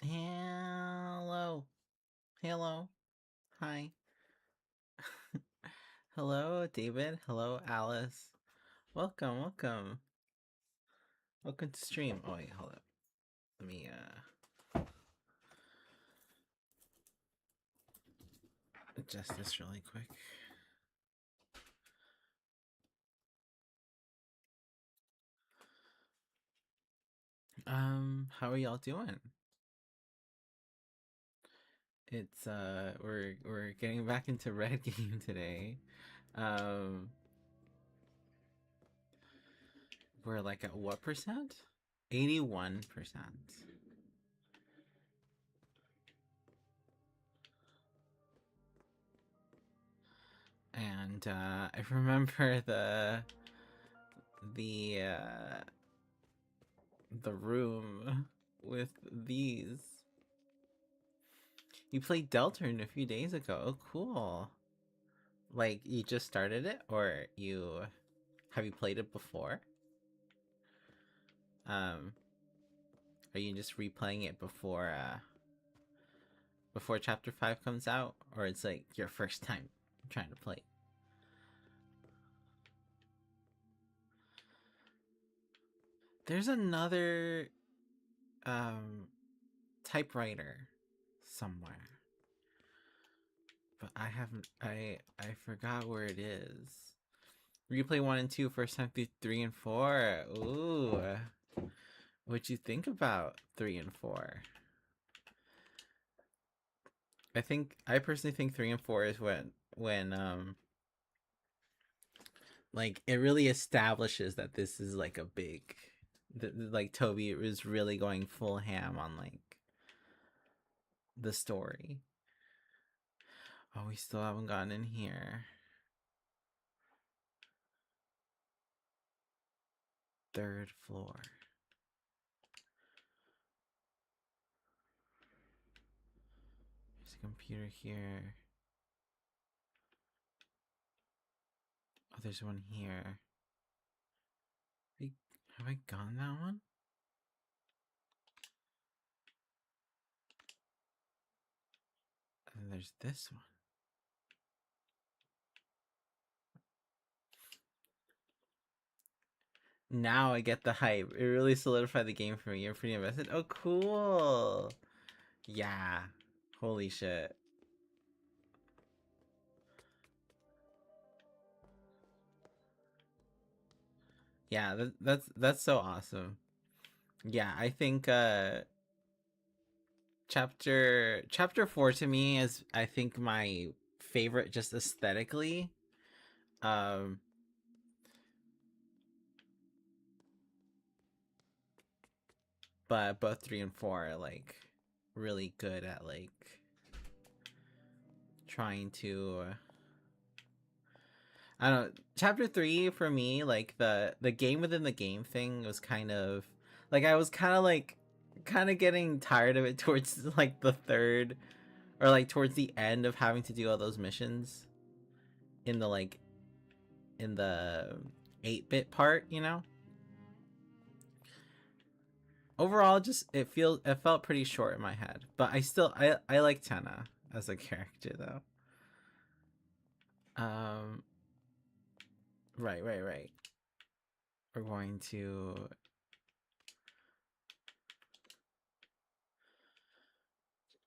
Hello. Hello. Hi. Hello, David. Hello, Alice. Welcome, welcome. Welcome to stream. Oh wait, hold up. Let me adjust this really quick. How are y'all doing? It's we're getting back into red game today. Um we're like at what percent? 81%. And I remember the the room with these. You played Deltarune a few days ago. Oh, cool. Like you just started it, or you have you played it before? Um, are you just replaying it before Chapter 5 comes out, or it's like your first time trying to play? There's another um typewriter somewhere, but I haven't. I forgot where it is. Replay 1 and 2, first time through 3 and 4. Ooh. What'd you think about 3 and 4? I personally think 3 and 4 is when like it really establishes that this is like a big like Toby is really going full ham on like the story. Oh, we still haven't gotten in here. Third floor. There's a computer here. Oh, there's one here. Have I gone that one? And then there's this one. Now I get the hype. It really solidified the game for me. You're pretty invested. Oh, cool. Yeah. Holy shit. Yeah, that's so awesome. Yeah, I think chapter 4 to me is I think my favorite just aesthetically. Um but both 3 and 4 are like really good at like trying to I don't know. Chapter 3 for me, like the game within the game thing was kind of like I was kind of getting tired of it towards like the third or like towards the end of having to do all those missions in the like in the 8-bit part, you know? Overall just it felt pretty short in my head, but I like Tenna as a character though. Um right. We're going to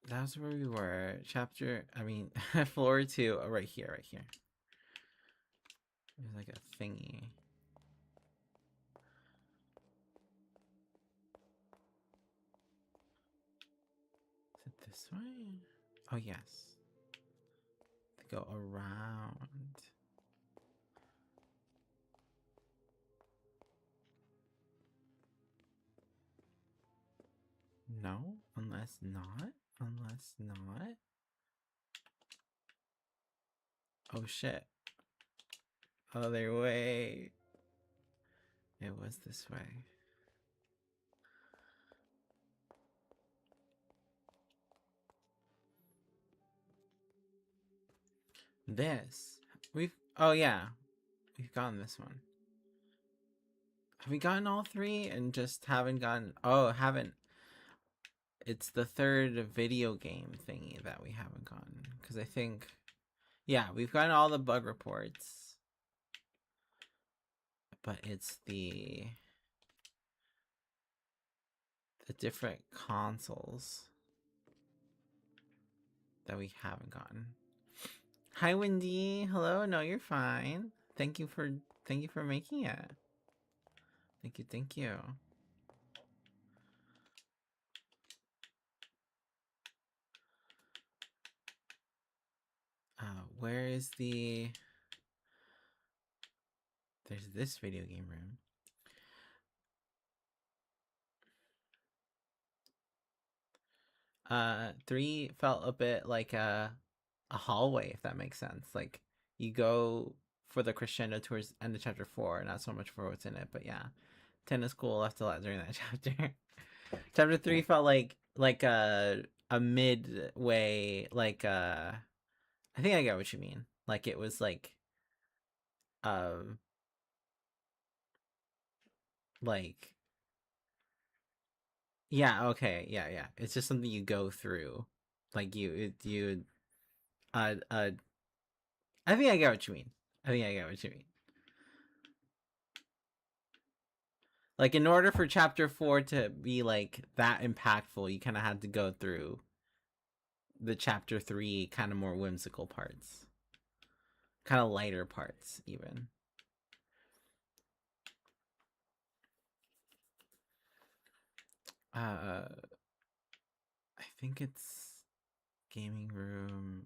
that's where we were. Floor 2, oh, right here, right here. There's like a thingy. Is it this way? Oh, yes. To go around. No? Unless not? Unless not? Oh, shit. Other way. It was this way. This. Oh, yeah. We've gotten this one. Have we gotten all 3 and just haven't gotten. Oh, haven't. it's the third video game thingy that we haven't gotten. Because I think, yeah, we've gotten all the bug reports, but it's the different consoles that we haven't gotten. Hi, Wendy. Hello. No, you're fine. Thank you for making it. Thank you. Where is the? There's this video game room. 3 felt a bit like a hallway, if that makes sense. Like you go for the crescendo towards end of chapter 4, not so much for what's in it, but yeah. 10 is cool, left a lot during that chapter. Chapter 3 felt like a midway, like I think I get what you mean. Like it was um like yeah, okay, yeah. It's just something you go through. Like you I think I get what you mean. Like in order for chapter 4 to be like that impactful, you kind of had to go through the chapter 3 kind of more whimsical parts. Kind of lighter parts even. I think it's gaming room.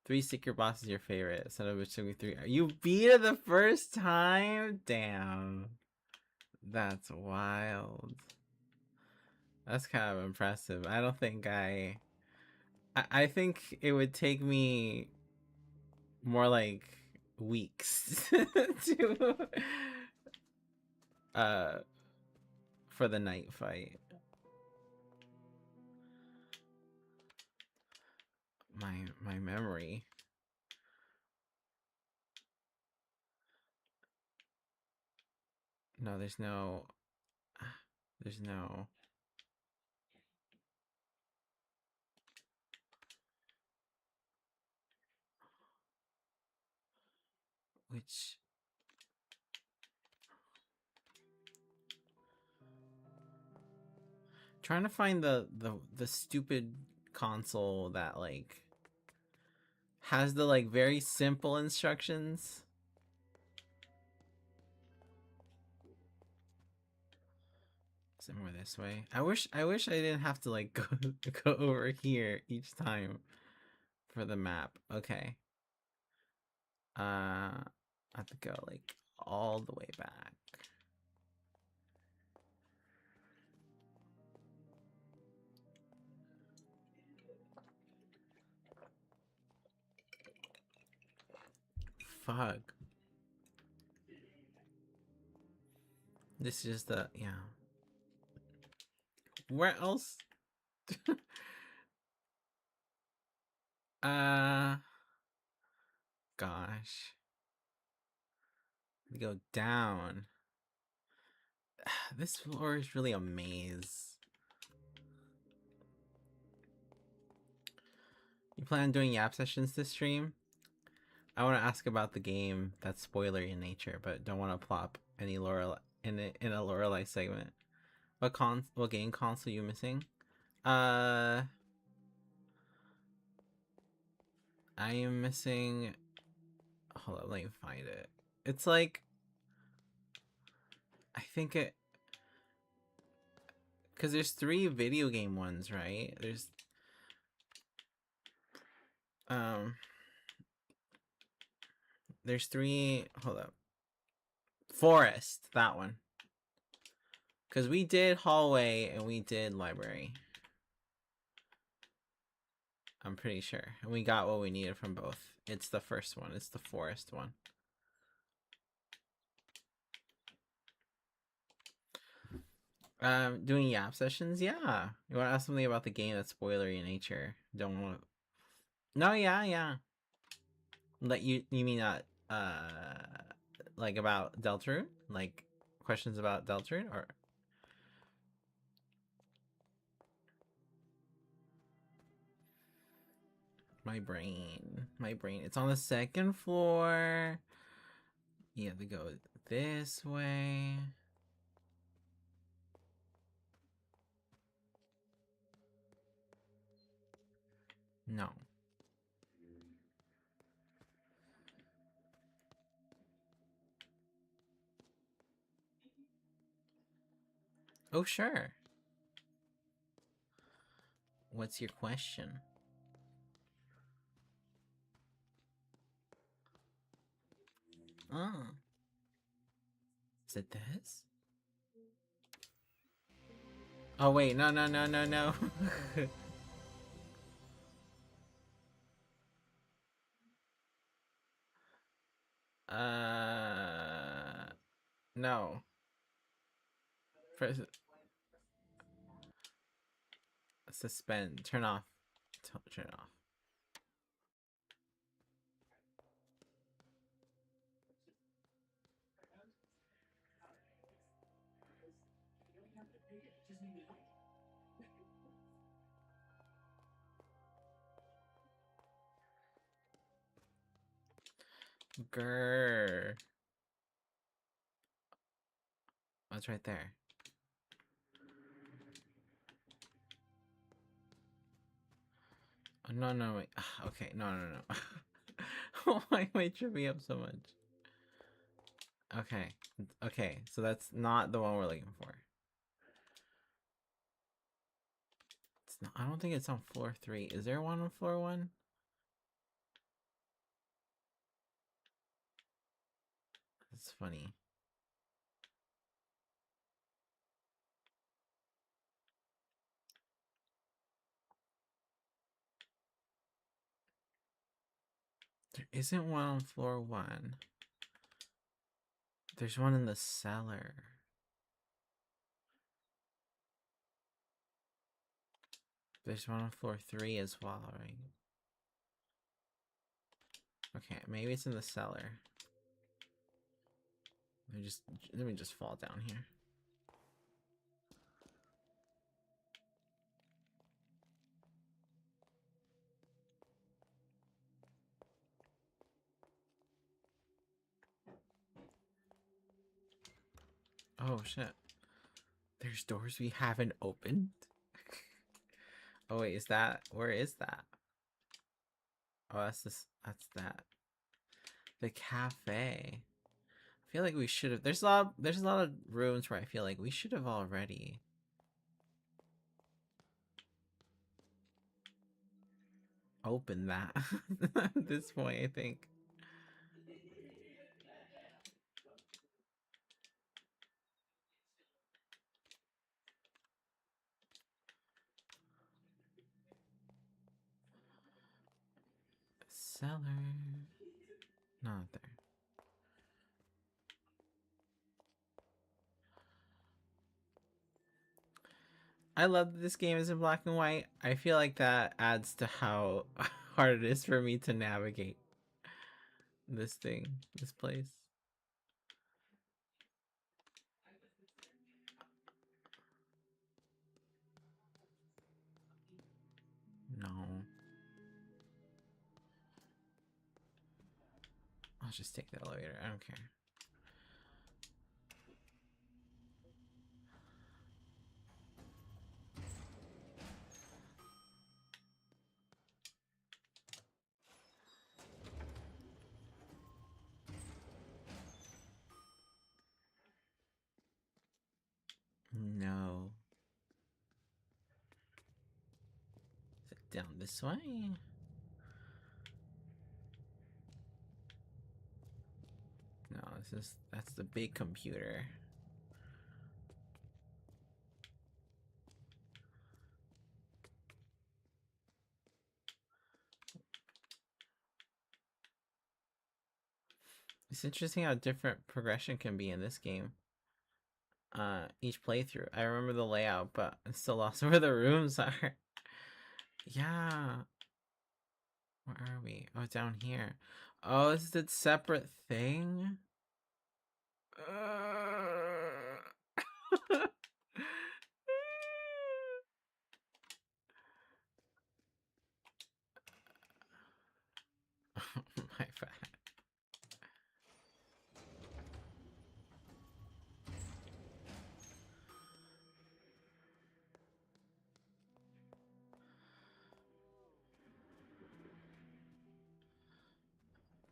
3 secret boss is your favorite. Instead of which took me 3. You beat it the first time? Damn. That's wild. That's kind of impressive. I don't think I think it would take me more like weeks to uh for the night fight. My memory. No, there's no there's no which trying to find the stupid console that like has the like very simple instructions. Somewhere this way. I wish I didn't have to like go over here each time for the map. Okay. I have to go like all the way back. Fuck. This is the yeah. Where else? uh Gosh. We go down. This floor is really a maze. You plan on doing yap sessions this stream? I want to ask about the game that's spoilery in nature, but don't want to plop any Lorelei in a Lorelei segment. What game console you missing? I am missing. Hold up, let me find it. It's like I think it because there's 3 video game ones, right? Um there's 3. Hold up, Forest, that one. Because we did hallway and we did library. I'm pretty sure. And we got what we needed from both. It's the first one. It's the forest one. Doing yap sessions? Yeah. You want to ask something about the game that's spoilery in nature? Don't want to... No, yeah. Like, you mean like about Deltarune? Like, questions about Deltarune? Or... My brain. My brain. It's on the second floor. You have to go this way. No. Oh, sure. What's your question? Oh. Is it this? Oh, wait. No, no, no, no, no. No. Press suspend. Turn off. Turn it off. Grrr. Oh, it's right there. Oh, no, no, wait. Okay, no, no, no. Why am I tripping up so much? Okay. Okay, so that's not the one we're looking for. It's not, I don't think it's on floor 3. Is there one on floor 1? That's funny. There isn't one on floor 1. There's one in the cellar. There's one on floor 3 as well, right? Okay, maybe it's in the cellar. Let me just fall down here. Oh shit. There's doors we haven't opened? Oh wait, is that, where is that? Oh, that's this, that's that. The cafe. I feel like we should have, there's a lot of rooms where I feel like we should have already opened that at this point, I think. Cellar. Not there. I love that this game is in black and white. I feel like that adds to how hard it is for me to navigate this thing, this place. No. I'll just take the elevator. I don't care. No. Is it down this way? No, that's the big computer. It's interesting how different progression can be in this game. Each playthrough. I remember the layout, but I'm still lost where the rooms are. Yeah. Where are we? Oh, down here. Oh, this is a separate thing?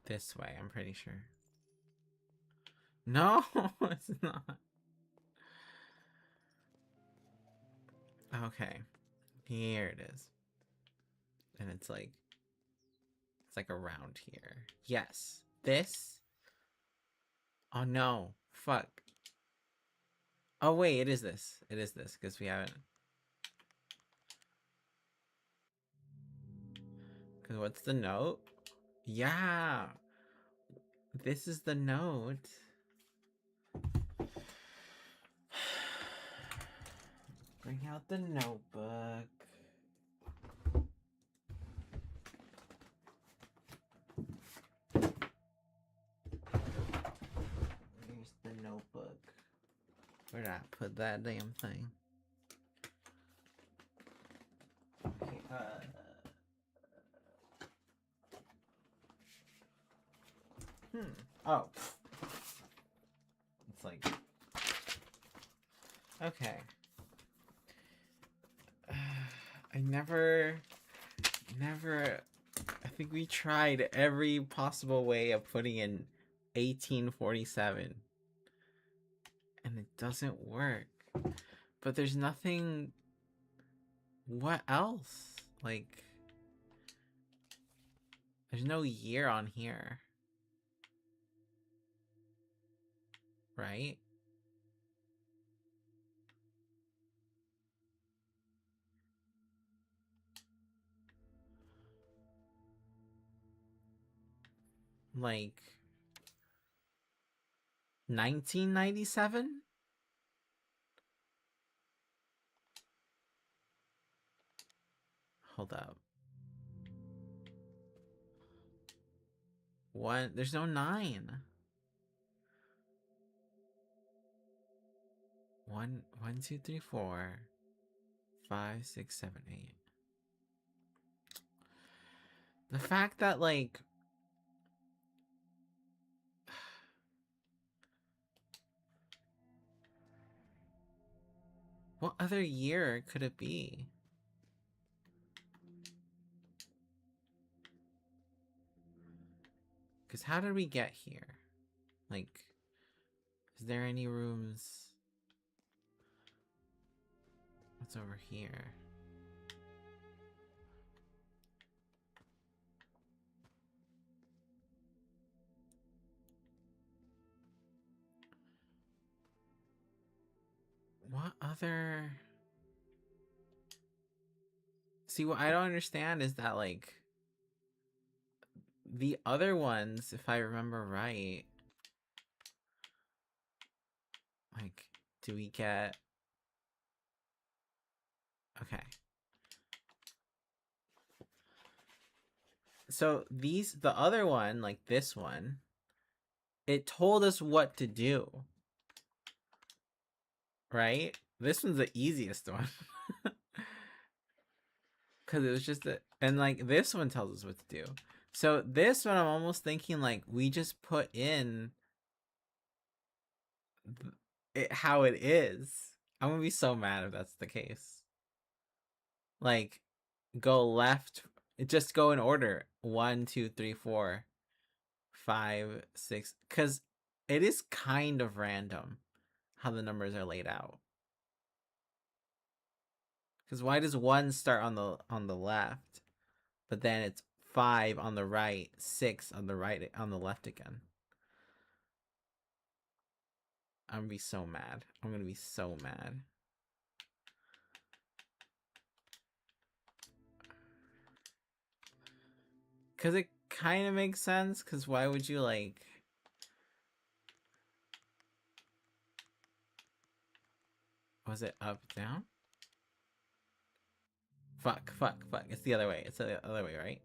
this way, I'm pretty sure. No, it's not. Okay, here it is. And it's like around here. Yes, this. Oh no, fuck. Oh wait, it is this. It is this, because we haven't. Because what's the note? Yeah, this is the note. Bring out the notebook. Here's the notebook. Where'd I put that damn thing? Okay, Oh. It's like... Okay. I never... I think we tried every possible way of putting in 1847. And it doesn't work. But there's nothing... What else? Like... There's no year on here. Right? Like... 1997? Hold up. One, there's no 9. 1, 1, 2, 3, 4, 5, 6, 7, 8. The fact that, like... What other year could it be? Because how did we get here? Like, is there any rooms? What's over here? What other... See, what I don't understand is that, like... The other ones, if I remember right... Like, do we get... Okay. So these, the other one, like this one, it told us what to do. Right? This one's the easiest one. Because it was just a, and like this one tells us what to do. So this one, I'm almost thinking like we just put in it how it is. I'm gonna be so mad if that's the case. Like, go left. Just go in order. 1, 2, 3, 4, 5, 6. Because it is kind of random how the numbers are laid out. Because why does 1 start on the left, but then it's 5 on the right, 6 on the right, on the left again? I'm gonna be so mad. I'm gonna be so mad. Because it kind of makes sense, because why would you, like... Was it up, down? Fuck. It's the other way. It's the other way, right?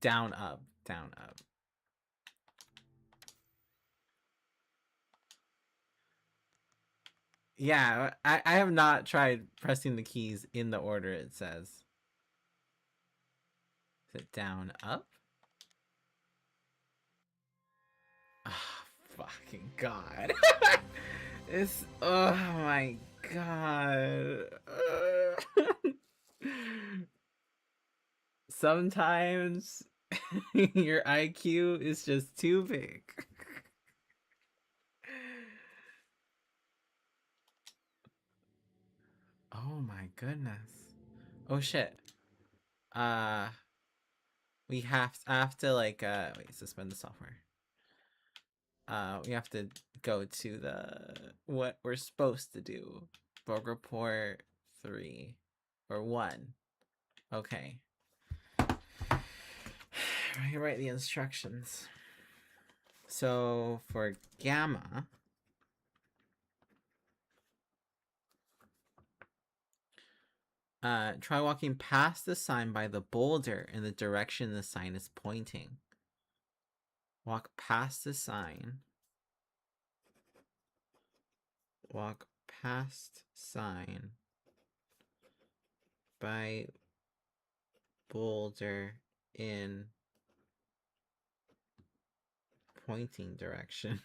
Down, up. Down, up. Yeah, I have not tried pressing the keys in the order it says. Is it down, up? Oh, fucking God. It's, oh my God. Sometimes Your IQ is just too big. Oh my goodness. Oh shit. Uh I have to like wait, suspend the software. We have to go to the what we're supposed to do. Bug report 3 or 1. Okay. I write the instructions. So for gamma, try walking past the sign by the boulder in the direction the sign is pointing. Walk past the sign. Walk past sign by boulder in pointing direction.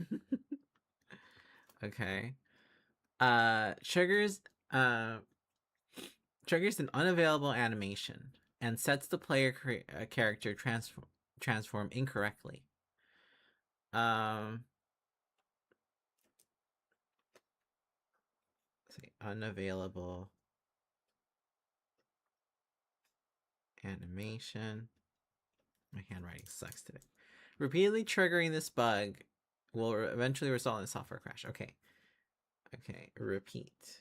Okay. Triggers triggers an unavailable animation and sets the player character transform incorrectly. Say unavailable animation. My handwriting sucks today. Repeatedly triggering this bug will eventually result in a software crash. Okay. Okay, repeat.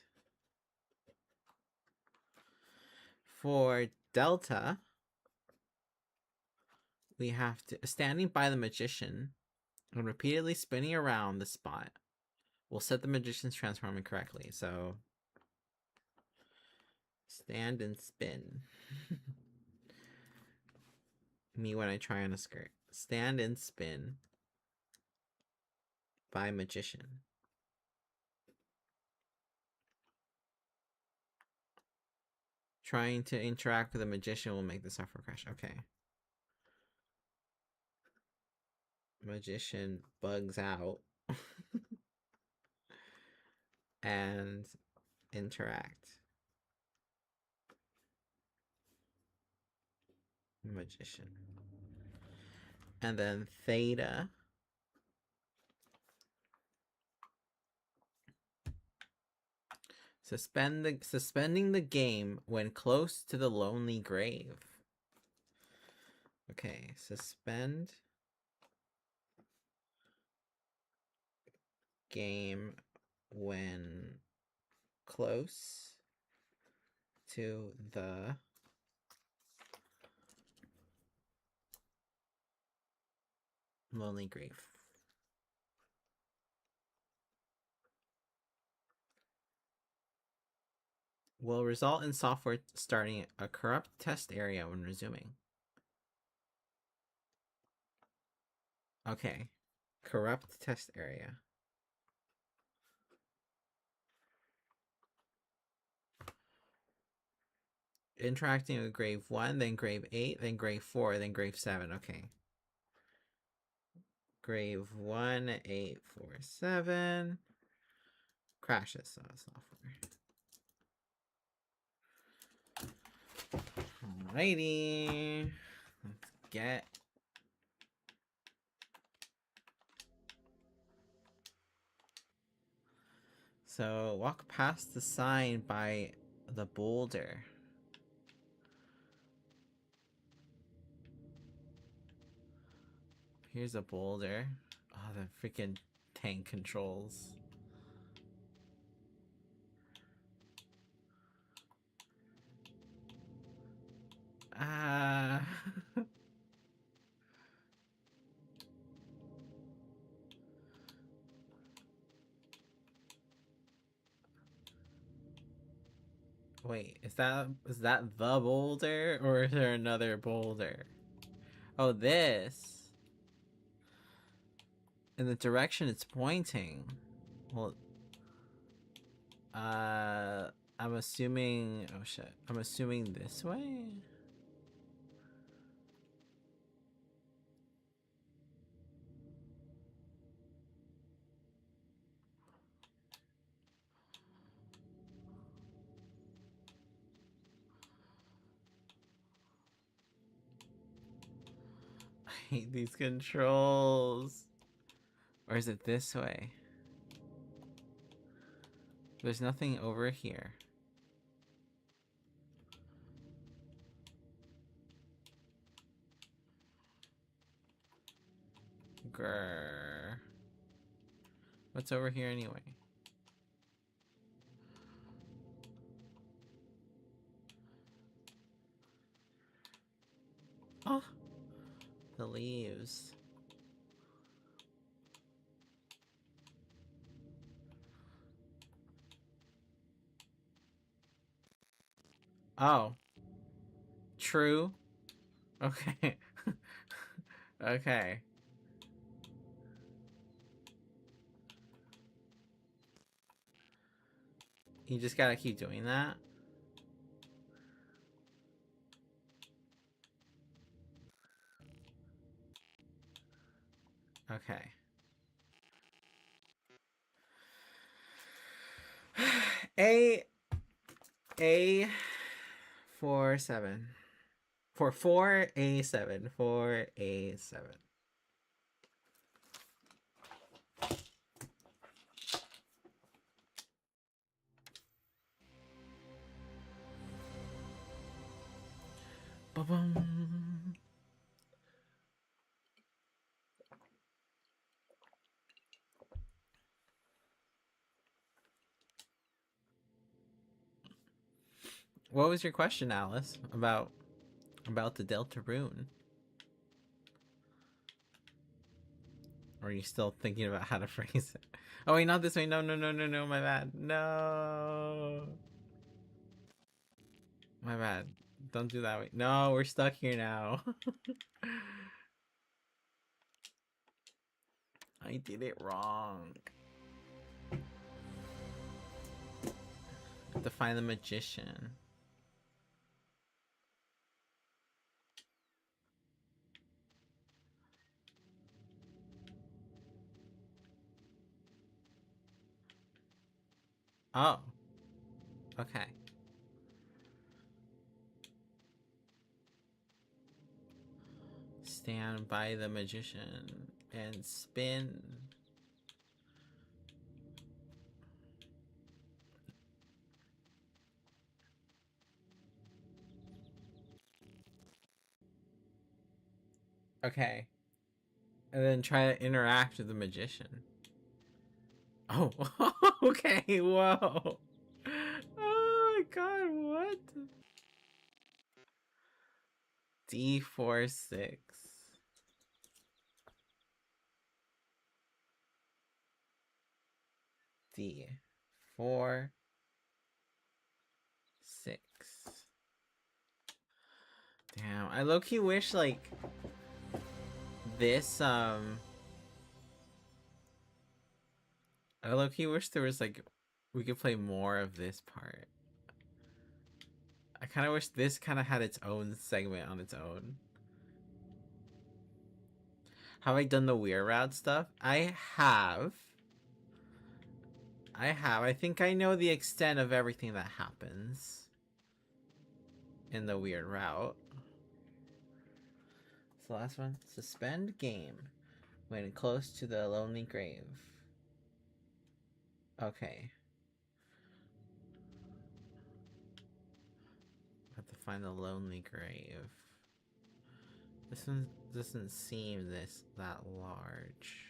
For delta, we have to standing by the magician and repeatedly spinning around the spot will set the magician's transform incorrectly. So stand and spin. Me when I try on a skirt. Stand and spin by magician. Trying to interact with a magician will make the software crash. Okay. Magician bugs out and interact. Magician. And then theta. Suspending the game when close to the lonely grave. Okay, suspend game when close to the lonely grave. Will result in software starting a corrupt test area when resuming. Okay. Corrupt test area. Interacting with grave 1, then grave 8, then grave 4, then grave 7. Okay. Grave 1, 8, 4, 7. Crashes software. Alrighty. Let's get so walk past the sign by the boulder. Here's a boulder. Oh, the freaking tank controls. Ah. Wait, is that the boulder or is there another boulder? Oh, this. In the direction it's pointing. Well, I'm assuming. Oh shit! I'm assuming this way. hate these controls. Or is it this way? There's nothing over here. Grrr. What's over here anyway? Oh, the leaves. Oh. True. Okay. Okay. You just gotta keep doing that. Okay. A 47 for 4A7 4A7. Ba-bum. What was your question, Alice, about the Deltarune? Or are you still thinking about how to phrase it? Oh wait, not this way. No, no, no, no, no, my bad. No. My bad. Don't do that way. No, we're stuck here now. I did it wrong. I have to find the magician. Oh. Okay. Stand by the magician and spin. Okay. And then try to interact with the magician. Oh. Okay. Whoa. Oh my god, what? D4 6. D4 6. Damn, I low-key wish like this I low-key wish there was like we could play more of this part. I kind of wish this kind of had its own segment on its own. Have I done the weird route stuff? I have. I think I know the extent of everything that happens in the weird route. So last one. Suspend game when close to the lonely grave. Okay. I have to find the lonely grave. This one doesn't seem that large.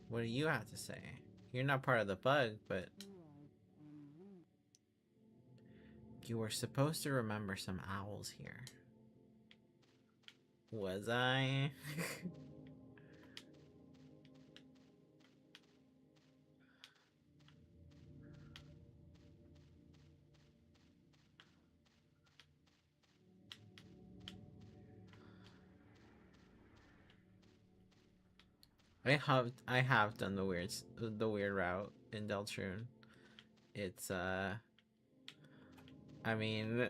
What do you have to say? You're not part of the bug, but you were supposed to remember some owls here. Was I? I have done the weird route in Deltarune. It's I mean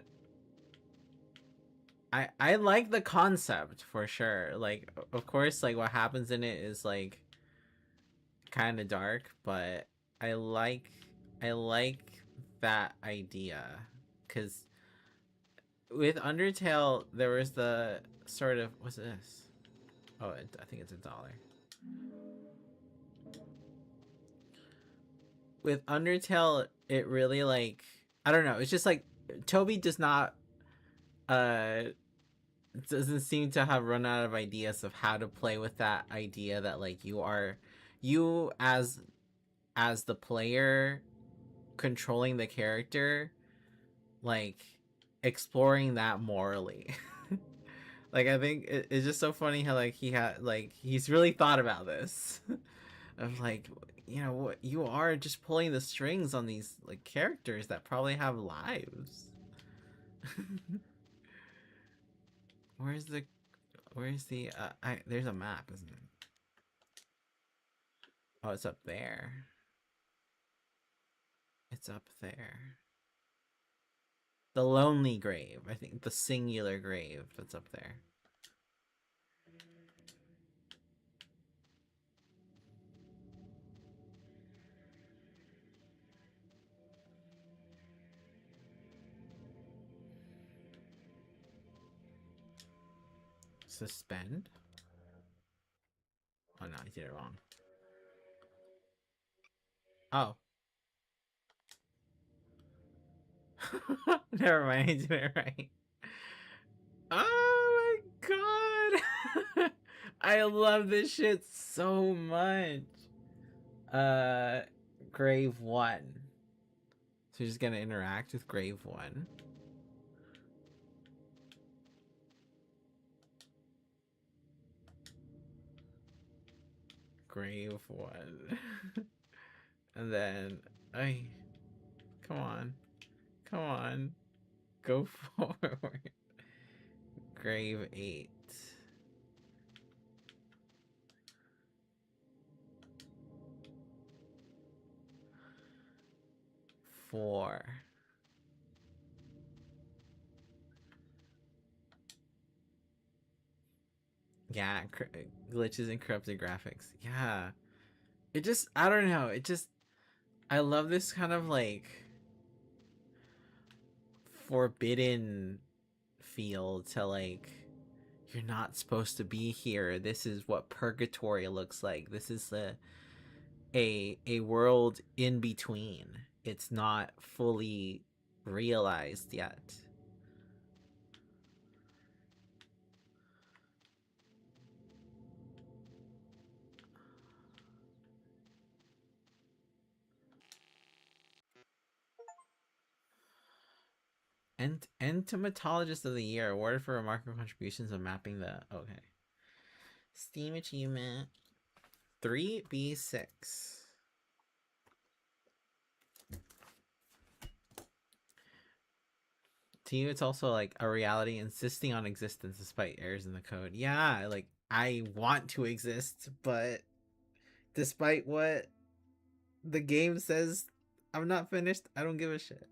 I like the concept for sure. Like, of course, like what happens in it is like kind of dark, but I like I like that idea because with Undertale there was the sort of what's this? Oh, I think it's $1. With Undertale, it really like I don't know. It's just like Toby does not uh doesn't seem to have run out of ideas of how to play with that idea that like you as the player controlling the character, like exploring that morally. Like I think it's just so funny how like he's really thought about this of like what you are just pulling the strings on these like characters that probably have lives. where's the where's the there's a map, isn't it? Oh, it's up there. It's up there. The lonely grave, I think, the singular grave that's up there. Suspend. Oh no, I did it wrong. Oh. Never mind, I did it right. Oh my god. I love this shit so much. Uh Grave 1. So you're just gonna interact with Grave 1. Grave 1. And then I come on. Come on. Go forward. Grave 8. 4. Yeah, glitches and corrupted graphics. Yeah. It just, I don't know. It just, I love this kind of like forbidden feel to like, you're not supposed to be here. This is what purgatory looks like. This is a world in between. It's not fully realized yet. Entomatologist of the Year, awarded for remarkable contributions of mapping the okay. Steam achievement 3B6. To you, it's also like a reality insisting on existence despite errors in the code. Yeah, like I want to exist, but despite what the game says I'm not finished, I don't give a shit.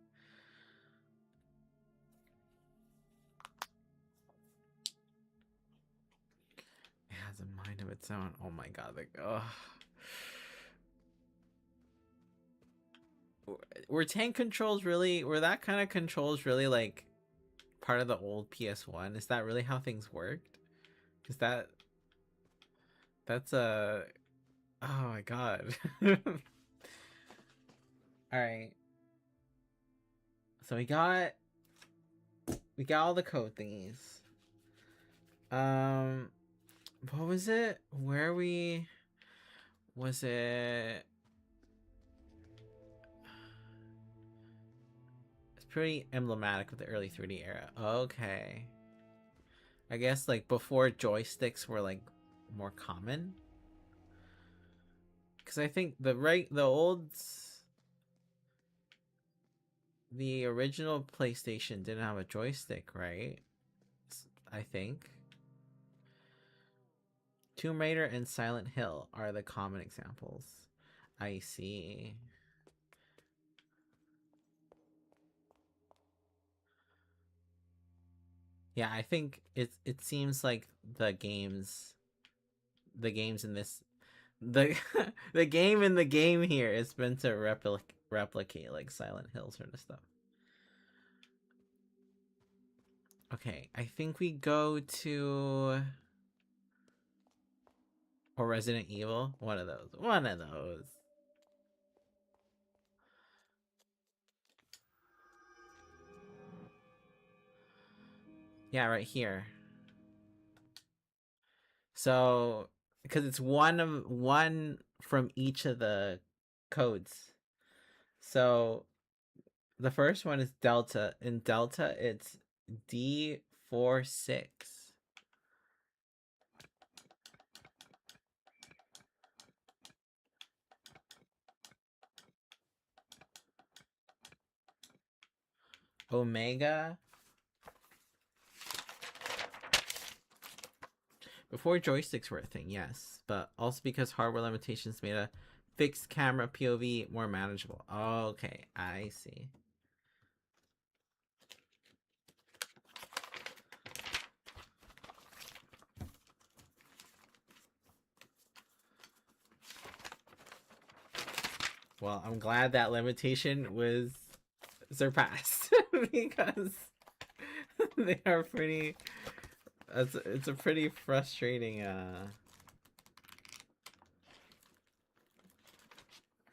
It has a mind of its own. Oh my god, like were tank controls really were that kind of controls really like part of the old PS1? Is that really how things worked? Is that's a oh my god. All right. So we got all the code thingies. What was it? Where we was it? It's pretty emblematic of the early 3D era. Okay. I guess like before joysticks were like more common. Cuz I think the original PlayStation didn't have a joystick, right? I think. Tomb Raider and Silent Hill are the common examples. I see. Yeah, I think it seems like the games in this the the game in the game here is meant to replicate like Silent Hill sort of stuff. Okay, I think we go to or Resident Evil. One of those. One of those. Yeah, right here. So because it's one from each of the codes. So the first one is Delta. In Delta, it's D46. Omega. Before joysticks were a thing, yes, but also because hardware limitations made a fixed camera POV more manageable. Okay, I see. Well, I'm glad that limitation was surpassed because they are pretty. It's a pretty frustrating,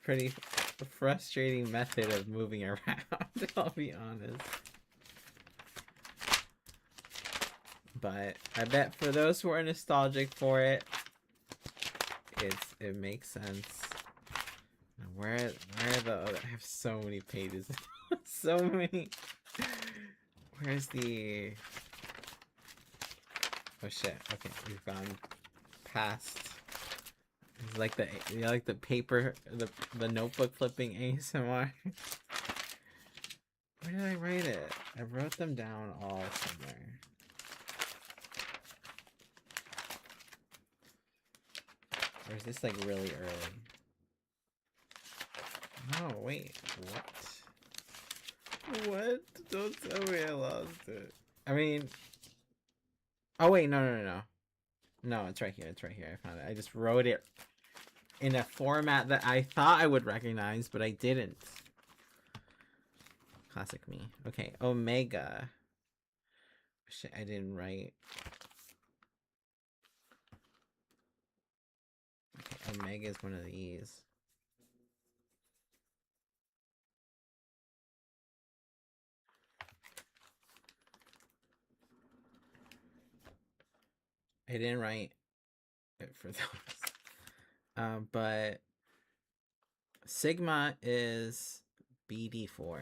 pretty frustrating method of moving around. I'll be honest. But I bet for those who are nostalgic for it, it makes sense. Where are the other? I have so many pages, so many. Where's the? Oh shit! Okay, we've gone past. It's like the paper, the notebook flipping ASMR. Where did I write it? I wrote them down all somewhere. Or is this like really early? No, wait, what? What? Don't tell me I lost it. I mean, oh wait, no. No, it's right here. It's right here. I found it. I just wrote it in a format that I thought I would recognize, but I didn't. Classic me. Okay, Omega. Shit, I didn't write. Okay, Omega is one of these. I didn't write it for those. But Sigma is BD4.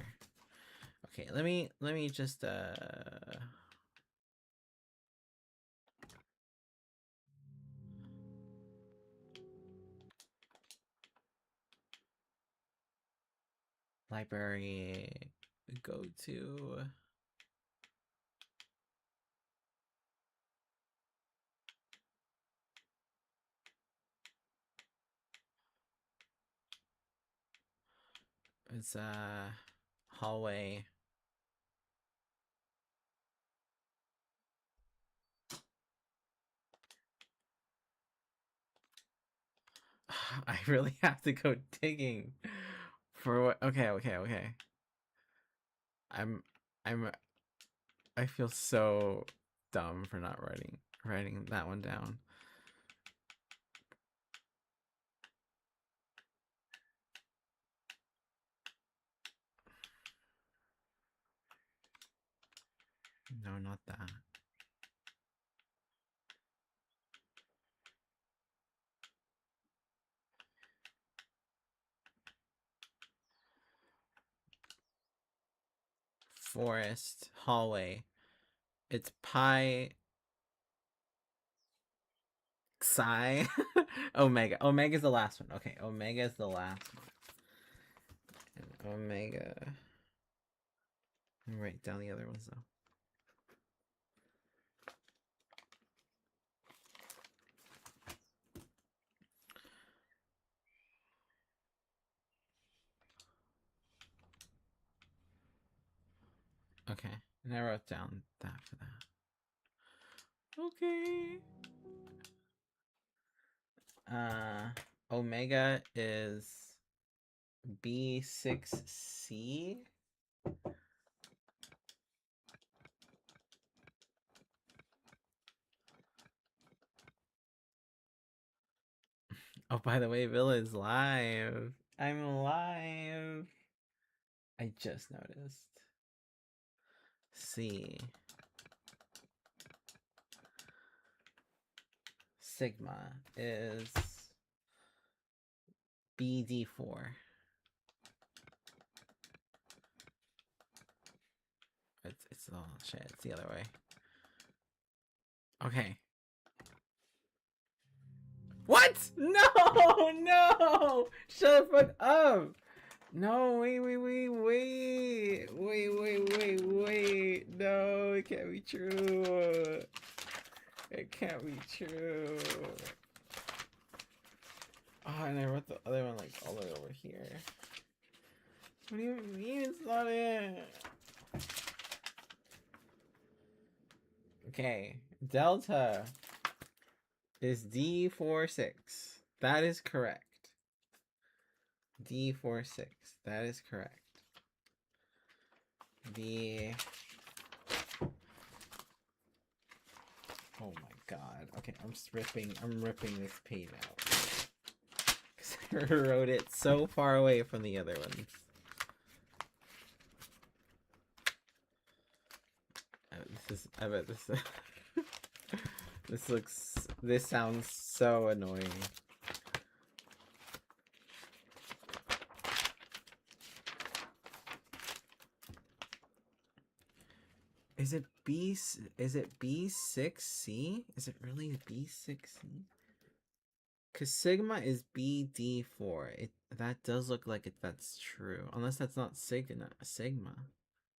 Okay, let me just library go to it's hallway. I really have to go digging for what? Okay. I'm I'm I feel so dumb for not writing that one down. No, not that. Forest hallway. It's pi psi omega. Omega is the last one. Okay, Omega is the last one. And Omega. Let me write down the other ones though. Okay, and I wrote down that for that. Okay. Omega is B6C. Oh, by the way, Villa is live. I'm live. I just noticed. C. Sigma is BD4. It's oh shit, it's the other way. Okay. What? No, no! Shut the fuck up! No, wait. No, it can't be true. It can't be true. Oh, and I wrote the other one like all the way over here. What do you mean it's not it? Okay, Delta is D46. That is correct. D46. That is correct. The... Oh my god. Okay, I'm ripping this page out. Because I wrote it so far away from the other ones. I bet this this sounds so annoying. Is it B6C? Is it really B6C? Cause Sigma is BD4. That does look like that's true. Unless that's not Sigma.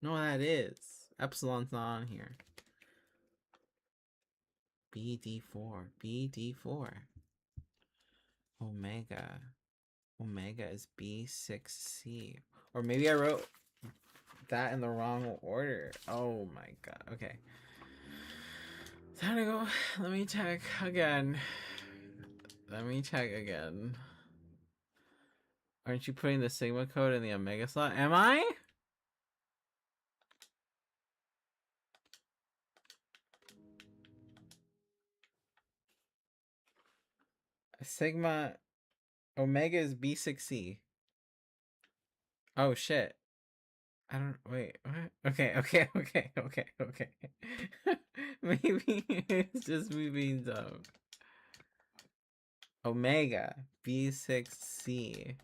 No, that is. Epsilon's not on here. BD4. Omega. Omega is B6C. Or maybe I wrote that in the wrong order. Oh my god. Okay. Time to go. Let me check again. Aren't you putting the Sigma code in the Omega slot? Am I? Sigma Omega is B6C. Oh shit. I don't wait. What? Okay. Maybe it's just me being dumb. Omega B6C.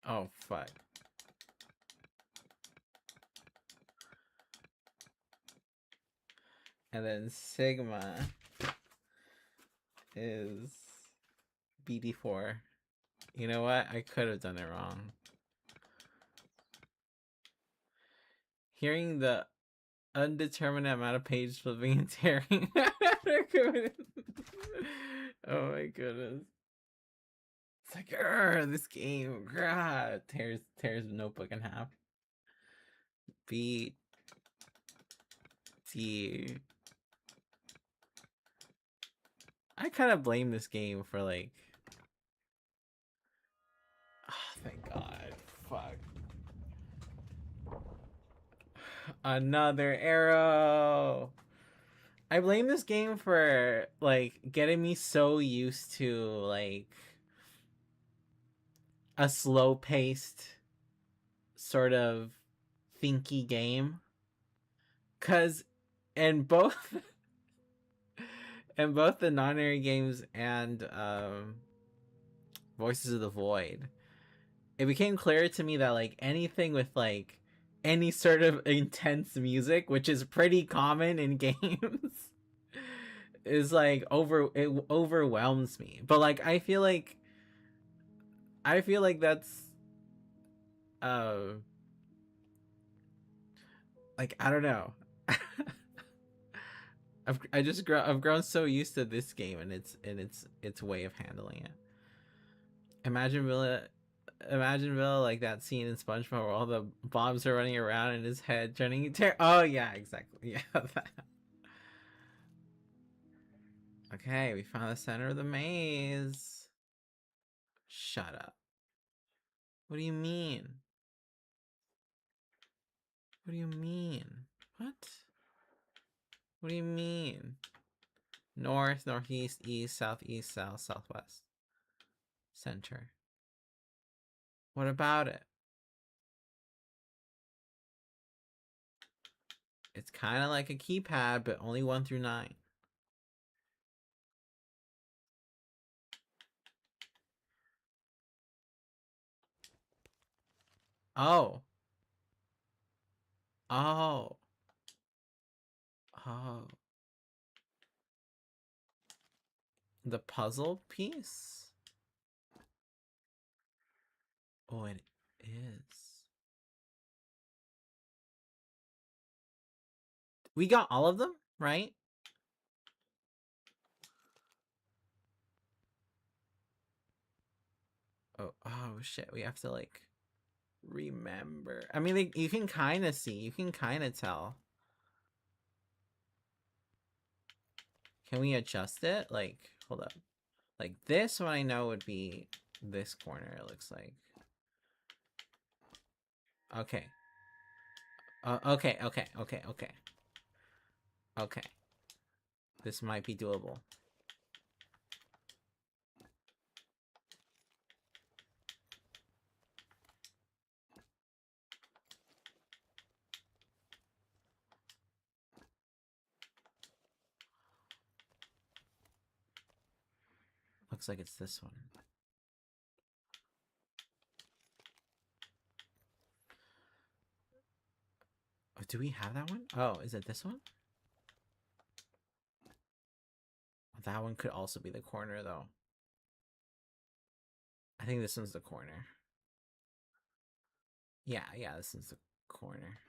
Oh fuck. And then Sigma is BD4. You know what? I could have done it wrong. Hearing the undetermined amount of page flipping and tearing. Oh my goodness. It's like, this game tears the notebook in half. B D. I kind of blame this game for like. Oh, thank God. Fuck. Another arrow. I blame this game for like getting me so used to like a slow-paced sort of thinky game. Cause in both the non-airy games and Voices of the Void, it became clear to me that like anything with like any sort of intense music, which is pretty common in games, is like it overwhelms me. But like I feel like that's like I don't know. I've grown so used to this game and its way of handling it. Imagine Villa like that scene in SpongeBob where all the bombs are running around in his head, turning. Oh yeah, exactly. Yeah, that. Okay, we found the center of the maze. Shut up. What do you mean? What do you mean? What? What do you mean? North, northeast, east, southeast, south, southwest. Center. What about it? It's kind of like a keypad, but only 1 through 9. Oh. Oh. Oh. The puzzle piece? Oh, it is. We got all of them, right? Oh shit. We have to like remember. I mean, like, you can kind of see. You can kind of tell. Can we adjust it? Like, hold up. Like this one I know would be this corner, it looks like. Okay. Okay. Okay. This might be doable. Looks like it's this one. Oh, do we have that one? Oh, is it this one? That one could also be the corner, though. I think this one's the corner. Yeah, this one's the corner.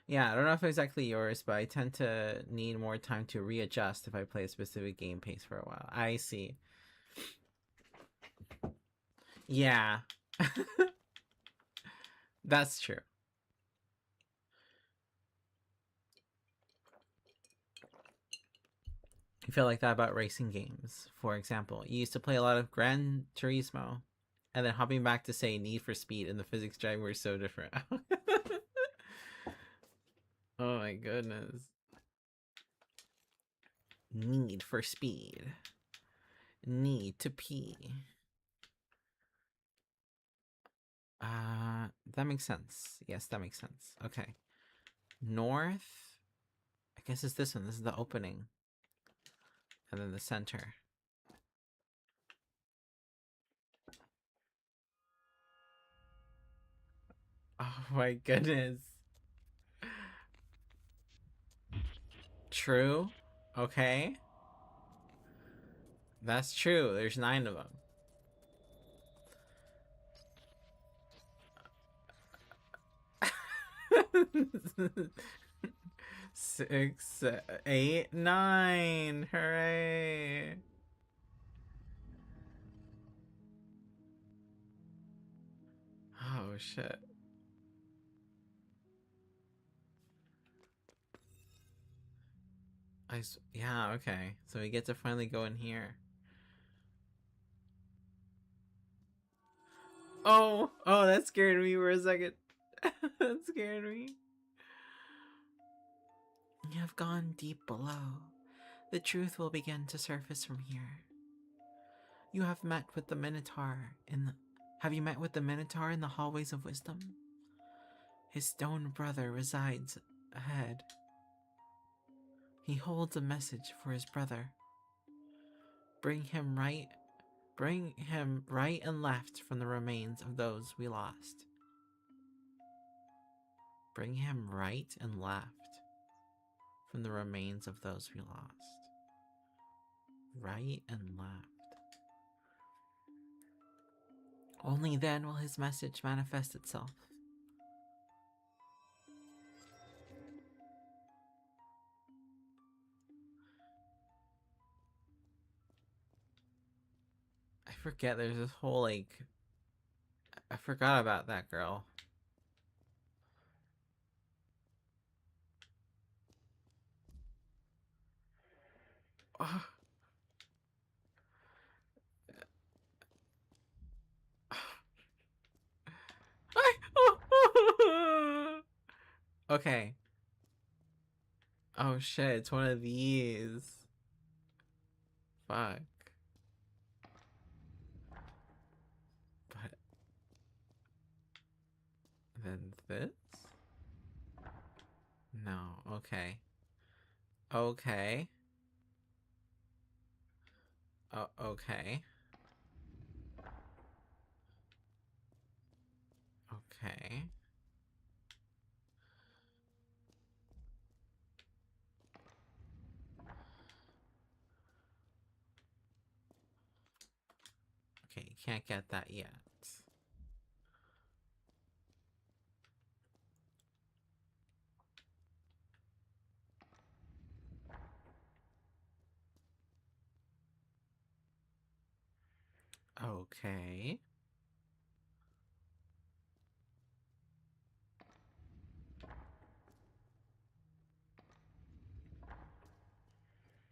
Yeah, I don't know if it's exactly yours, but I tend to need more time to readjust if I play a specific game pace for a while. I see. Yeah. That's true. You feel like that about racing games. For example, you used to play a lot of Gran Turismo, and then hopping back to say Need for Speed, and the physics driving were so different. Oh my goodness. Need for Speed. Need to pee. That makes sense. Yes, that makes sense. Okay. North. I guess it's this one. This is the opening. And then the center. Oh my goodness. True. Okay. That's true. There's 9 of them. Six, 8, 9. Hooray. Oh, shit. Yeah, okay. So we get to finally go in here. Oh, that scared me for a second. That scared me. You have gone deep below. The truth will begin to surface from here. You have met with the Minotaur in the... Have you met with the Minotaur in the hallways of wisdom? His stone brother resides ahead. He holds a message for his brother. Bring him right and left from the remains of those we lost. Bring him right and left from the remains of those we lost. Right and left. Only then will his message manifest itself. I forget there's this whole, like... I forgot about that girl. Okay. Oh shit, it's one of these. Fuck. But then this? No, okay. Okay. Oh, okay. Okay. Okay, you can't get that yet. Okay.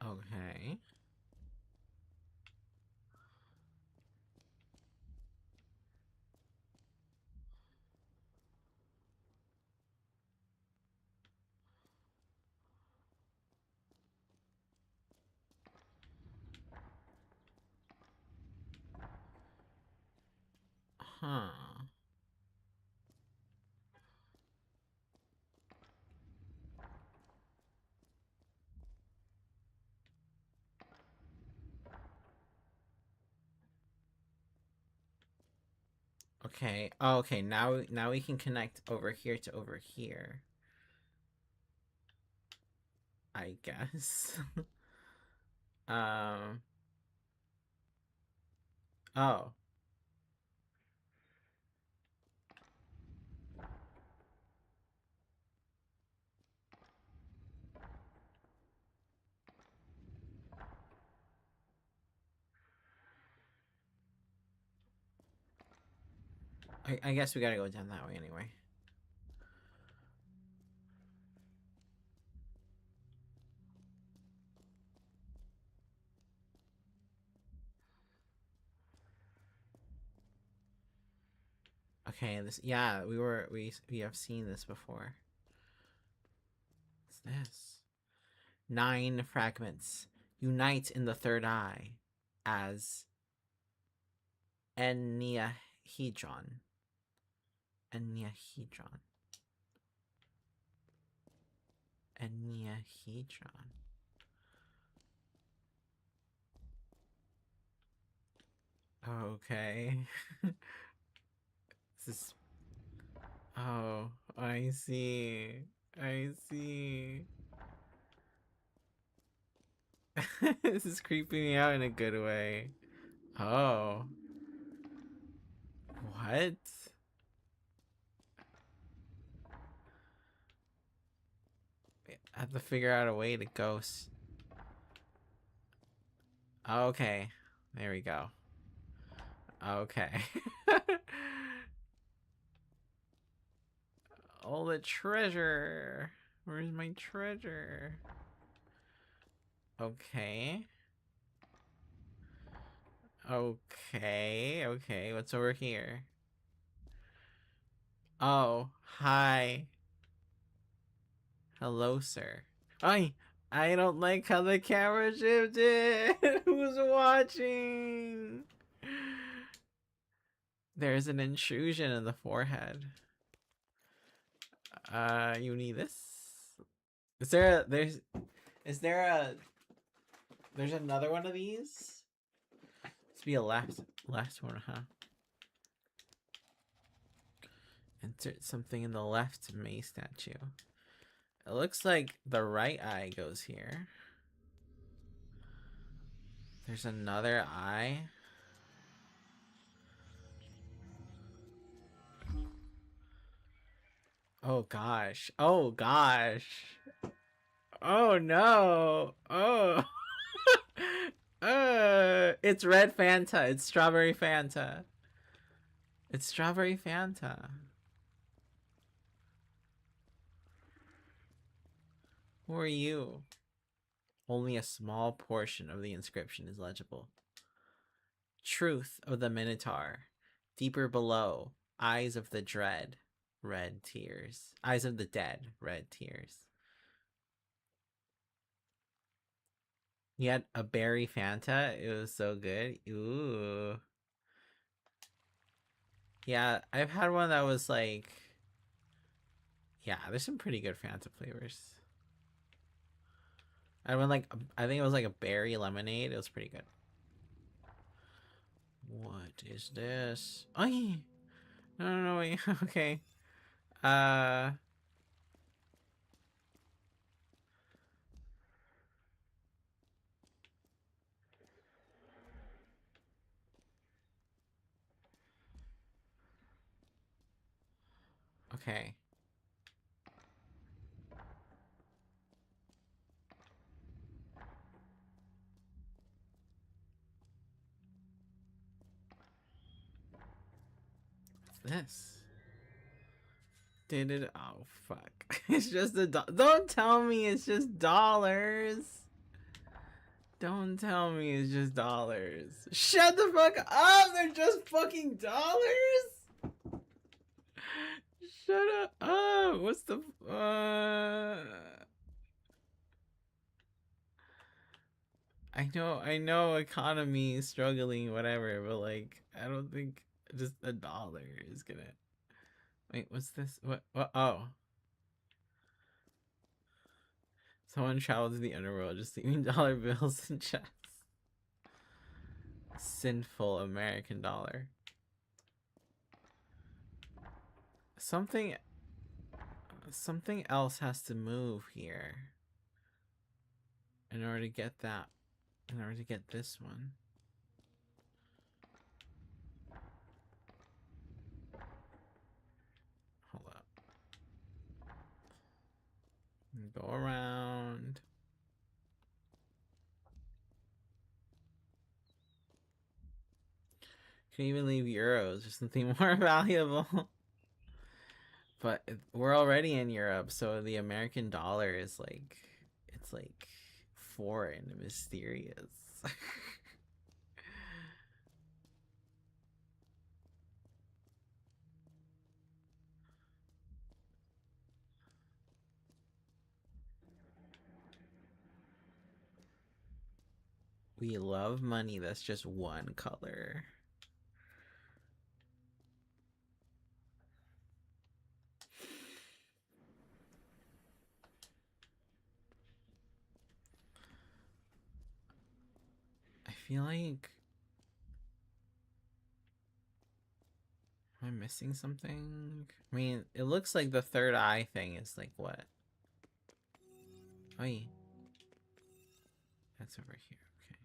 Okay. Huh. Okay. Oh, okay. Now we can connect over here to over here. I guess. um. Oh. I guess we gotta go down that way anyway. Okay, yeah, we have seen this before. What's this? 9 fragments unite in the third eye as enneahedron. Enneahedron. Enneahedron. Okay. This is... Oh, I see. I see. This is creeping me out in a good way. Oh. What? I have to figure out a way to go. Okay. There we go. Okay. All the treasure. Where's my treasure? Okay. Okay. Okay. What's over here? Oh, hi. Hello, sir. I don't like how the camera shifted. Who's watching? There's an intrusion in the forehead. You need this? Is there a, is there a, there's another one of these? This be a last one, huh? Insert something in the left May statue. It looks like the right eye goes here. There's another eye. Oh gosh. Oh gosh. Oh no. Oh. It's red Fanta. It's strawberry Fanta. It's strawberry Fanta. Who are you? Only a small portion of the inscription is legible. Truth of the Minotaur. Deeper below. Eyes of the dread. Red tears. Eyes of the dead. Red tears. You had a berry Fanta. It was so good. Ooh. Yeah, I've had one that was like... Yeah, there's some pretty good Fanta flavors. I went like... I think it was like a berry lemonade. It was pretty good. What is this? Oh, no, wait. Okay. Uh... Okay. What's this? Did it? Oh, fuck. It's just a Don't tell me it's just dollars. Don't tell me it's just dollars. Shut the fuck up! They're just fucking dollars? Shut up! What's the... I know economy is struggling, whatever, but like, I don't think just a dollar is gonna... Wait, what's this? What? Oh. Someone traveled to the underworld just leaving dollar bills and chests. Sinful American dollar. Something else has to move here in order to get that, in order to get this one. Hold up. Go around. Can even leave euros or something more valuable. But we're already in Europe, so the American dollar is like, it's like foreign and mysterious. We love money that's just one color. I feel like... Am I missing something? I mean, it looks like the third eye thing is like what? Oh, yeah. That's over here. Okay.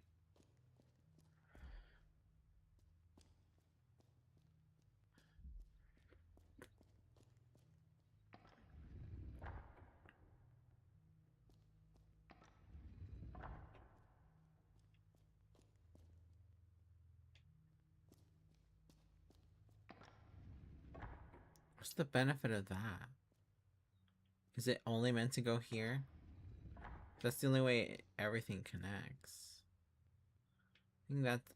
What's the benefit of that? Is it only meant to go here? That's the only way everything connects.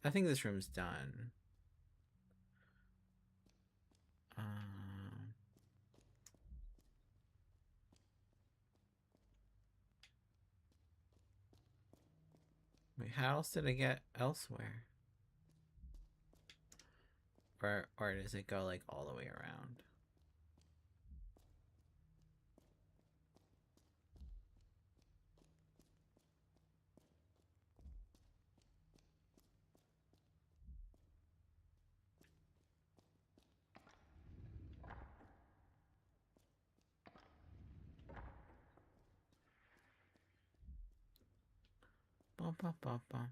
I think this room's done. Um, Wait, how else did I get elsewhere? Or does it go like all the way around? Bum, bum, bum, bum.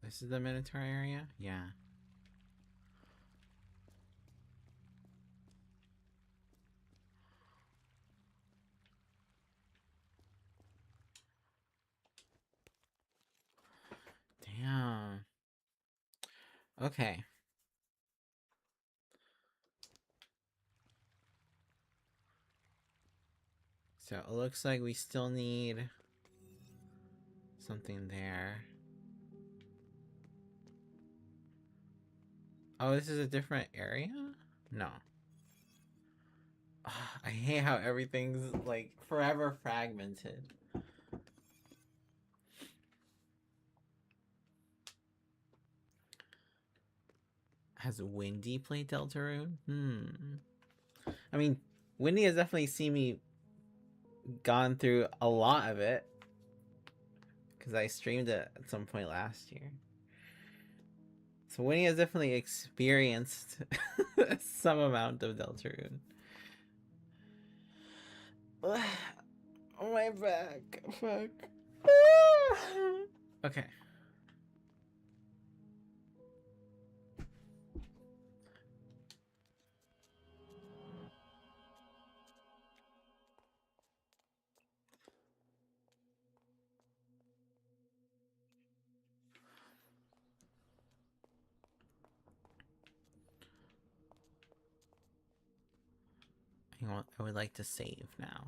This is the Minotaur area? Yeah. Damn. Okay. So it looks like we still need something there. Oh, this is a different area? No. Ugh, I hate how everything's like forever fragmented. Has Wendy played Deltarune? I mean, Wendy has definitely seen me gone through a lot of it. Because I streamed it at some point last year. So Winnie has definitely experienced some amount of Deltarune. Oh, my back. Fuck. Okay. I would like to save now.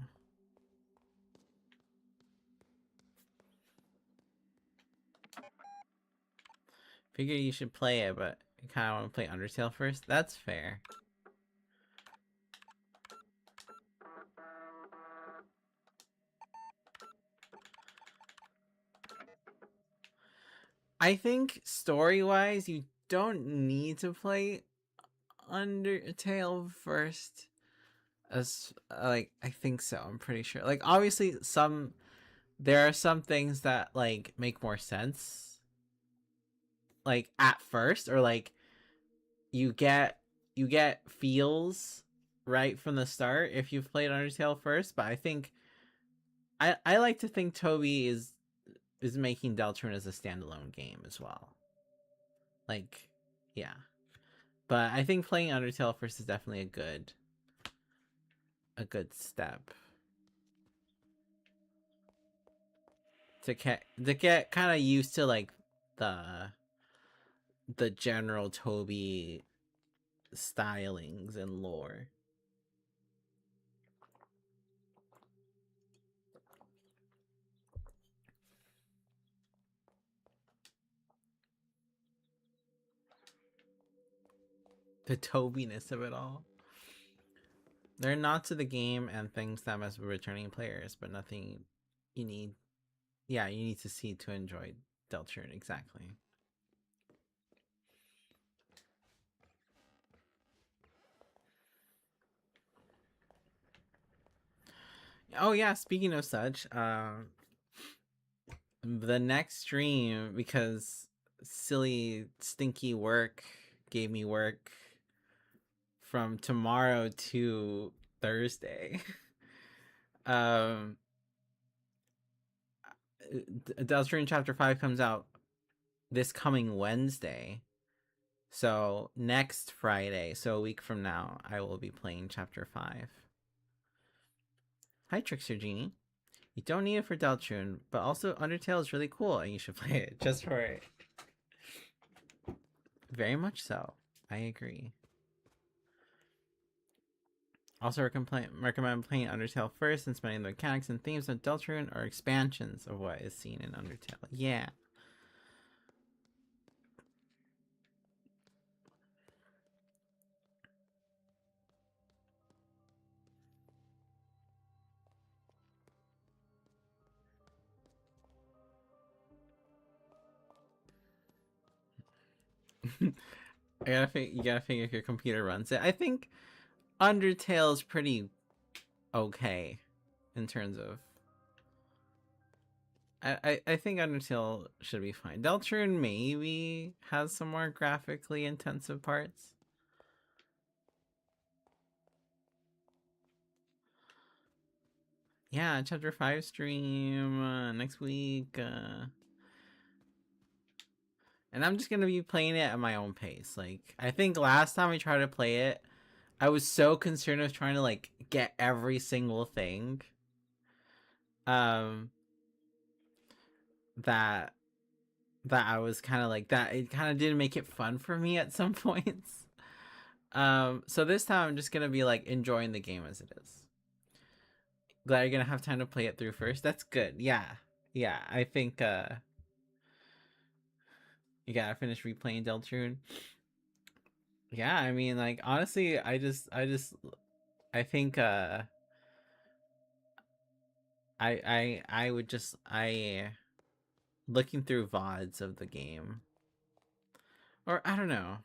Figure you should play it, but you kind of want to play Undertale first? That's fair. I think story-wise, you don't need to play Undertale first. As like, I think so. I'm pretty sure. Like, obviously, there are some things that like make more sense, like at first, or like you get feels right from the start if you've played Undertale first. But I think I like to think Toby is making Deltarune as a standalone game as well. Like, yeah. But I think playing Undertale first is definitely a good step to get kind of used to like the general Toby stylings and lore. The Tobiness of it all. There are nods to the game and things that must be returning players, but nothing you need. Yeah, you need to see to enjoy Deltarune. Exactly. Oh yeah, speaking of such, the next stream, because silly stinky work gave me work from tomorrow to Thursday. um Deltarune Chapter 5 comes out this coming Wednesday. So next Friday, so a week from now, I will be playing Chapter 5. Hi, Trickster Genie. You don't need it for Deltarune, but also Undertale is really cool and you should play it just for it. Very much so. I agree. Also recommend playing Undertale first and spending the mechanics and themes of Deltarune or expansions of what is seen in Undertale. Yeah. You gotta figure if your computer runs it. I think Undertale is pretty okay in terms of. I think Undertale should be fine. Deltarune maybe has some more graphically intensive parts. Yeah, Chapter 5 stream next week. And I'm just gonna be playing it at my own pace. Like, I think last time I tried to play it, I was so concerned with trying to like get every single thing. That I was kind of like that. It kind of didn't make it fun for me at some points. So this time I'm just gonna be like enjoying the game as it is. glad you're gonna have time to play it through first. That's good. Yeah. Yeah. I think you gotta finish replaying Deltarune. Yeah, I mean, like, honestly, I think I would just I looking through VODs of the game. Or I don't know.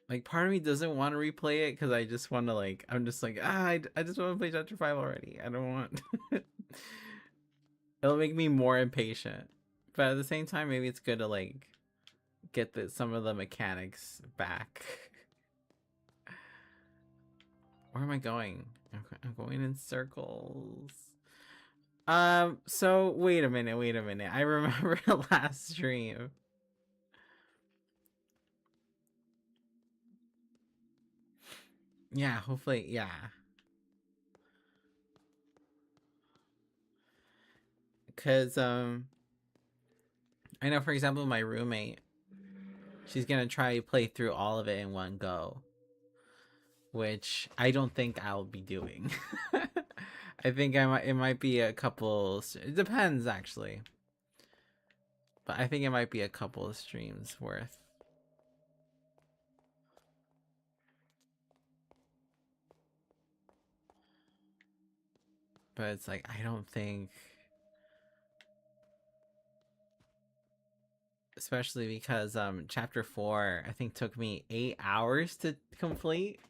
Like, part of me doesn't want to replay it because I just want to, like, I'm just like, I just want to play Chapter 5 already. I don't want. It'll make me more impatient. But at the same time, maybe it's good to, like, get some of the mechanics back. Where am I going? I'm going in circles. So wait a minute. I remember last stream. Yeah, hopefully, yeah. Cause I know, for example, my roommate, she's gonna try to play through all of it in one go, which I don't think I'll be doing. I think it might be a couple. It depends actually, but I think it might be a couple of streams worth. But it's like I don't think, especially because chapter 4 I think took me 8 hours to complete.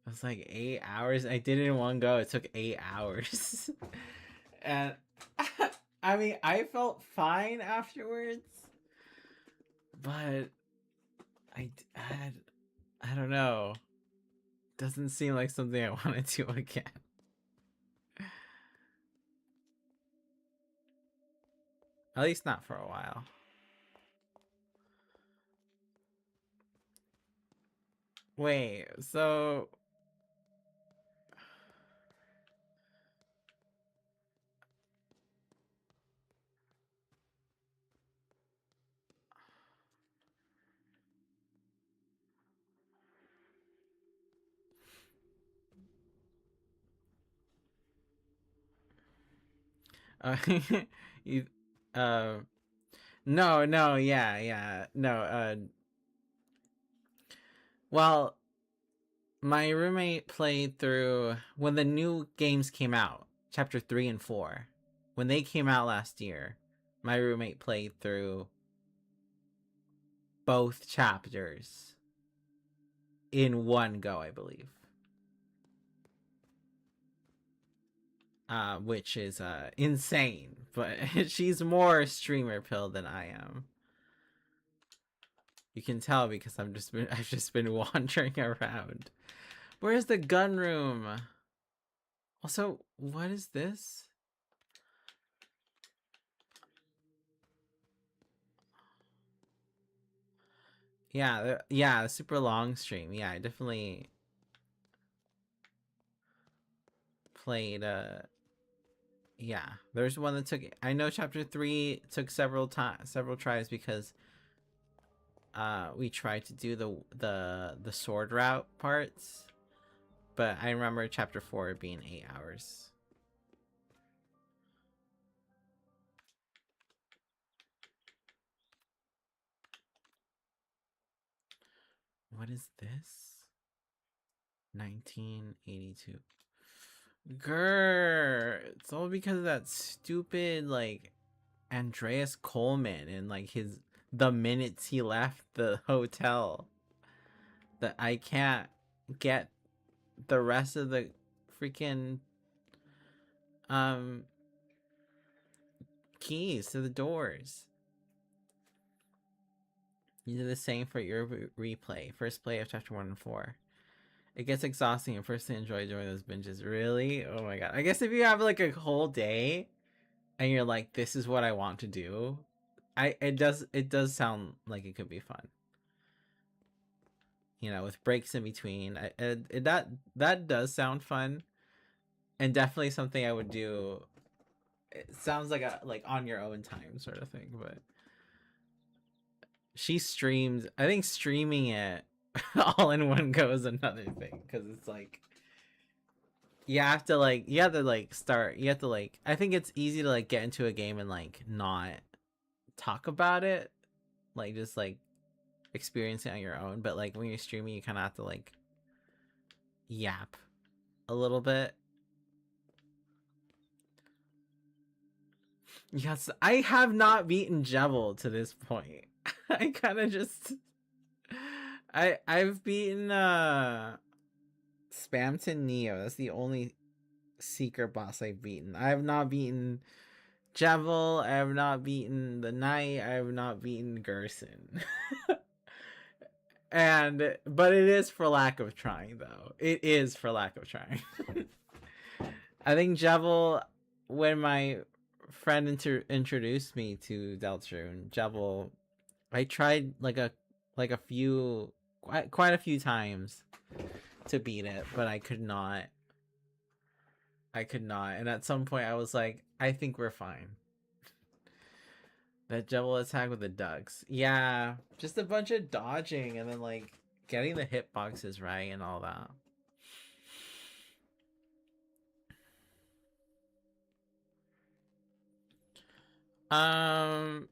It was like 8 hours. I did it in one go. It took 8 hours. And I mean, I felt fine afterwards, but I don't know. Doesn't seem like something I want to do again. At least not for a while. Wait, so uh, you uh no, yeah. No, well, my roommate played through when the new games came out, chapter 3 and 4. When they came out last year, my roommate played through both chapters in one go, I believe. Which is insane, but she's more streamer pill than I am. You can tell because I've just been wandering around. Where's the gun room? Also, what is this? Yeah, super long stream. Yeah, I definitely played yeah. There's one that took, I know chapter 3 took several tries because we tried to do the sword route parts, but I remember chapter 4 being 8 hours. What is this? 1982. Grr, it's all because of that stupid, like, Andreas Coleman and, like, the minutes he left the hotel, that I can't get the rest of the freaking um keys to the doors. You do the same for your replay. First play of chapter 1 and 4. It gets exhausting and personally enjoy doing those binges. Really? Oh my god. I guess if you have like a whole day and you're like, this is what I want to do, it does sound like it could be fun. You know, with breaks in between. That does sound fun, and definitely something I would do. It sounds like a on your own time sort of thing, but she streams. I think streaming it all in one go is another thing, because it's like you have to like start. You have to like. I think it's easy to like get into a game and like not talk about it, like just like experience it on your own. But like when you're streaming, you kind of have to like yap a little bit. Yes, I have not beaten Jevil to this point. I kind of just I've beaten Spamton Neo. That's the only secret boss I've beaten. I have not beaten Jevil. I have not beaten the Knight. I have not beaten Gerson. But it is for lack of trying, though. It is for lack of trying. I think Jevil, when my friend introduced me to Deltarune, Jevil, I tried like a few quite a few times to beat it, but I could not. I could not. And at some point I was like, I think we're fine. That Jevil attack with the ducks. Yeah, just a bunch of dodging and then like getting the hitboxes right and all that. Um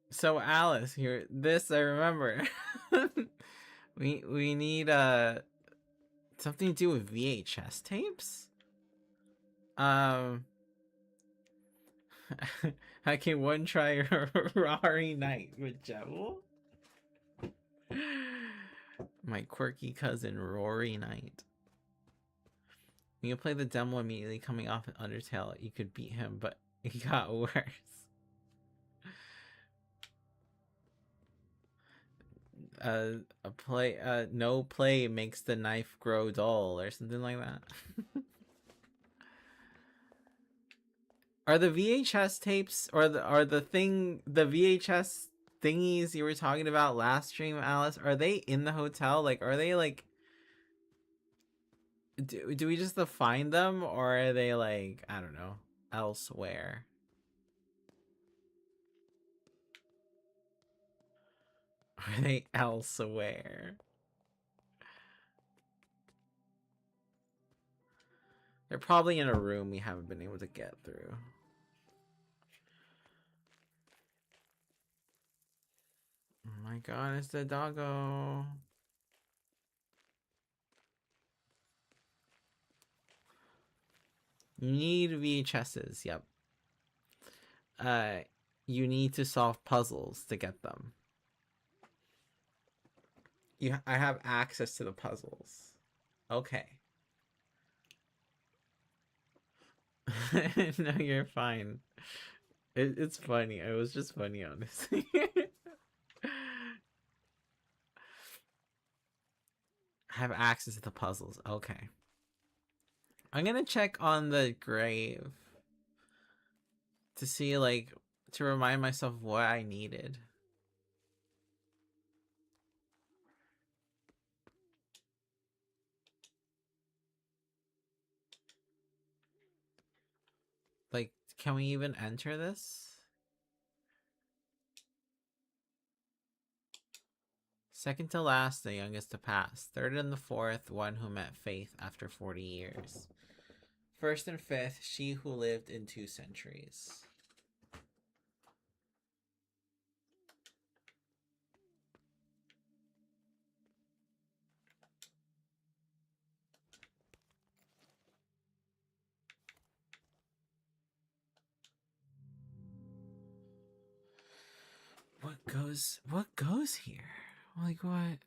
so Alice here, this I remember. we need something to do with VHS tapes? Um I can one try Rory Knight with Jevil. My quirky cousin Rory Knight. You can play the demo immediately coming off an Undertale. You could beat him, but it got worse. No play makes the knife grow dull, or something like that. Are the VHS tapes or the VHS thingies you were talking about last stream, Alice? Are they in the hotel? Like, are they like? Do we just find them, or are they like, I don't know, elsewhere? Are they elsewhere? They're probably in a room we haven't been able to get through. Oh my god, it's the doggo. You need VHSs, yep. You need to solve puzzles to get them. I have access to the puzzles. Okay. No, you're fine. It's funny. It was just funny, honestly. Have access to the puzzles. Okay. I'm gonna check on the grave to see, like, to remind myself what I needed. Like, can we even enter this? Second to last, the youngest to pass. Third and the fourth, one who met faith after 40 years. First and fifth, she who lived in 2 centuries. What goes here? Like, what?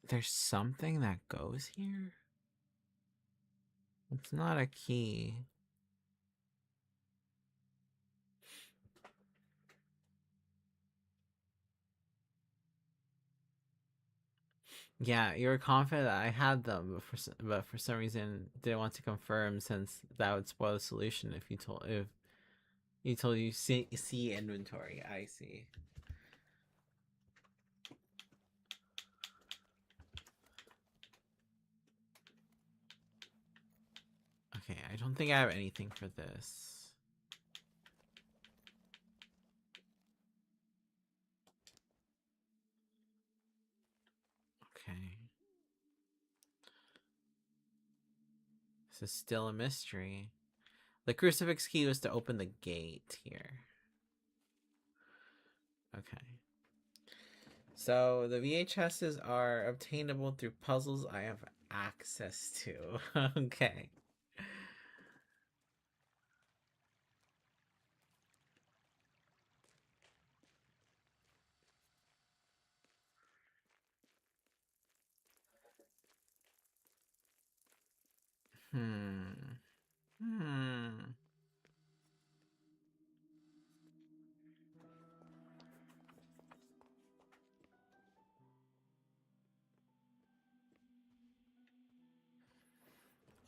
There's something that goes here? It's not a key. Yeah, you were confident that I had them, but for some reason didn't want to confirm, since that would spoil the solution if you told you see inventory. I see. Okay, I don't think I have anything for this. Okay. This is still a mystery. The crucifix key was to open the gate here. Okay. So the VHSs are obtainable through puzzles I have access to. Okay. Hmm.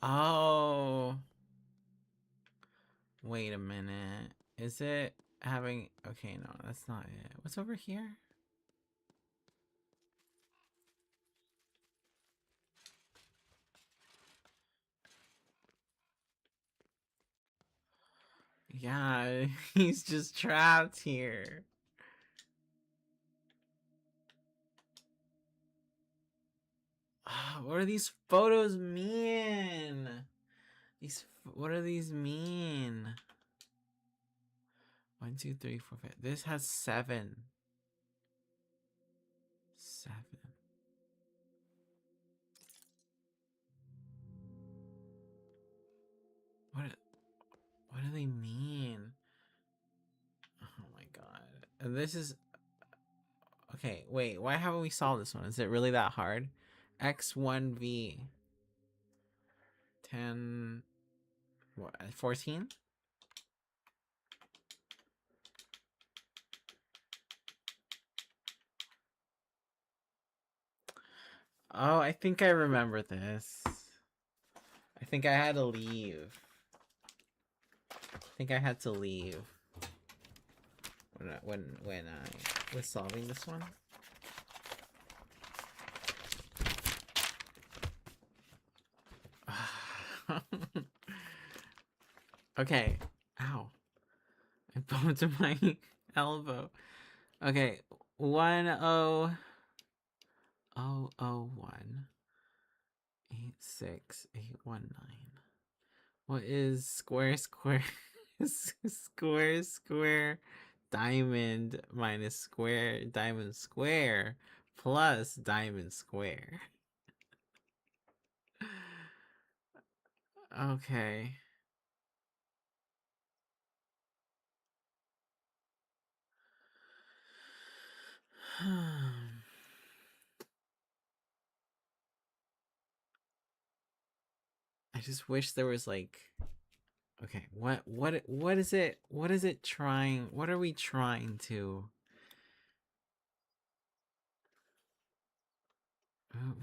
Oh. Wait a minute. Is it having... Okay, no, that's not it. What's over here? Yeah, he's just trapped here. What do these photos mean? What do these mean? 1, 2, 3, 4, 5. This has 7. 7. What? What do they mean? Oh my god! And this is okay. Wait, why haven't we solved this one? Is it really that hard? X1V 10. What? 14? Oh, I think I remember this. I think I had to leave. I think I had to leave when I was solving this one. Okay. Ow. I bumped my elbow. Okay. 1000186 819. What is square square diamond minus square diamond square plus diamond square? Okay. I just wish there was like, okay, what is it? What is it trying? What are we trying to?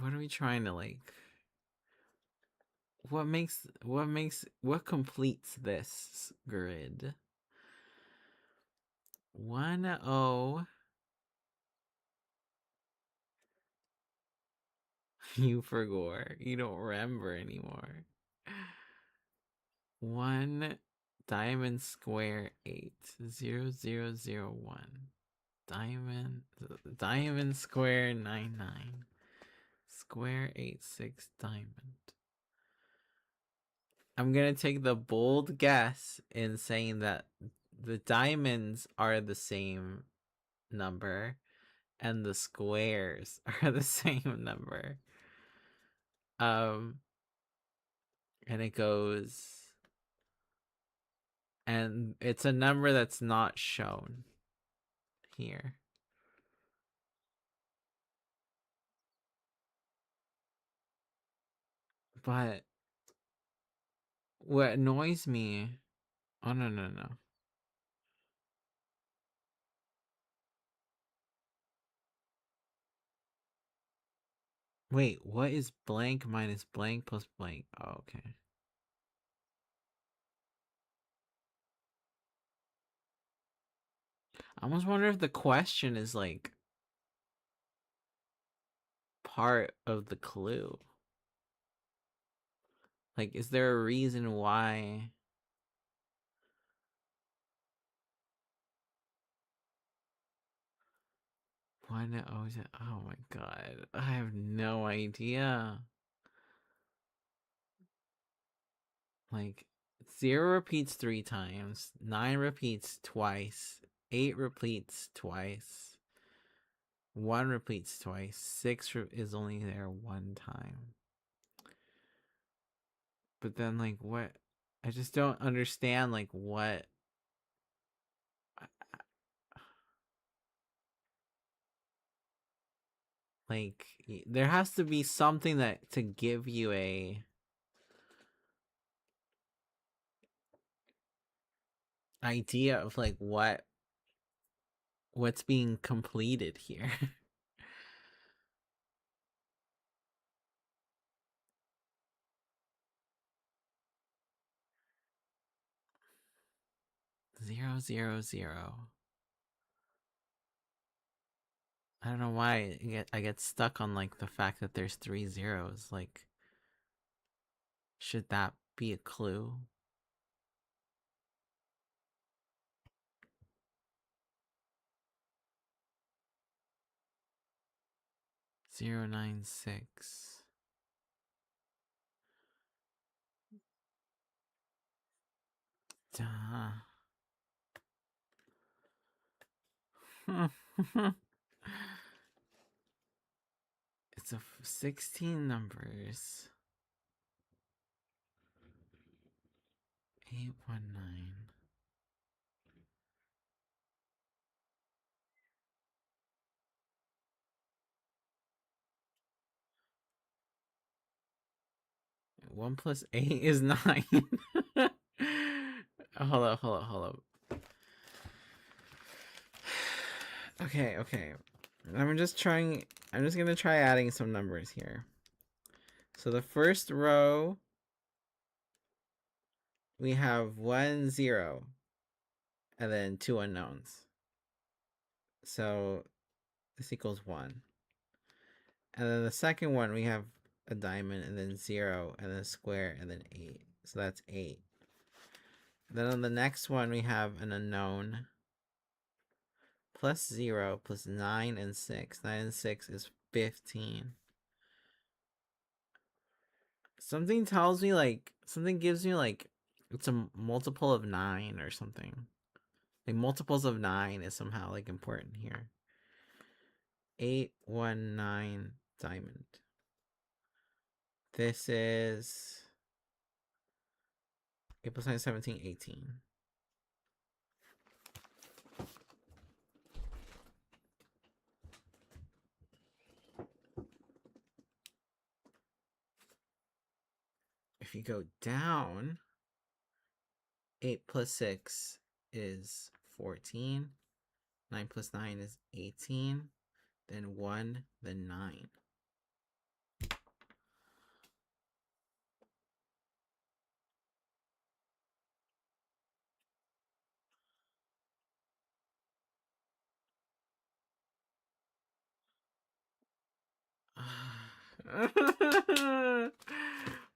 What are we trying to like? What completes this grid? 10. You forgot. You don't remember anymore. 1 diamond square 80001. Diamond square 99. Square 86 diamond. I'm gonna take the bold guess in saying that the diamonds are the same number and the squares are the same number. And it goes, and it's a number that's not shown here. But what annoys me... Oh, no, no, no. Wait, what is blank minus blank plus blank? Oh, okay. I almost wonder if the question is like part of the clue. Like, is there a reason why? One oh, oh my god. I have no idea. Like 0 repeats 3 times, 9 repeats twice, 8 repeats twice, 1 repeats twice, 6 is only there 1 time. But then, like, what? I just don't understand, like, what. Like, there has to be something that to give you a idea of like what's being completed here. 0, 0, 0. I don't know why I get stuck on like the fact that there's 3 zeros. Like, should that be a clue? Zero, 9, 6. Duh. It's 16 numbers. 819. One plus 8 is 9. Hold up. Okay. I'm just gonna try adding some numbers here. So the first row, we have 1, 0, and then 2 unknowns. So this equals 1. And then the second one, we have a diamond, and then 0, and then a square, and then 8. So that's 8. Then on the next one, we have an unknown, plus 0, plus 9 and 6. 9 and 6 is 15. Something tells me, like, something gives me, like, it's a multiple of 9 or something. Like, multiples of 9 is somehow, like, important here. 819 diamond. This is 8 plus 9 is 17, 18. If you go down, 8 plus 6 is 14. 9 plus 9 is 18. Then 1, then 9.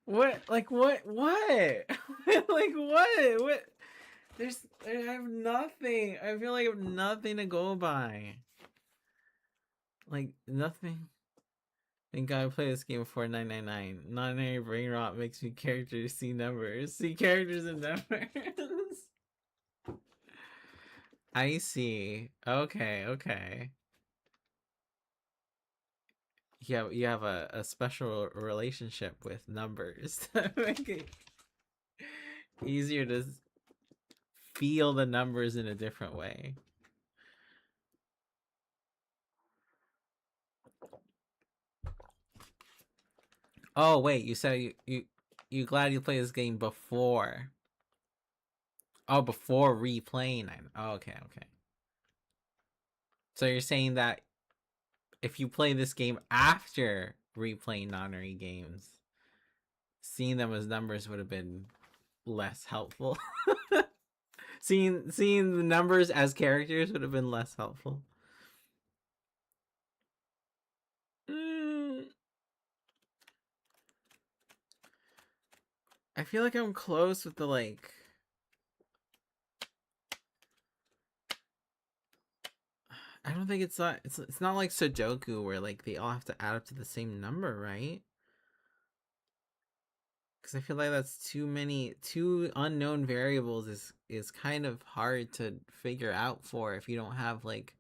What? Like, what? What? Like, what? I have nothing. I feel like I have nothing to go by. Like, nothing. Thank God I play this game before 999. Not any brain rot makes me characters see numbers. See characters and numbers. I see. Okay. You have a special relationship with numbers that make it easier to feel the numbers in a different way. Oh wait, you said you glad you played this game before. Oh, before replaying it. Oh, okay. So you're saying that if you play this game after replaying Nonary games, seeing them as numbers would have been less helpful. seeing the numbers as characters would have been less helpful. I feel like I'm close with the like. I don't think it's not like Sudoku where like they all have to add up to the same number, right? Because I feel like that's two unknown variables is kind of hard to figure out for if you don't have like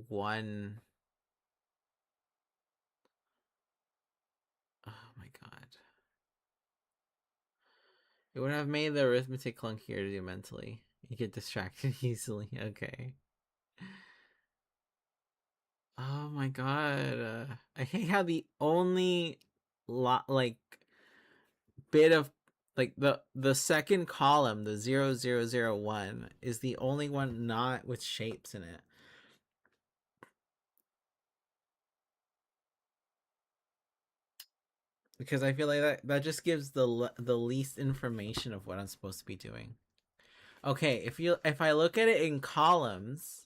one. Oh my god, it would have made the arithmetic clunkier to do mentally. You get distracted easily. Okay. Oh my god, I hate how the only like bit of like the second column, the 0001, is the only one not with shapes in it. Because I feel like that just gives the least information of what I'm supposed to be doing. Okay, if I look at it in columns,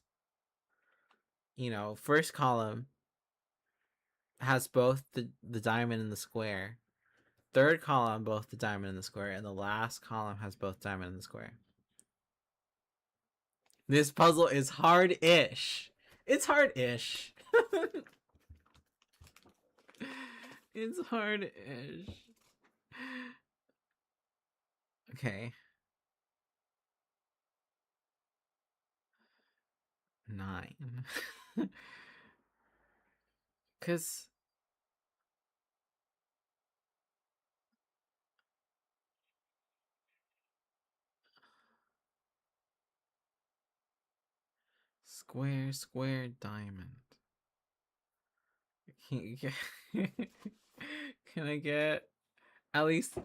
first column has both the diamond and the square. Third column both the diamond and the square, and the last column has both diamond and the square. This puzzle is hard-ish. It's hard-ish. It's hard-ish. Okay. 9. Cause square, square, diamond. Can I get at least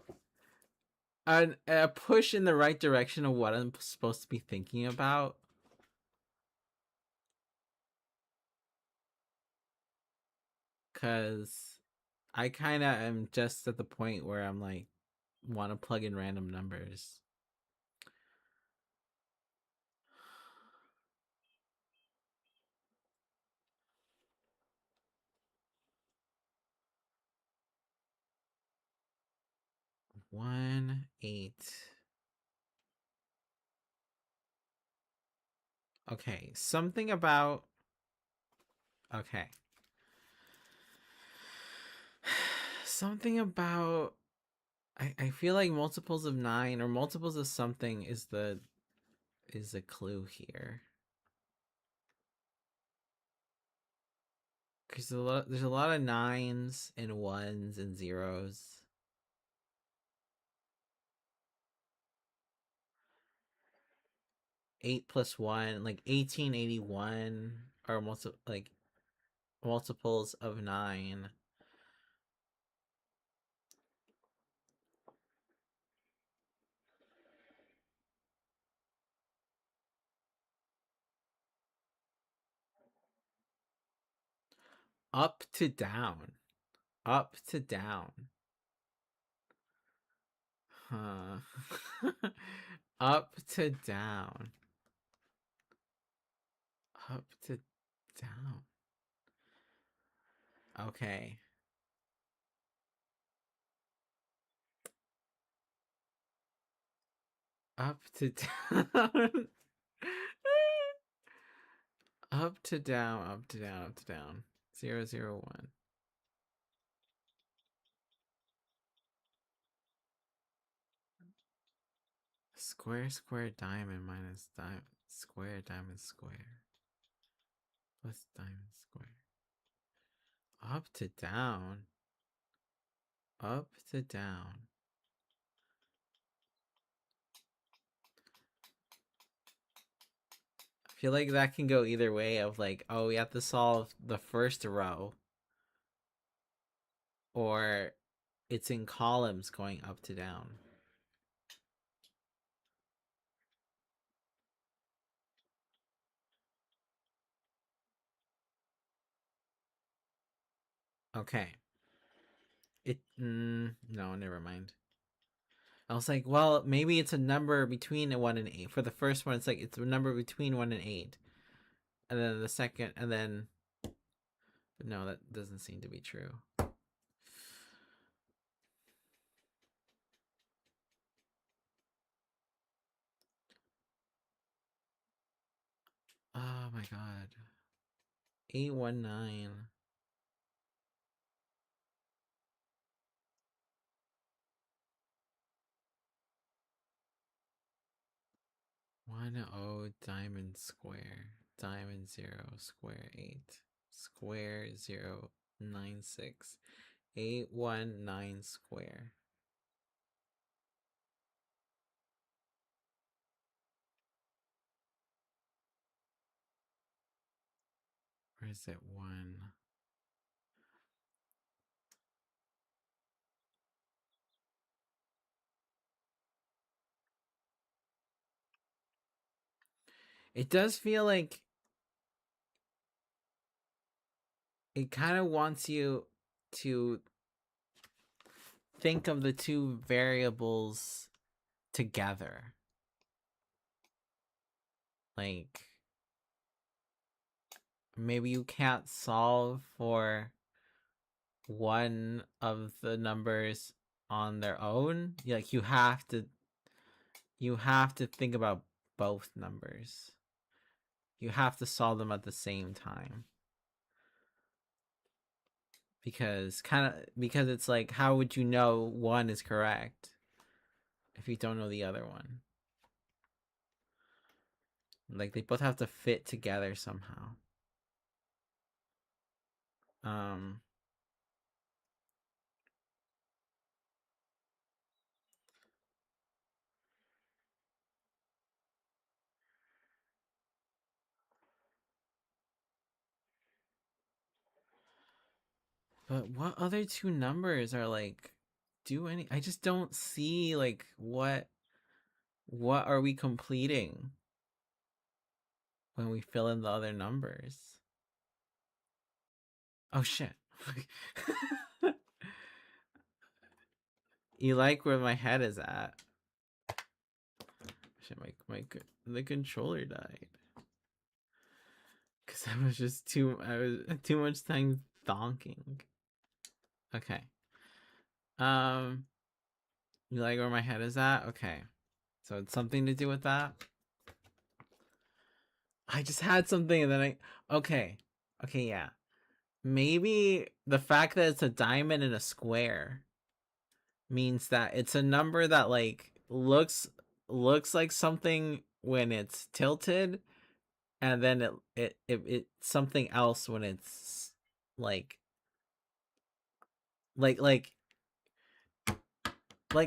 a push in the right direction of what I'm supposed to be thinking about? Cause I kind of am just at the point where I'm like, want to plug in random numbers. One, 8. Okay, something about. Okay. Something about. I feel like multiples of 9 or multiples of something is a clue here. Because there's a lot of 9s and 1s and 0s. 8 plus 1, like 1881, are multiples of 9. Up to down. Up to down. Huh. Up to down. Up to down. Okay. Up to down. Up to down, up to down, up to down. 001. Square, square, diamond minus diamond. Square, diamond, square. Plus diamond, square. Up to down. Up to down. I feel like that can go either way of like, oh, we have to solve the first row. Or it's in columns going up to down. Okay. No, never mind. I was like, well, maybe it's a number between a 1 and 8. For the first one, it's like it's a number between 1 and 8. And then the second, and then no, that doesn't seem to be true. Oh my god. 819. One O diamond square. Diamond 0 square 8. Square 096. 819 square. Or is it 1? It does feel like it kind of wants you to think of the two variables together. Like, maybe you can't solve for one of the numbers on their own. Like, you have to think about both numbers. You have to solve them at the same time. Because it's like, how would you know one is correct if you don't know the other one? Like, they both have to fit together somehow. But what other two numbers are like do any I just don't see like what are we completing when we fill in the other numbers? Oh shit. You like where my head is at. Shit, the controller died. Cause I was too much time thonking. Okay. You like where my head is at? Okay. So it's something to do with that. I just had something and then okay. Okay, yeah. Maybe the fact that it's a diamond and a square means that it's a number that like looks like something when it's tilted, and then it's something else when it's like like like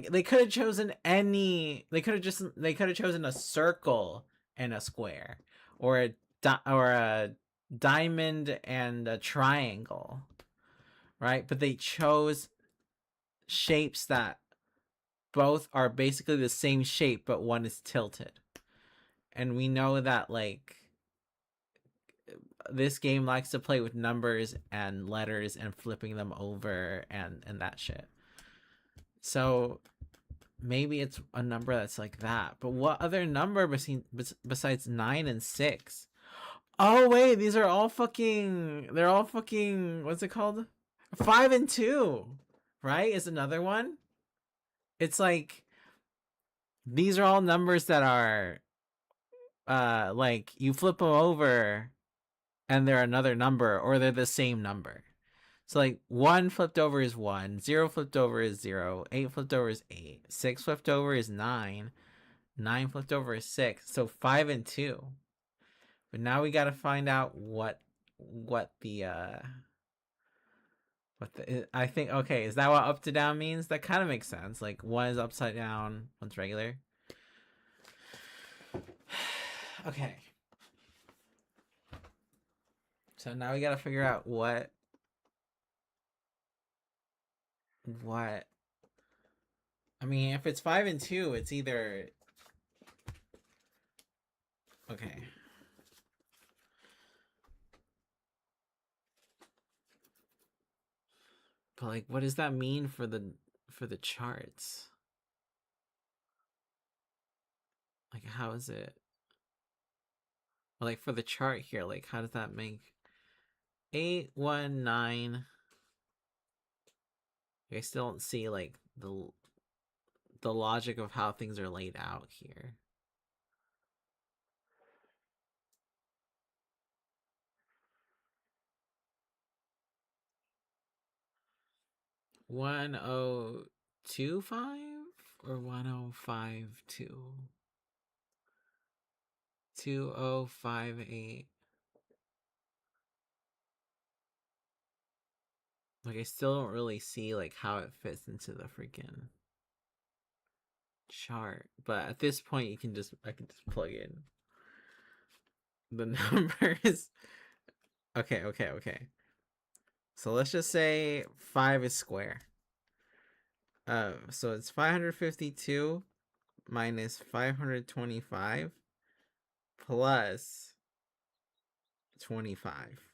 they could have chosen they could have chosen a circle and a square, or a diamond and a triangle, right? But they chose shapes that both are basically the same shape, but one is tilted. And we know that like this game likes to play with numbers and letters and flipping them over and that shit. So maybe it's a number that's like that. But what other number besides 9 and 6? Oh wait, these are all fucking. They're all fucking. What's it called? 5 and 2, right? Is another one. It's like these are all numbers that are like you flip them over and they're another number, or they're the same number. So like 1 flipped over is 1, 0 flipped over is 0, 8 flipped over is 8, 6 flipped over is 9, 9 flipped over is 6. So 5 and 2. But now we got to find out what the I think, okay, is that what up to down means? That kind of makes sense. Like 1 is upside down, 1's regular. Okay. So now we got to figure out what I mean, if it's 5 and 2, it's either okay. But like, what does that mean for the charts? Like, how is it? Like for the chart here, like how does that make 819? I still don't see like the logic of how things are laid out here. 1025 or 1052? 2058. Like, I still don't really see like how it fits into the freaking chart. But at this point, I can just plug in the numbers. Okay. So let's just say 5 is square. So it's 552 minus 525 plus 25.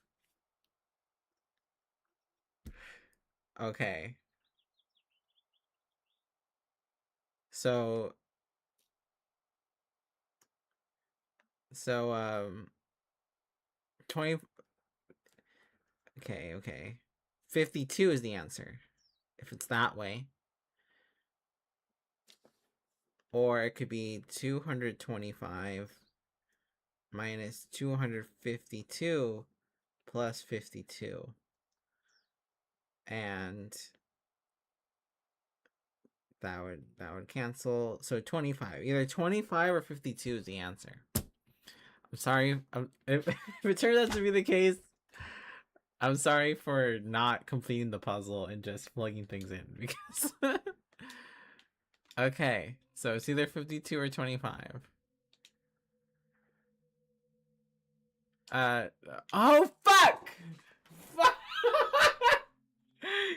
Okay. So 20. Okay. 52 is the answer if it's that way. Or it could be 225 minus 252 plus 52. And that would cancel. So 25. Either 25 or 52 is the answer. I'm sorry. If it turns out to be the case, I'm sorry for not completing the puzzle and just plugging things in because okay, so it's either 52 or 25. Oh fuck! Fuck!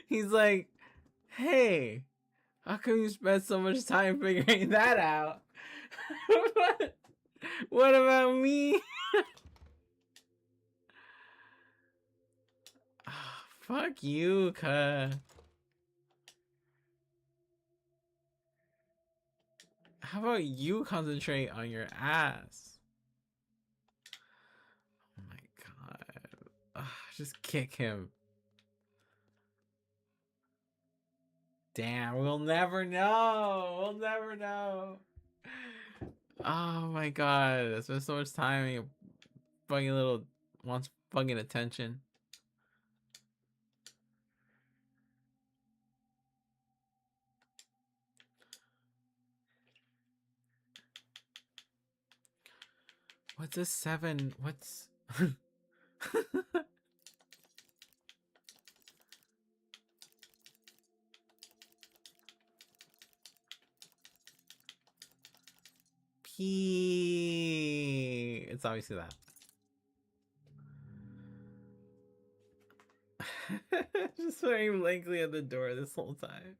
He's like, hey, how come you spent so much time figuring that out? What about me? Fuck you, cuh. How about you concentrate on your ass? Oh my god. Just kick him. Damn, we'll never know. We'll never know. Oh my god. I spent so much time and your fucking little wants fucking attention. What's a 7? What's P? It's obviously that. Just staring blankly at the door this whole time.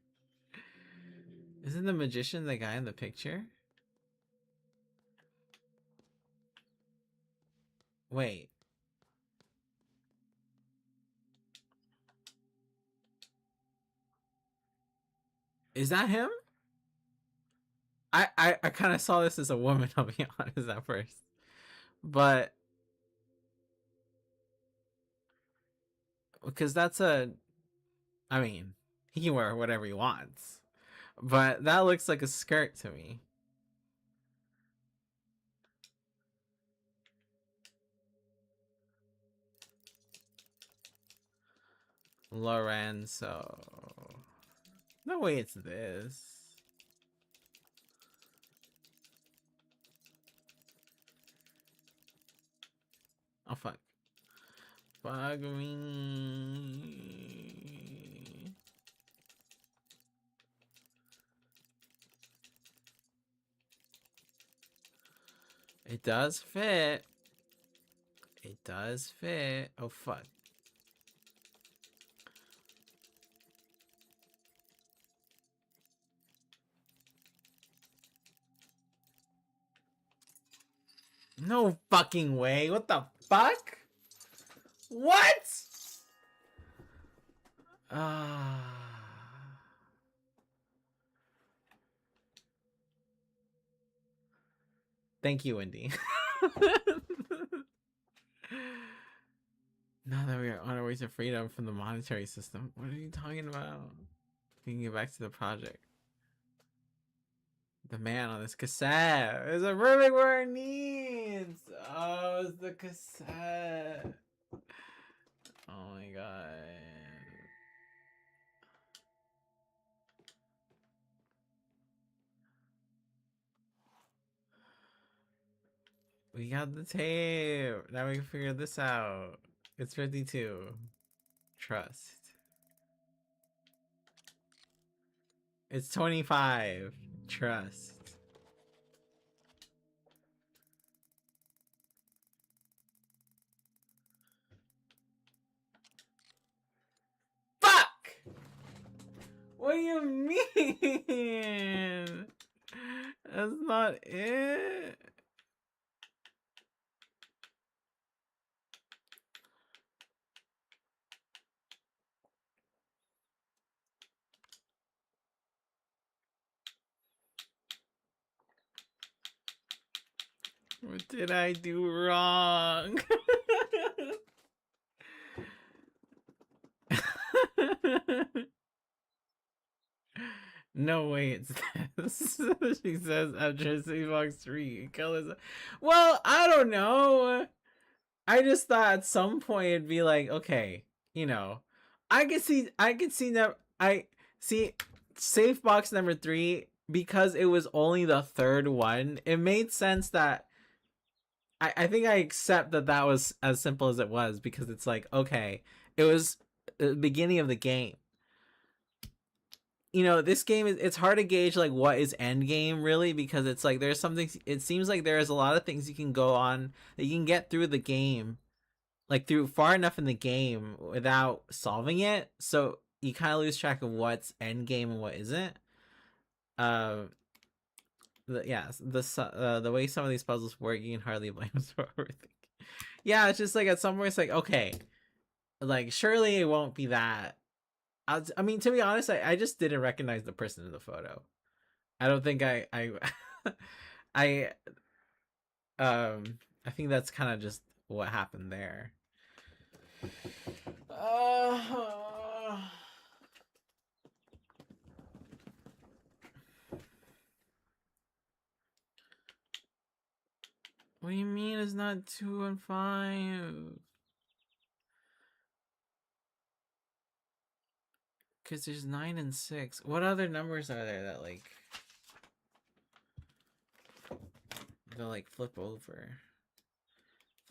Isn't the magician the guy in the picture? Wait. Is that him? I kind of saw this as a woman, I'll be honest, at first. But because I mean, he can wear whatever he wants. But that looks like a skirt to me. Lorenzo. No way it's this. Oh, fuck. Fuck me. It does fit. It does fit. Oh, fuck. No fucking way. What the fuck? What? Thank you, Wendy. Now that we are on our way to freedom from the monetary system, what are you talking about? We can get back to the project. The man on this cassette is a perfect where it needs. Oh, it's the cassette. Oh my god. We got the tape. Now we can figure this out. It's 52. Trust. It's 25. Trust. Fuck! What do you mean? That's not it. What did I do wrong? No way it's this. She says after Box 3 colors. Well, I don't know. I just thought at some point it'd be like, okay, you know, I could see that I see safe box number 3 because it was only the third one. It made sense that I think I accept that that was as simple as it was because it's like, okay, it was the beginning of the game. You know, this game is it's hard to gauge like what is end game really because it's like there's something it seems like there's a lot of things you can go on that you can get through the game like through far enough in the game without solving it, so you kind of lose track of what's end game and what isn't. Uh, the way some of these puzzles work, you can hardly blame us for everything. Yeah, it's just like at some point it's like okay, like surely it won't be that. I mean, to be honest, I just didn't recognize the person in the photo. I don't think I I think that's kind of just what happened there. Uh, what do you mean it's not 2 and 5? Because there's 9 and 6. What other numbers are there that like they'll like flip over?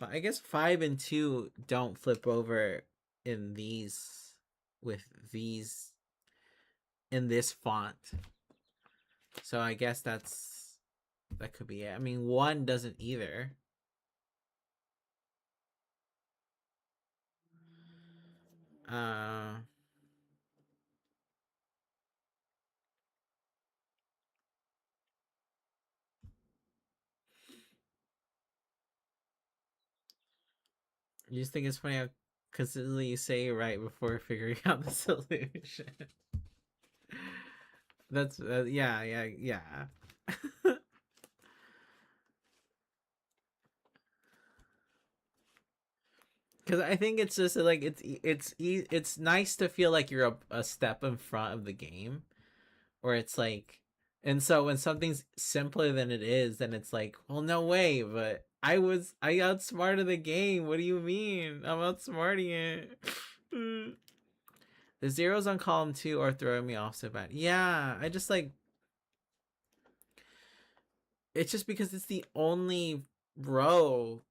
I guess 5 and 2 don't flip over in these with these in this font. So I guess that could be it. I mean, 1 doesn't either. Uh you just think it's funny how consistently you say it right before figuring out the solution. That's yeah. Because I think it's just like it's nice to feel like you're a step in front of the game, or it's like, and so when something's simpler than it is, then it's like, well, no way, but I outsmarted the game. What do you mean? I'm outsmarting it. The zeros on column 2 are throwing me off so bad. Yeah, I just like it's just because it's the only row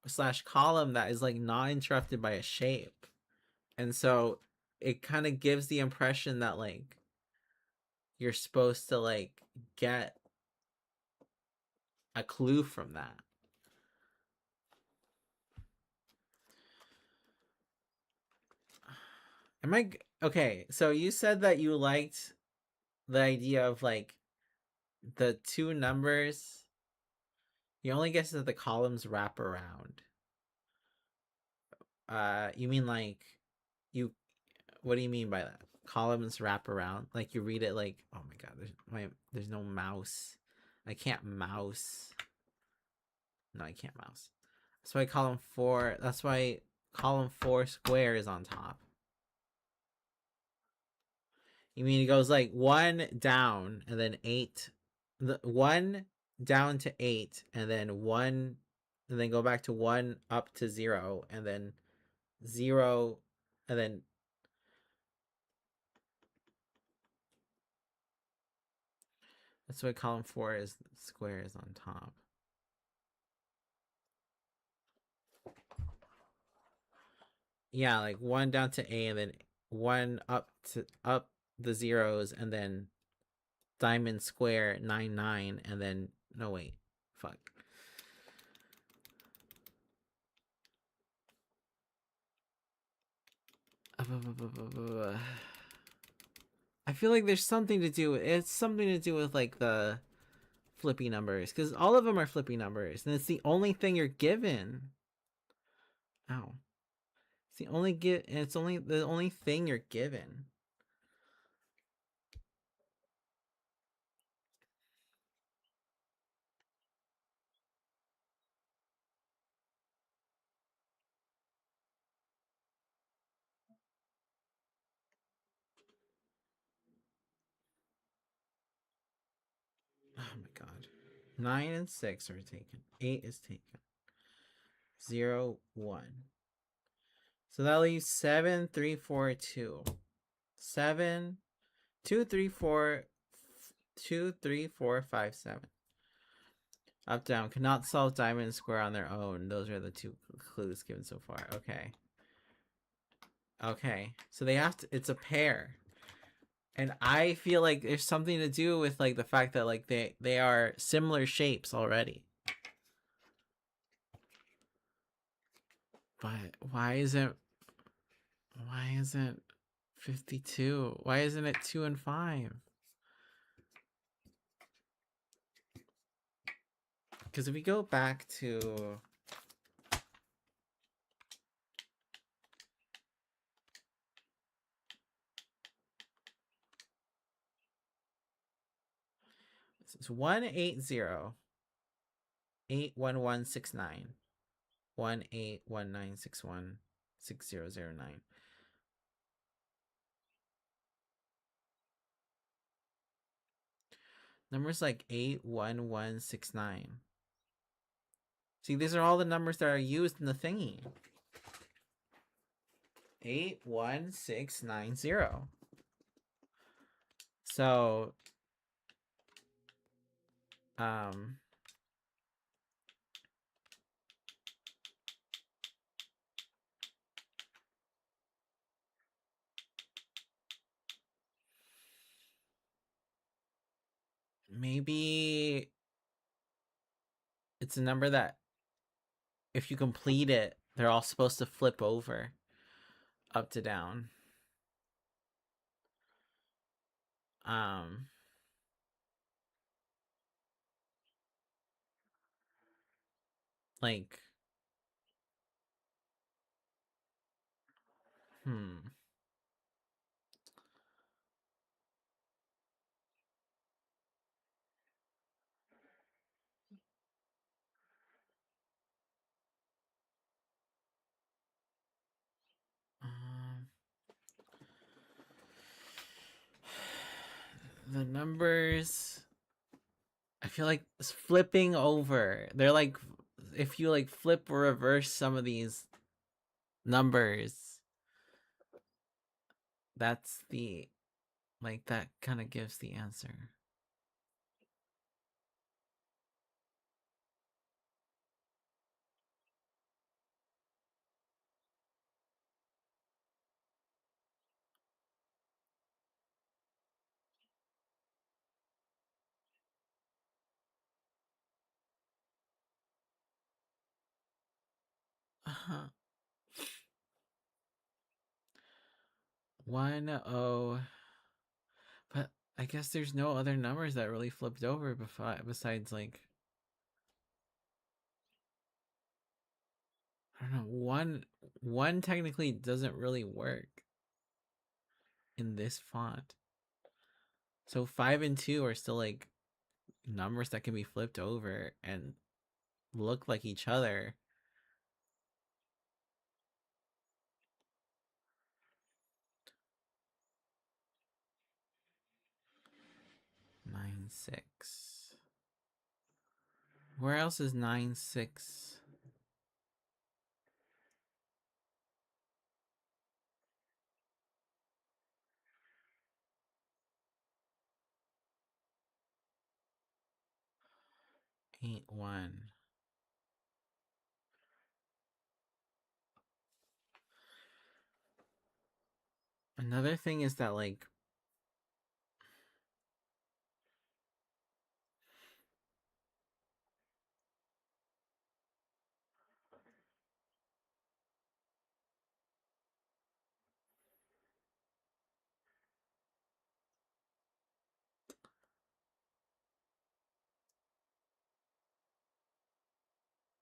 slash column that is like not interrupted by a shape. And so it kind of gives the impression that like you're supposed to like get a clue from that. Am I okay? So you said that you liked the idea of like the two numbers. You only guess that the columns wrap around. You mean like you? What do you mean by that? Columns wrap around, like you read it like, oh my god, there's no mouse. I can't mouse. No, I can't mouse. That's why column 4. That's why column 4 square is on top. You mean it goes like 1 down and then 8, the 1 down to 8 and then 1 and then go back to 1 up to 0 and then 0 and then that's why column 4 is square is on top. Yeah, like 1 down to A, and then 1 up the zeros, and then diamond square 9 9, and then no wait, fuck. I feel like there's something to do. It's something to do with like the flippy numbers, because all of them are flippy numbers, and it's the only thing you're given. Ow. It's the only it's only the only thing you're given. Oh my god. 9 and 6 are taken. 8 is taken. 0 1. So that leaves 7 3 4 2. 7 2 3 4 2 3 4 5 7. Up down. Cannot solve diamond and square on their own. Those are the 2 clues given so far. Okay. Okay. So they have to. It's a pair. And I feel like there's something to do with like the fact that like they are similar shapes already. But why isn't 52? Why isn't it 2 and 5? Because if we go back to it's 180 81169 18196160009. Numbers like 81169. See, these are all the numbers that are used in the thingy. 81690. So, um, maybe it's a number that if you complete it, they're all supposed to flip over up to down. Um, like, hmm. Um, the numbers, I feel like it's flipping over. They're like, if you like flip or reverse some of these numbers, that's the, like, that kind of gives the answer. Uh-huh. 10. But I guess there's no other numbers that really flipped over besides like, I don't know, one technically doesn't really work in this font. So 5 and 2 are still like numbers that can be flipped over and look like each other. 9 6. Where else is 9 6? 8 1. Another thing is that, like,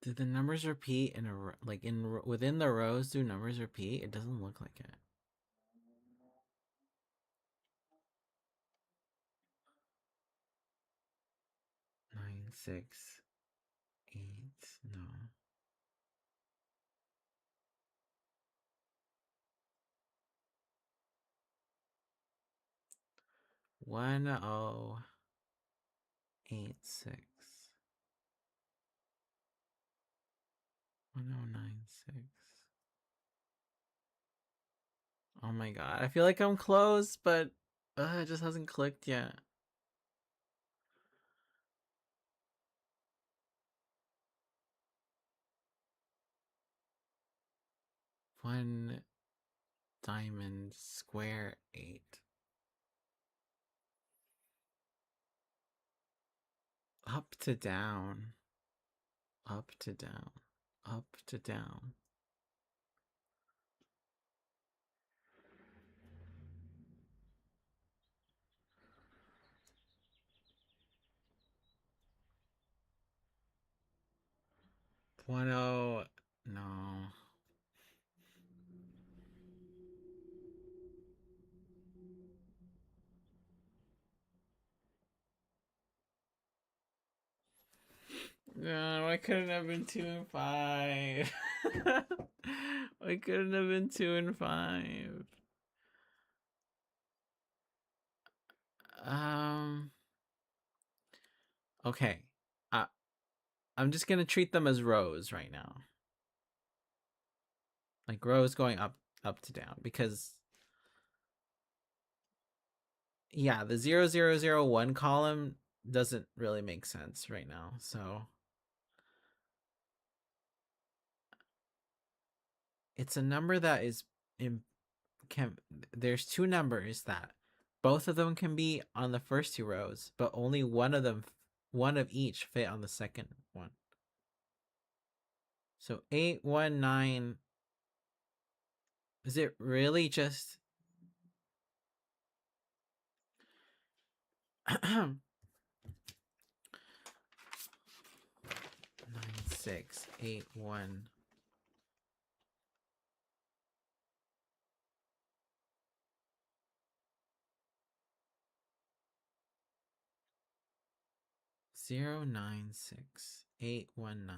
do the numbers repeat in a like in within the rows? Do numbers repeat? It doesn't look like it. 9, 6, 8. No. 1086. 1096. Oh my god. I feel like I'm close, but it just hasn't clicked yet. One diamond square 8. Up to down. Up to down. Up to down. No. No, why couldn't it have been 2 and 5? Why couldn't it have been 2 and 5? Um. Okay. Uh, I'm just gonna treat them as rows right now. Like rows going up to down, because yeah, the 0001 column doesn't really make sense right now. So it's a number that is in can there's two numbers that both of them can be on the first two rows, but only one of each fit on the second one. So 819, is it really just 9681? 096819.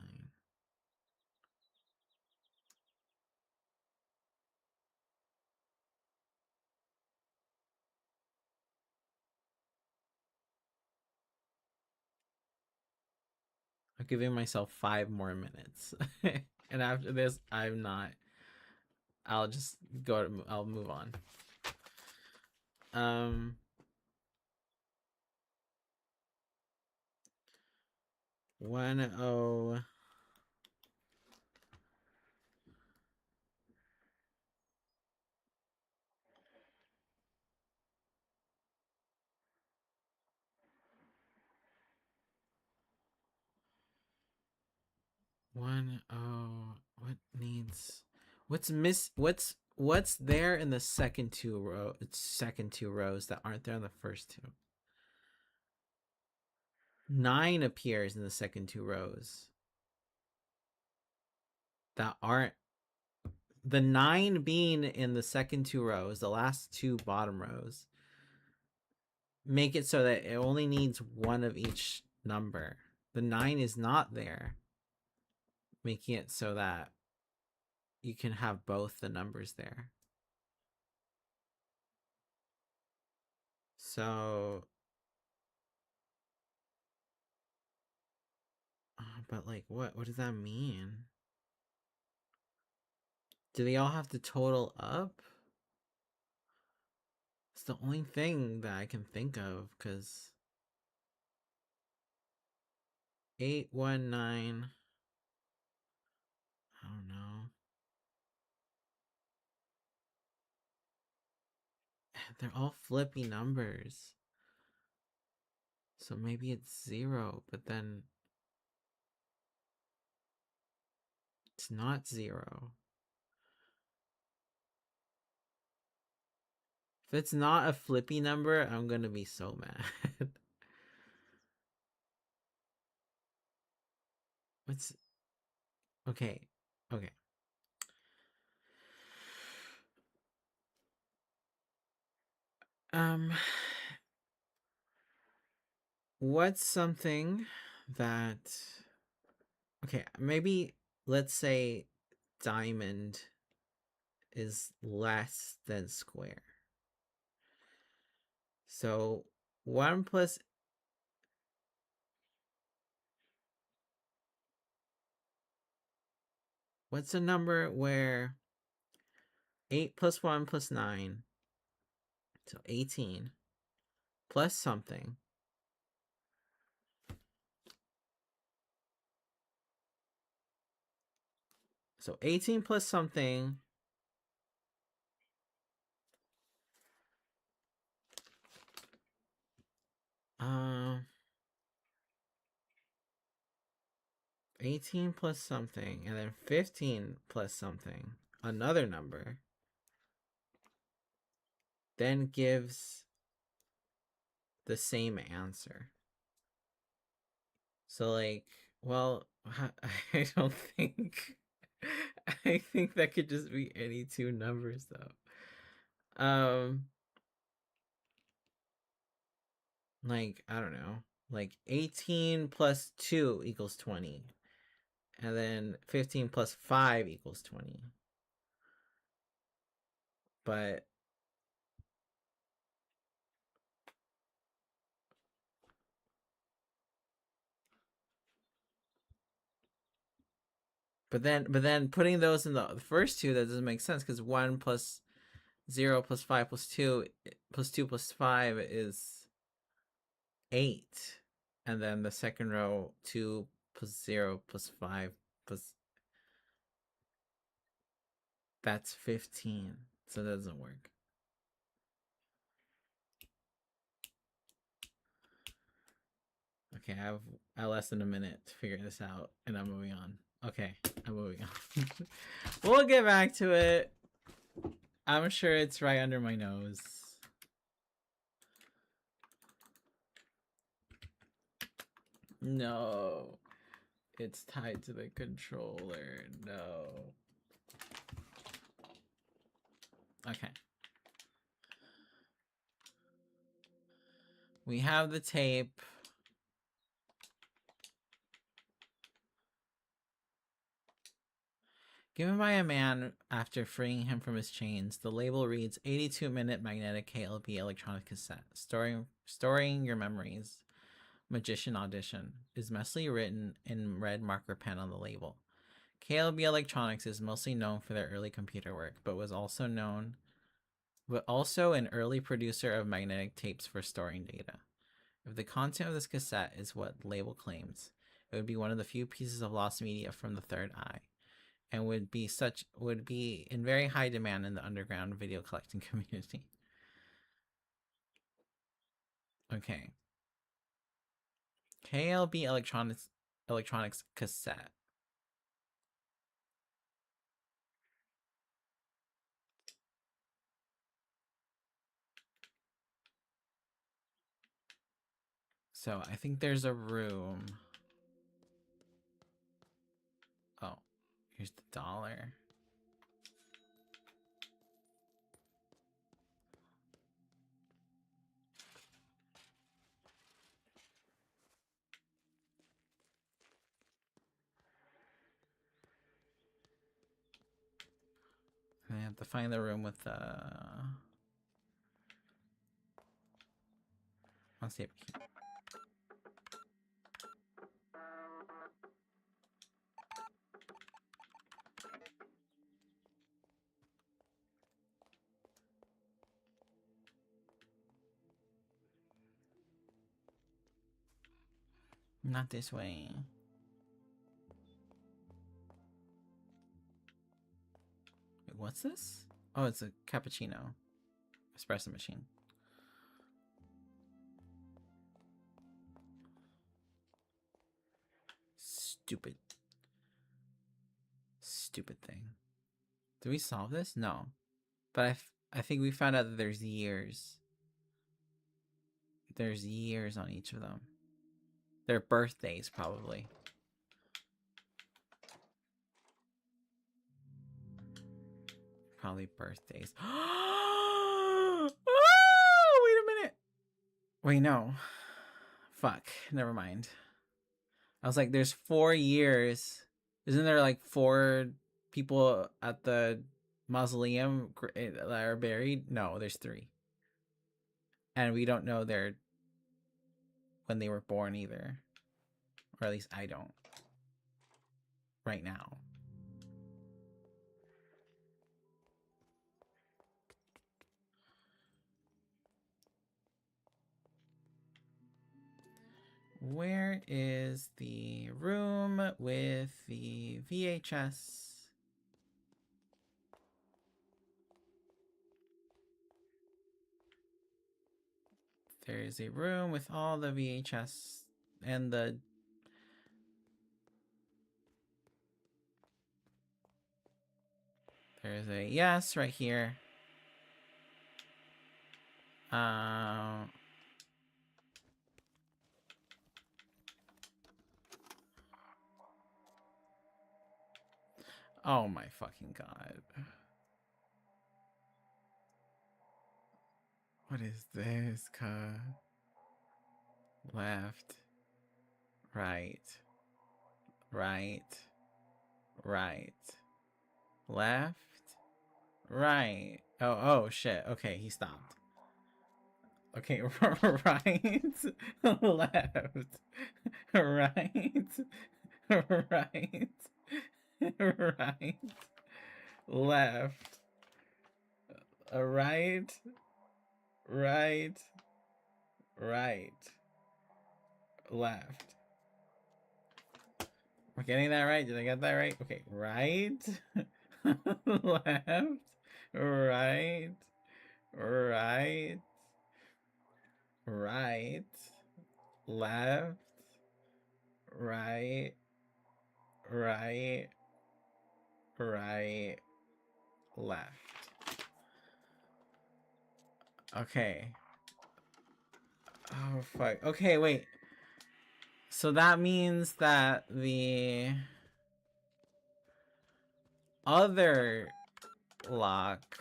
I'm giving myself 5 more minutes. And after this, I'm not. I'll just I'll move on. Um 10 what's there in the second two rows that aren't there in the first two? 9 appears in the second two rows that aren't the 9 being in the second two rows, the last two bottom rows, make it so that it only needs one of each number. The 9 is not there, making it so that you can have both the numbers there. So, but like, what does that mean? Do they all have to total up? It's the only thing that I can think of, because 819, I don't know. They're all flippy numbers. So maybe it's 0, but then it's not 0. If it's not a flippy number, I'm gonna be so mad. What's... Okay. Okay. What's something that... Okay, maybe let's say diamond is less than square. So 1 plus... What's a number where 8 plus 1 plus 9, so 18, plus something. So 18 plus something. 18 plus something, and then 15 plus something, another number, then gives the same answer. So, like, well, I don't think... I think that could just be any two numbers, though. Like, I don't know. Like, 18 plus 2 equals 20. And then 15 plus 5 equals 20. But then putting those in the first two, that doesn't make sense, because 1 plus 0 plus 5 plus 2 plus 2 plus 5 is 8. And then the second row, 2 plus 0 plus 5 plus... That's 15. So that doesn't work. Okay, I have less than a minute to figure this out, and I'm moving on. Okay, I'm moving on. We'll get back to it. I'm sure it's right under my nose. No. It's tied to the controller. No. Okay. We have the tape. Given by a man after freeing him from his chains, the label reads 82-minute magnetic KLB electronic cassette. Storing your memories. Magician audition is mostly written in red marker pen on the label. KLB Electronics is mostly known for their early computer work, but was also an early producer of magnetic tapes for storing data. If the content of this cassette is what the label claims, it would be one of the few pieces of lost media from the third eye, and would be in very high demand in the underground video collecting community. Okay. KLB Electronics cassette. So I think there's a room. Oh, here's the dollar. I have to find the room with the... Let's see. Not this way. Wait, what's this? Oh, it's a cappuccino. espresso machine. Stupid. Stupid thing. Did we solve this? No. But I think we found out that there's years. There's years on each of them. Their birthdays, probably. Probably birthdays. Oh, wait a minute. Wait, no. Fuck. Never mind. I was like, there's 4 years. Isn't there like 4 people at the mausoleum that are buried? No, there's 3. And we don't know their when they were born either. Or at least I don't. Right now. Where is the room with the VHS? There is a room with all the VHS and the... There's a yes right here. Oh my fucking god. What is this, Left. Right. Right. Right. Left. Right. Oh shit. Okay, he stopped. Okay, right. Left. Right. Right. Right. Left. Right. Right. Right. Left. We're getting that right? Did I get that right? Okay. Right. Left. Right. Right. Right. Left. Right. Right. Right. Left. Okay. Oh, fuck. Okay, wait. So that means that the other lock,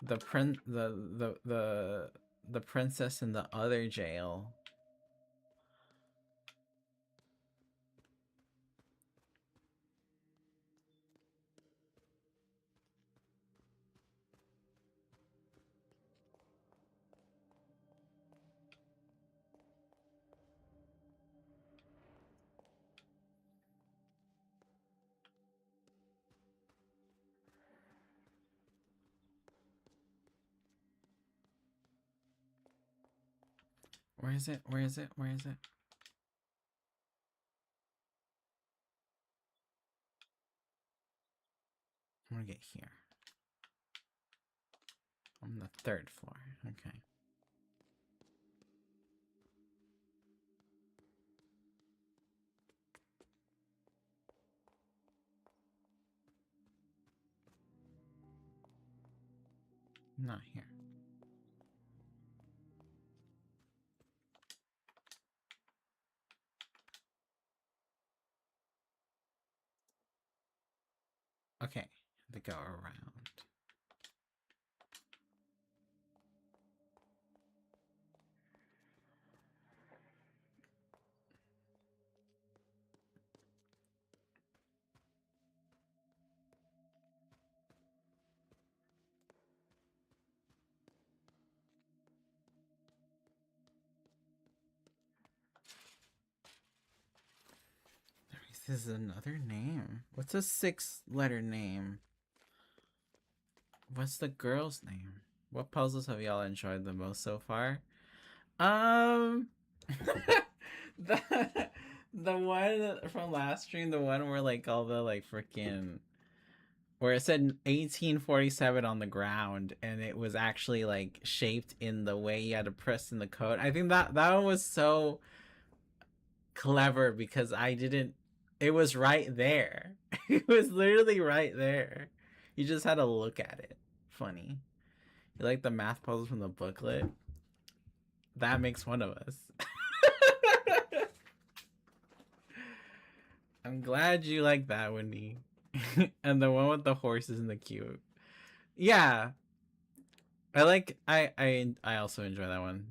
the princess in the other jail, where is it? Where is it? Where is it? I'm gonna get here. On the 3rd floor. Okay. Not here. Okay. They go around. This is another name. What's a 6-letter name? What's the girl's name? What puzzles have y'all enjoyed the most so far? The the one from last stream, the one where like all the like freaking where it said 1847 on the ground, and it was actually like shaped in the way you had to press in the code. I think that one was so clever because I didn't. It was right there. It was literally right there. You just had to look at it. Funny. You like the math puzzles from the booklet? That makes one of us. I'm glad you like that, Wendy. And the one with the horses in the cube. Yeah. I also enjoy that one.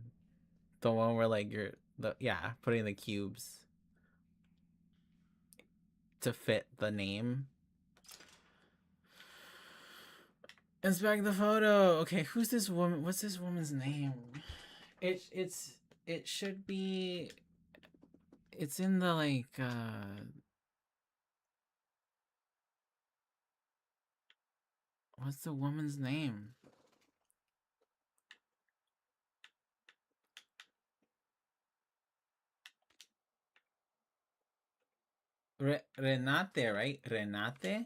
The one where like putting the cubes to fit the name. Inspect the photo. Okay, who's this woman? What's this woman's name? It should be. It's in the like. What's the woman's name? Renate, right? Renate.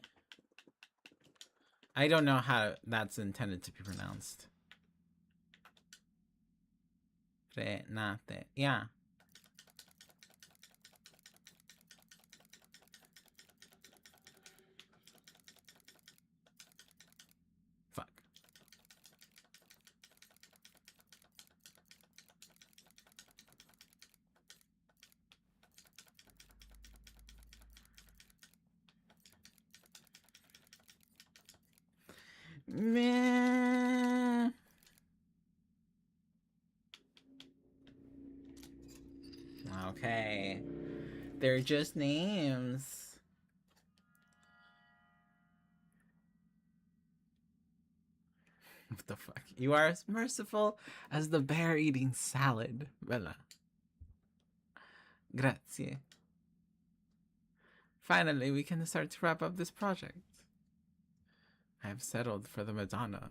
I don't know how that's intended to be pronounced. Renate. Yeah. Fuck. Meh. Okay. They're just names. What the fuck? You are as merciful as the bear eating salad, Bella. Grazie. Finally, we can start to wrap up this project. I have settled for the Madonna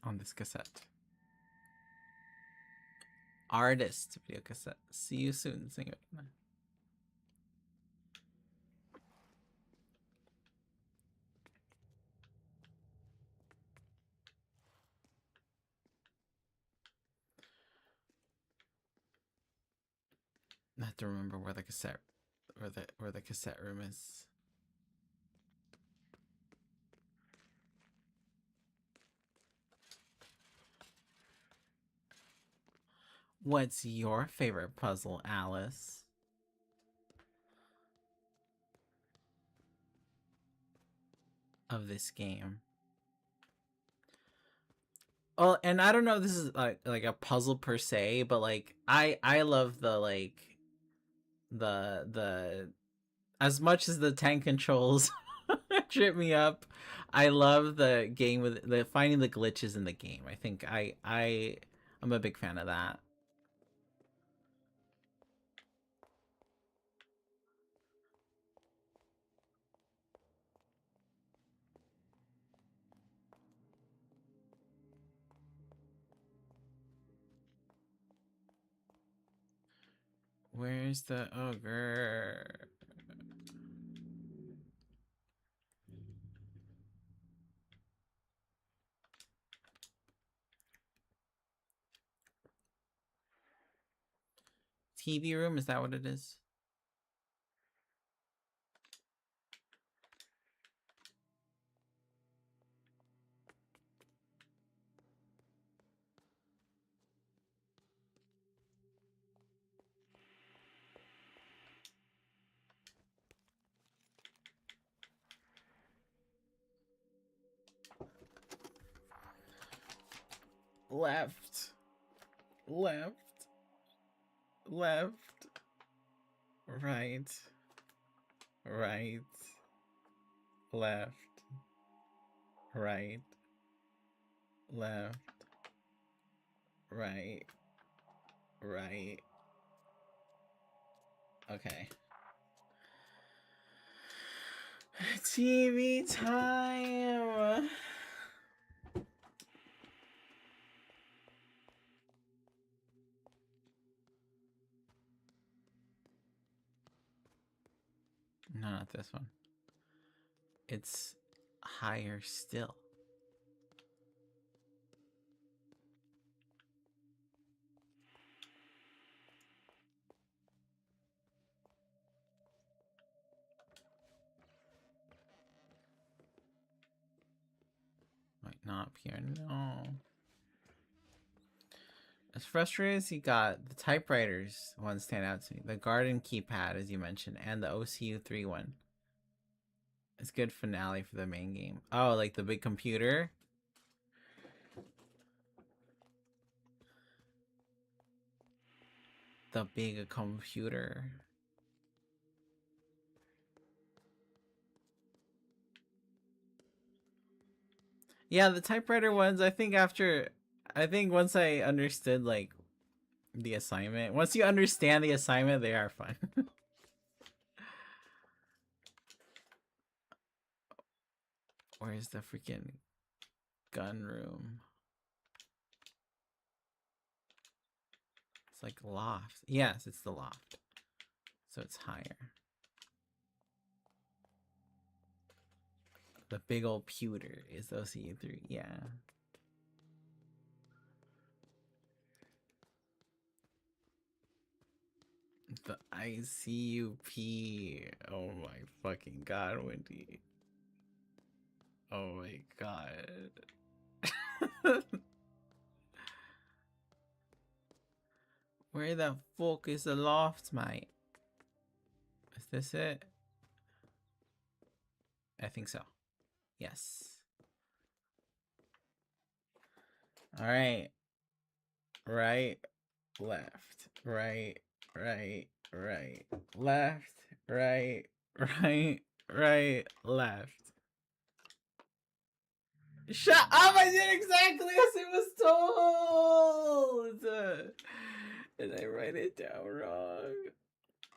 on this cassette. Artist video cassette. See you soon, singer. I have to remember where the cassette room is. What's your favorite puzzle, Alice? Of this game? Oh, and I don't know if this is like a puzzle per se, but like I love the like the as much as the tank controls trip me up. I love the game with the finding the glitches in the game. I think I'm a big fan of that. Where's the ogre? TV room, is that what it is? Left. Left. Left. Right. Right. Left. Right. Left. Right. Right. Okay. TV time. No, not this one. It's higher still. Might not appear, no. As frustrated as he got, the typewriters one stand out to me. The garden keypad, as you mentioned, and the OCU3 one. It's good finale for the main game. Oh, like the big computer? The big computer. Yeah, the typewriter ones, I think once I understood, like, the assignment. Once you understand the assignment, they are fun. Where's the freaking gun room? It's like loft. Yes, it's the loft. So it's higher. The big old pewter is OCU3. Yeah. The ICUP. Oh my fucking god, Wendy. Oh my god. Where the fuck is the loft, mate? Is this it? I think so. Yes. Alright. Right, left, right, right, right, left, right, right, right, left. Shut up! I did exactly as it was told! And I write it down wrong.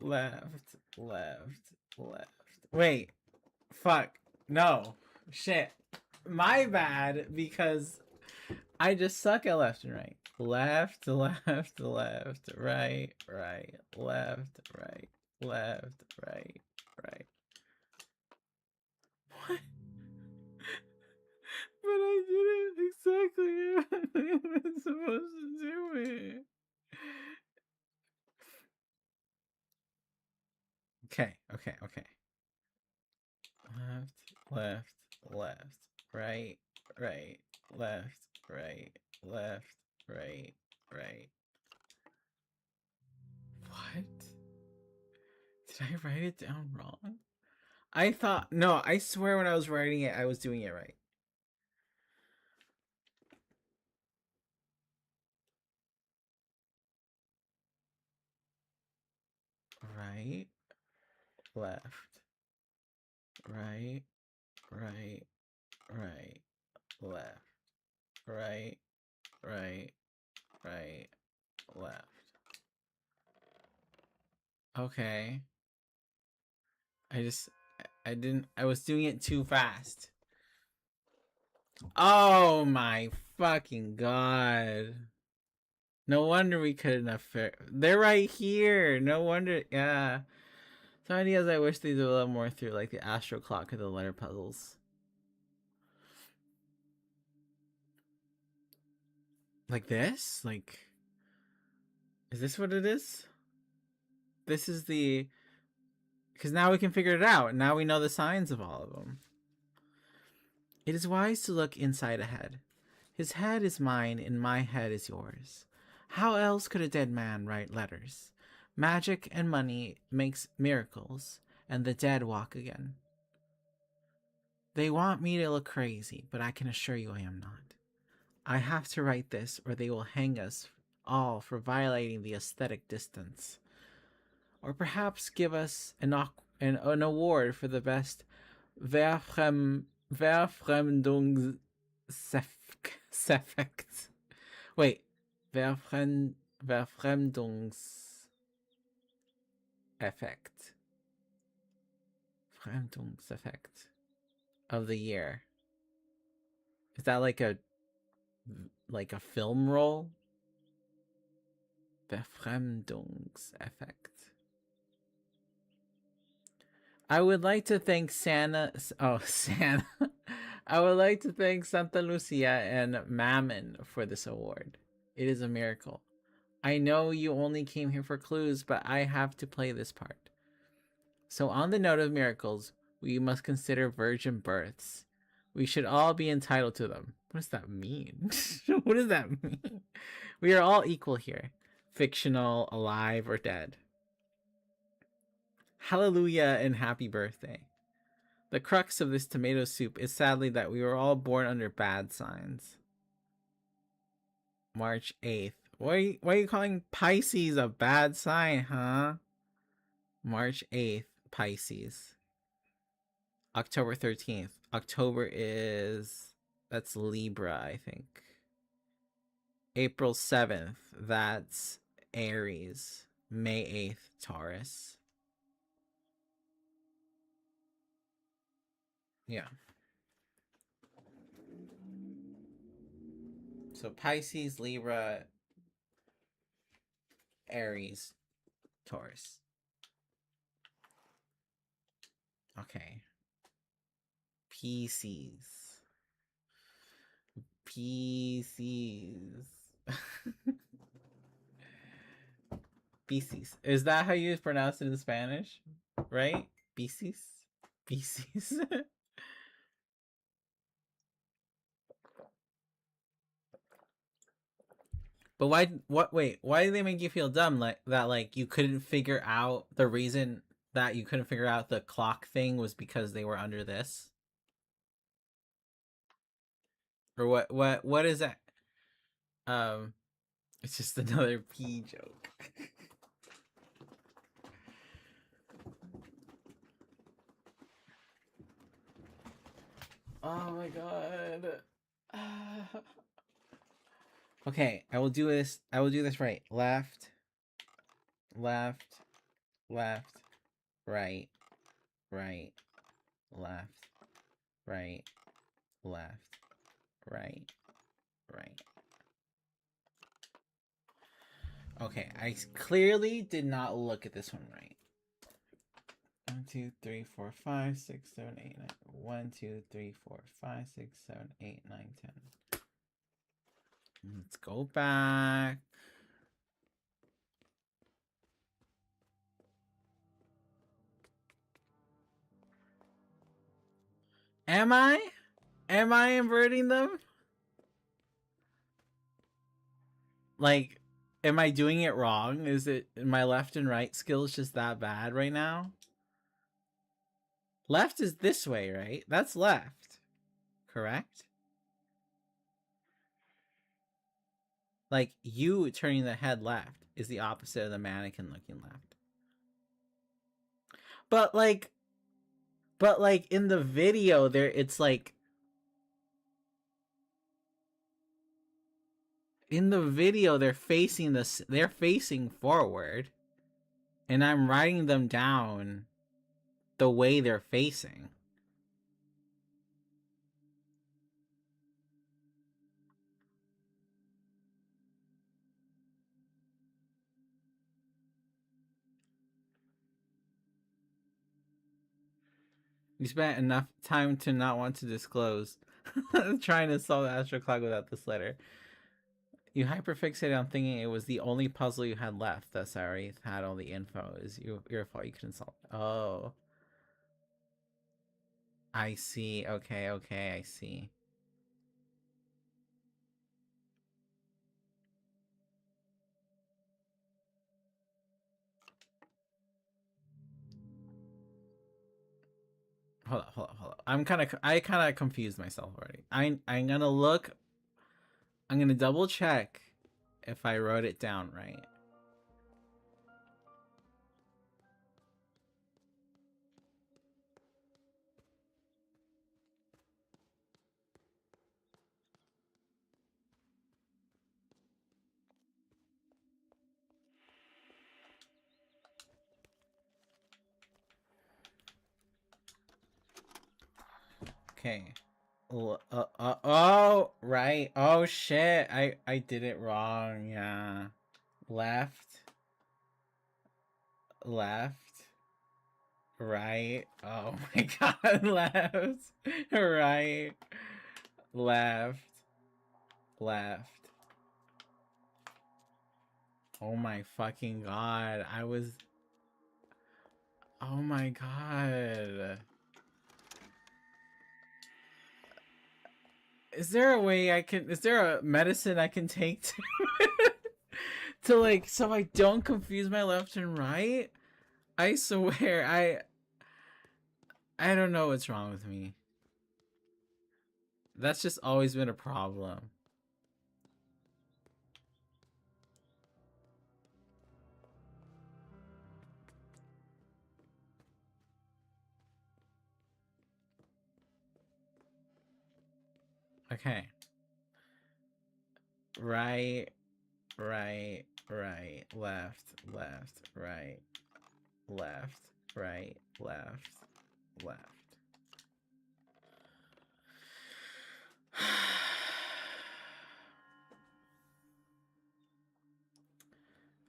Left, left, left. Wait. Fuck. No. Shit. My bad, because I just suck at left and right. Left, left, left, right, right, left, right, left, right, right. What? But I did it exactly how I was supposed to do it. Okay, okay, okay. Left, left, left, right, right, left, right, left, right, right. What? Did I write it down wrong? I thought, no, I swear when I was writing it, I was doing it right. Right, left, right, right, right, left, right, right, right, left. Okay. I was doing it too fast. Oh my fucking god. No wonder we couldn't have they're right here. No wonder, yeah. Some ideas I wish they did a little more through, like the astro clock or the letter puzzles. Like this? Like, is this what it is? This is the... Because now we can figure it out. Now we know the signs of all of them. It is wise to look inside a head. His head is mine, and my head is yours. How else could a dead man write letters? Magic and money makes miracles, and the dead walk again. They want me to look crazy, but I can assure you I am not. I have to write this, or they will hang us all for violating the aesthetic distance. Or perhaps give us an award for the best Verfremdungseffekt. Wait, Verfremdungseffekt. Fremdungseffekt of the year. Is that like a film role? Befremdungseffekt. I would like to thank Santa. Oh, Santa. I would like to thank Santa Lucia and Mammon for this award. It is a miracle. I know you only came here for clues, but I have to play this part. So, on the note of miracles, we must consider virgin births. We should all be entitled to them. What does that mean? What does that mean? We are all equal here, fictional, alive, or dead. Hallelujah and happy birthday. The crux of this tomato soup is sadly that we were all born under bad signs. March 8th. Why are you calling Pisces a bad sign, huh? March 8th, Pisces. October 13th. October is... that's Libra, I think. April 7th, that's Aries. May 8th, Taurus. Yeah. So Pisces, Libra, Aries, Taurus. Okay. Pisces. Pisces. Pisces. Is that how you pronounce it in Spanish? Right? Pisces? Pisces. But why did they make you feel dumb like that, like you couldn't figure out the reason that you couldn't figure out the clock thing was because they were under this? Or what is that? Um it's just another P joke. Oh my god. Okay, I will do this right. Left, left, left, right, right, left, right, left, right, right. Okay, I clearly did not look at this one right. 1, 2, 3, 4, 5, 6, 7, 8, 9. 1, 2, 3, 4, 5, 6, 7, 8, 9, 10. Let's go back. Am I? Am I inverting them? Like, am I doing it wrong? Is it my left and right skills just that bad right now? Left is this way, right? That's left. Correct? Like, you turning the head left is the opposite of the mannequin looking left. But like in the video there, it's like in the video they're facing forward, and I'm writing them down the way they're facing. You spent enough time to not want to disclose. Trying to solve the astro clock without this letter. You hyperfixated on thinking it was the only puzzle you had left. That's already had all the info. Is your fault you couldn't solve it. Oh. I see. Okay, I see. Hold up. I kind of confused myself already. I'm gonna look. I'm gonna double check if I wrote it down right. Okay. Oh, right. Oh shit. I did it wrong. Yeah. Left. Left. Right. Oh my god. Left. Right. Left. Left. Oh my fucking god. I was... Oh my god. Is there a way I can... Is there a medicine I can take to... to like... So I don't confuse my left and right? I swear, I don't know what's wrong with me. That's just always been a problem. Okay. Right, right, right, left, left, right, left, right, left, left.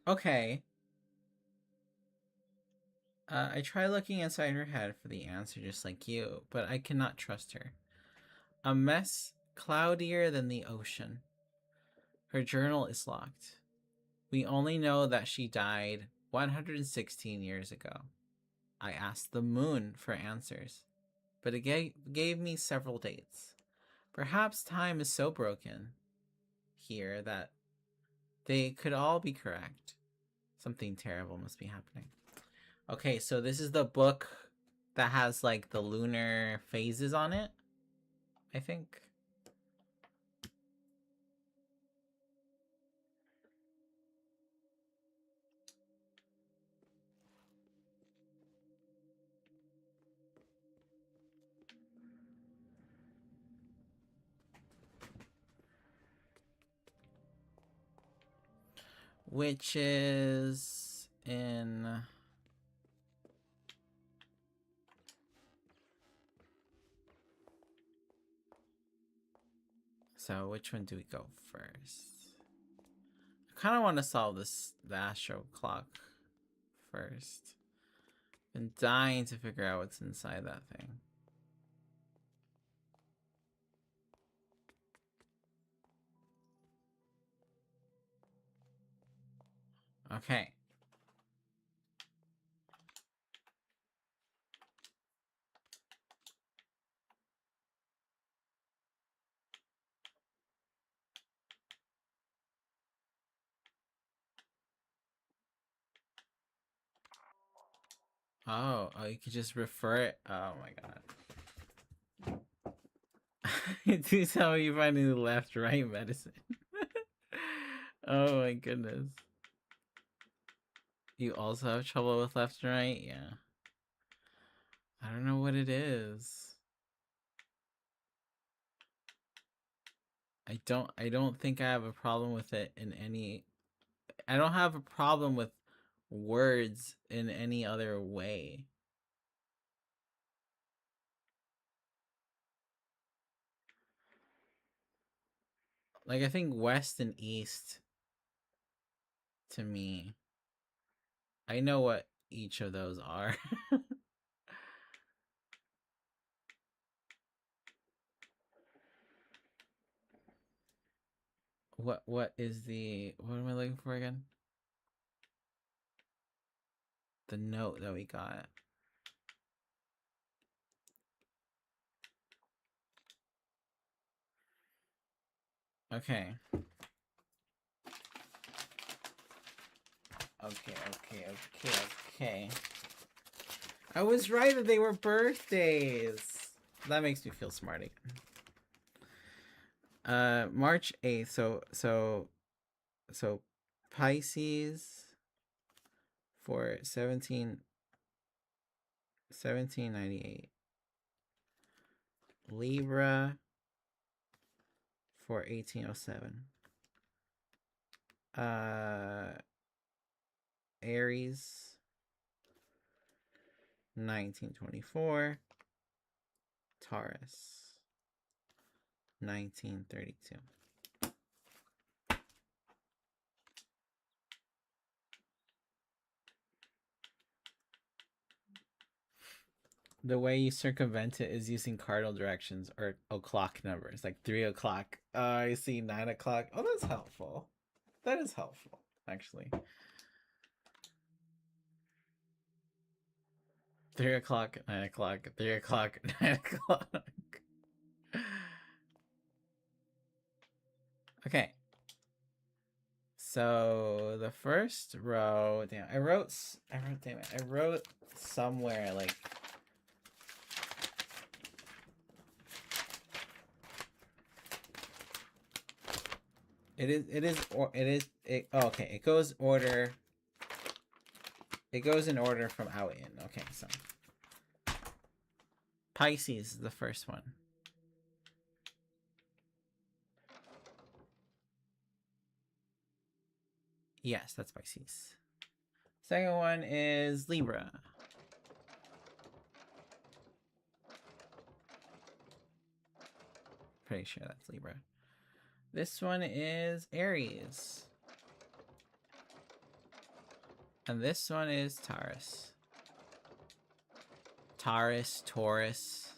Okay. I try looking inside her head for the answer just like you, but I cannot trust her. A mess cloudier than the ocean. Her journal is locked. We only know that she died 116 years ago. I asked the moon for answers, but it gave me several dates. Perhaps time is so broken here that they could all be correct. Something terrible must be happening. Okay, so this is the book that has like the lunar phases on it, I think. Which is in... So which one do we go first? I kind of want to solve the astro clock first. Been dying to figure out what's inside that thing. Okay. Oh, you could just refer it. Oh my god. Do tell me you find any left right medicine. Oh my goodness. You also have trouble with left and right? Yeah. I don't know what it is. I don't think I have a problem with it in any... I don't have a problem with words in any other way. Like, I think west and east, to me, I know what each of those are. What is the... What am I looking for again? The note that we got. Okay. Okay. I was right that they were birthdays. That makes me feel smart again. March 8th. So Pisces for 1798. Libra for 1807. Aries 1924. Taurus 1932. the way you circumvent it is using cardinal directions or o'clock numbers, like 3 o'clock. I see 9 o'clock. Oh, that's helpful. That is helpful, actually. 3 o'clock, 9 o'clock, 3 o'clock, 9 o'clock. Okay. So the first row, damn, I wrote somewhere like okay, it goes order. It goes in order from out in. Okay, so Pisces is the first one. Yes, that's Pisces. Second one is Libra. Pretty sure that's Libra. This one is Aries. And this one is Taurus. Taurus.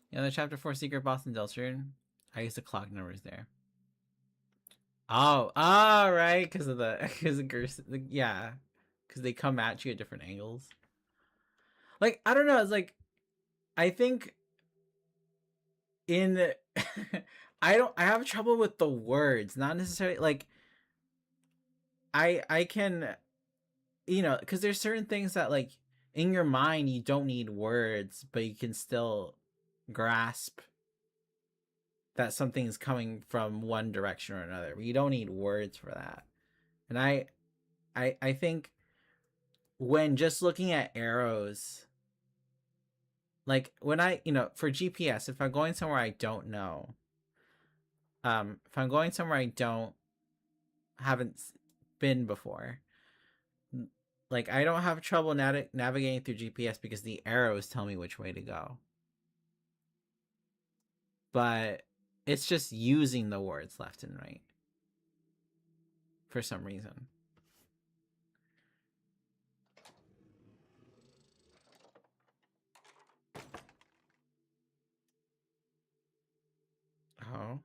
You know the chapter 4 secret boss in Deltron? I used the clock numbers there. Oh, right, because of yeah, because they come at you at different angles. Like, I don't know, it's like, I think in I have trouble with the words, not necessarily like I can, you know, because there's certain things that like in your mind you don't need words, but you can still grasp that something's coming from one direction or another. You don't need words for that. And I think when just looking at arrows, like when I, you know, for GPS, if I'm going somewhere I don't know, if I'm going somewhere I haven't been before, like I don't have trouble navigating through GPS because the arrows tell me which way to go. But it's just using the words left and right for some reason. Oh.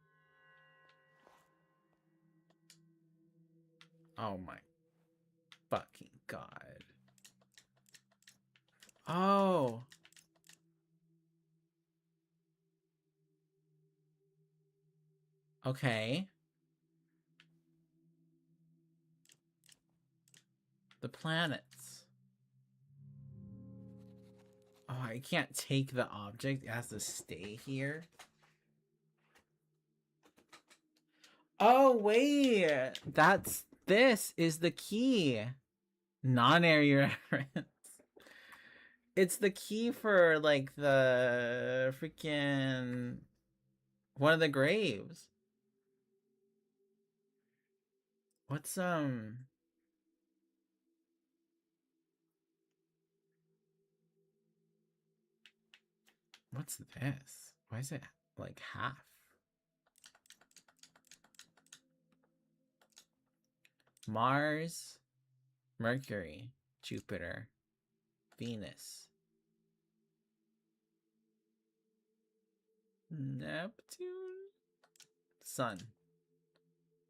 Oh my fucking god. Oh. Okay. The planets. Oh, I can't take the object. It has to stay here. Oh, wait. This is the key. Non-area reference. It's the key for, like, the freaking... one of the graves. What's, what's this? Why is it, like, half? Mars, Mercury, Jupiter, Venus, Neptune, Sun.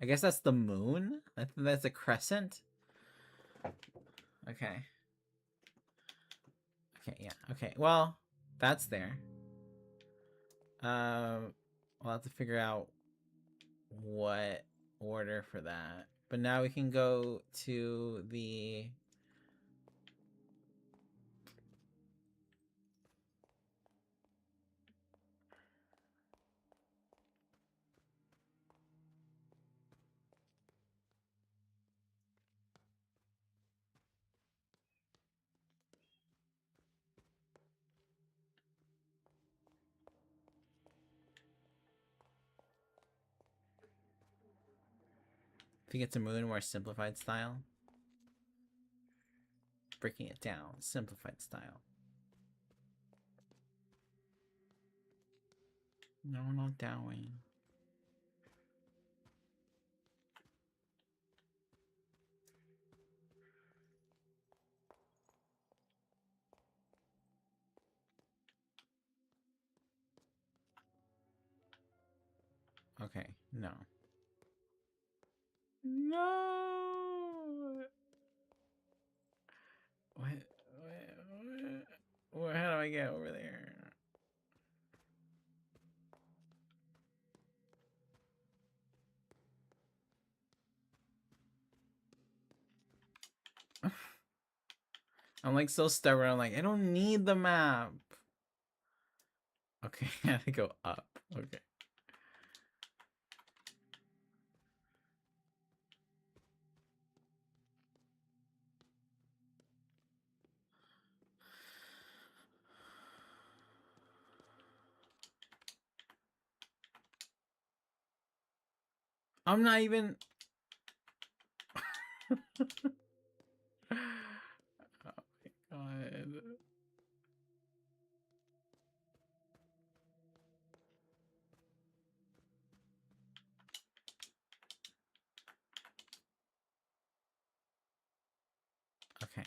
I guess that's the moon? I think that's a crescent. Okay. Okay, yeah. Okay, well, that's there. We'll have to figure out what order for that. But now we can go to the... I think it's a moon more simplified style. Breaking it down, simplified style. No, not downwind. Okay, no. No! What? How do I get over there? I'm like so stubborn. I'm like, I don't need the map. Okay, I gotta go up. Okay. I'm not even. Oh my god. Okay.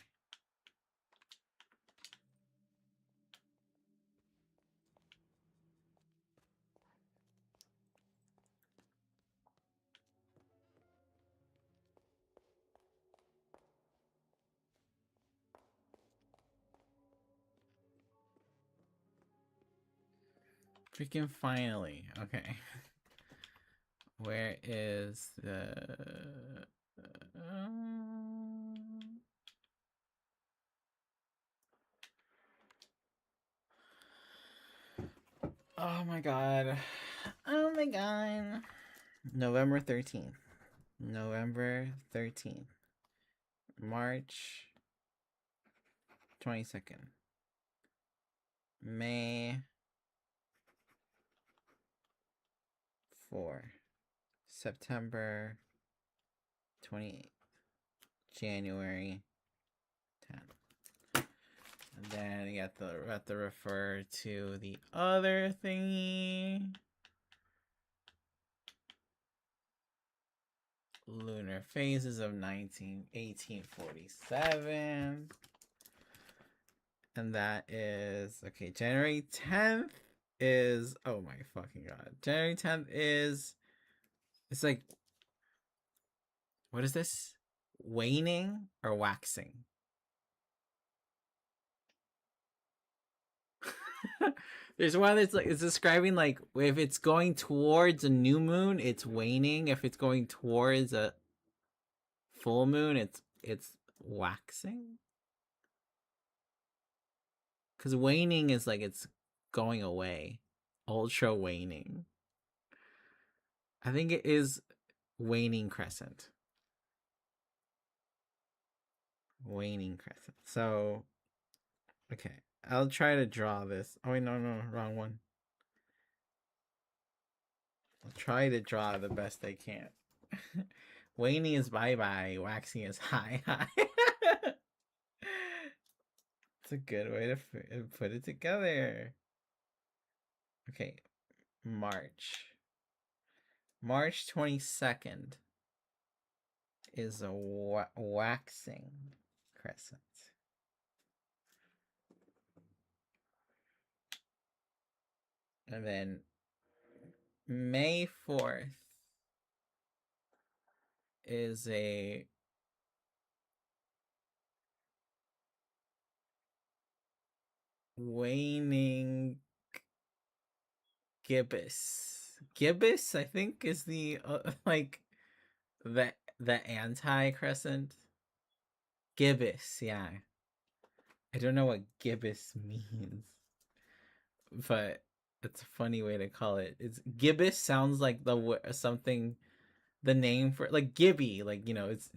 Freaking finally. Okay. Where is the... Oh my god. Oh my god. November 13th. November 13th. March 22nd. May 4. September 28th. January 10th. And then you have to refer to the other thingy. Lunar phases of 1847. And that is, okay, January 10th is, oh my fucking god. January 10th is, it's like, what is this? Waning or waxing? There's one that's like, it's describing like, if it's going towards a new moon, it's waning. If it's going towards a full moon, it's waxing. Because waning is like it's going away. Ultra waning. I think it is waning crescent. Waning crescent. So, okay. I'll try to draw this. Oh, wait, no, wrong one. I'll try to draw the best I can. Waning is bye-bye. Waxing is hi-hi. It's a good way to put it together. Okay. March. March 22nd is a waxing crescent. And then May 4th is a waning gibbous. Gibbous, I think, is the like the anti crescent. Gibbous, yeah. I don't know what gibbous means, but it's a funny way to call it. It's gibbous sounds like something, the name for like Gibby, like, you know, it's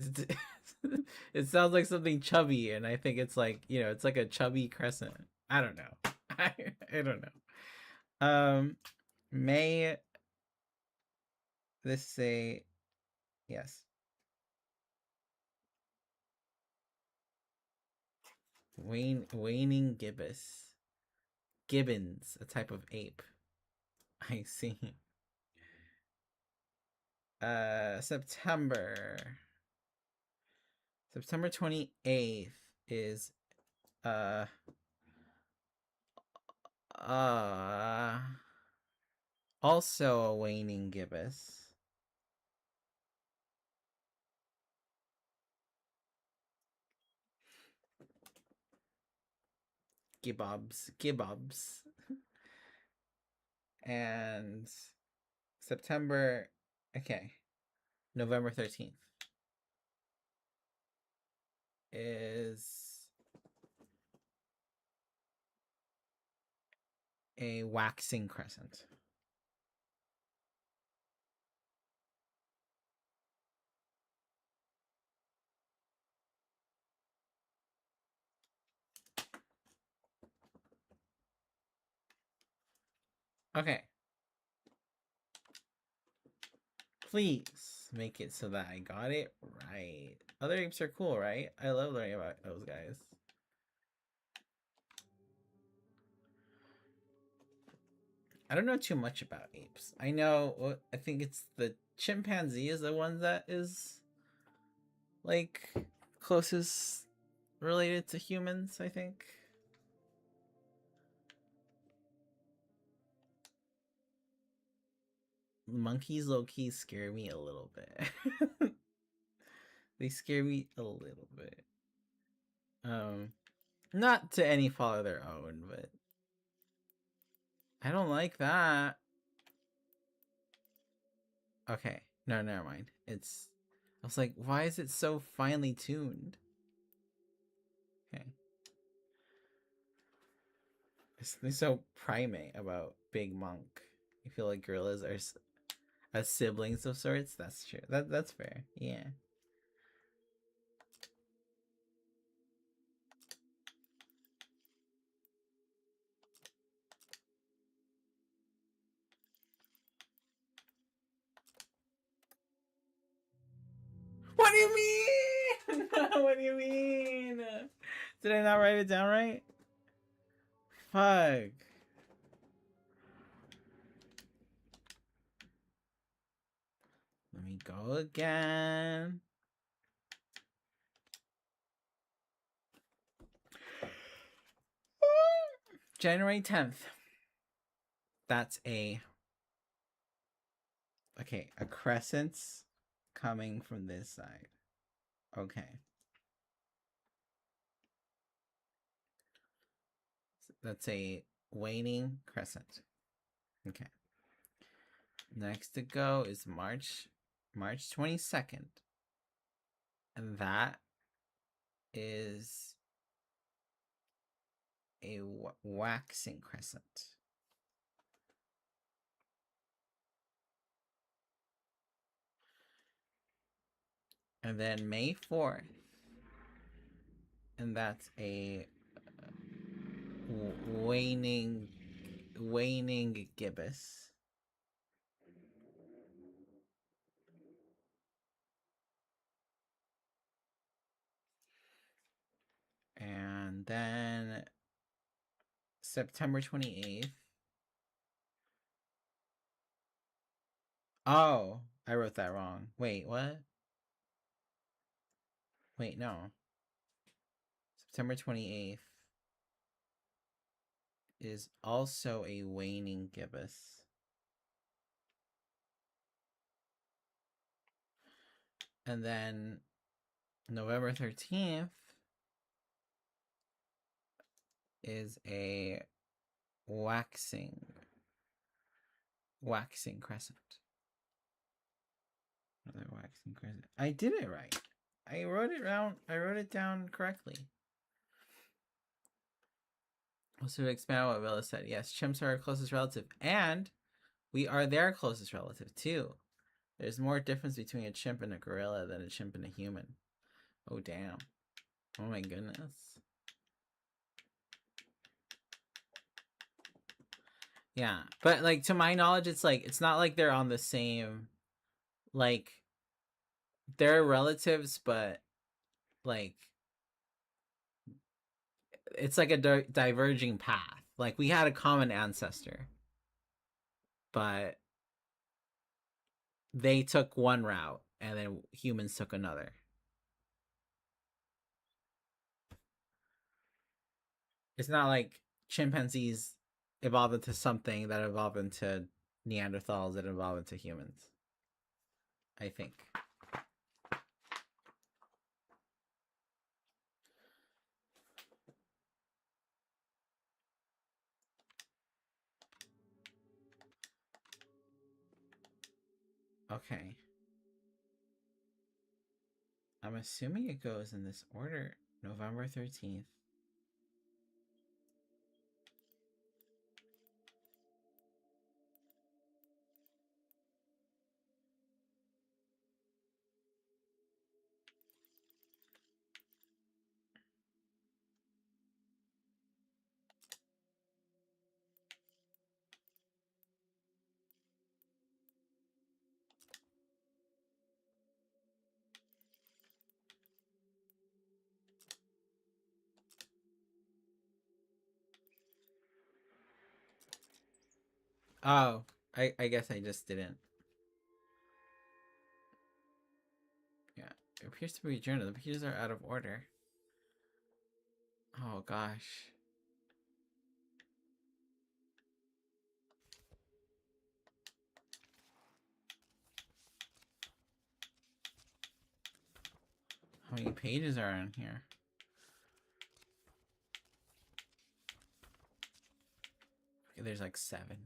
it sounds like something chubby, and I think it's like, you know, it's like a chubby crescent. I don't know. I don't know. May this say yes. Waning gibbous. Gibbons, a type of ape. I see. September. September 28th is uh uh Also a waning gibbous. Gibbobs. And September, okay, November 13th is a waxing crescent. Okay. Please make it so that I got it right. Other apes are cool, right? I love learning about those guys. I don't know too much about apes. I know, I think it's the chimpanzee is the one that is like closest related to humans, I think. Monkeys low key scare me a little bit. They scare me a little bit. Not to any fault of their own, but I don't like that. Okay, no, never mind. I was like, why is it so finely tuned? Okay. It's so primate about Big Monk. You feel like gorillas are as siblings of sorts? That's true. That's fair. Yeah. What do you mean? What do you mean? Did I not write it down right? Fuck. Let me go again. January 10th. That's a crescent's coming from this side. Okay. That's a waning crescent. Okay. Next to go is March 22nd. And that is a waxing crescent. And then May 4th. And that's a waning gibbous. And then September 28th. Oh, I wrote that wrong. Wait, what? Wait, no. September 28th is also a waning gibbous. And then November 13th is a waxing crescent. Another waxing crescent. I did it right. I wrote it down correctly. Also, to expand on what Willa said, yes, chimps are our closest relative, and we are their closest relative too. There's more difference between a chimp and a gorilla than a chimp and a human. Oh damn. Oh my goodness. Yeah, but like to my knowledge, it's not like they're on the same, like they're relatives, but like it's like a diverging path. Like we had a common ancestor, but they took one route and then humans took another. It's not like chimpanzees evolved into something that evolved into Neanderthals that evolved into humans. I think. Okay. I'm assuming it goes in this order. November 13th. Oh, I guess I just didn't. Yeah, it appears to be a journal. The pages are out of order. Oh gosh. How many pages are on here? Okay, there's like 7.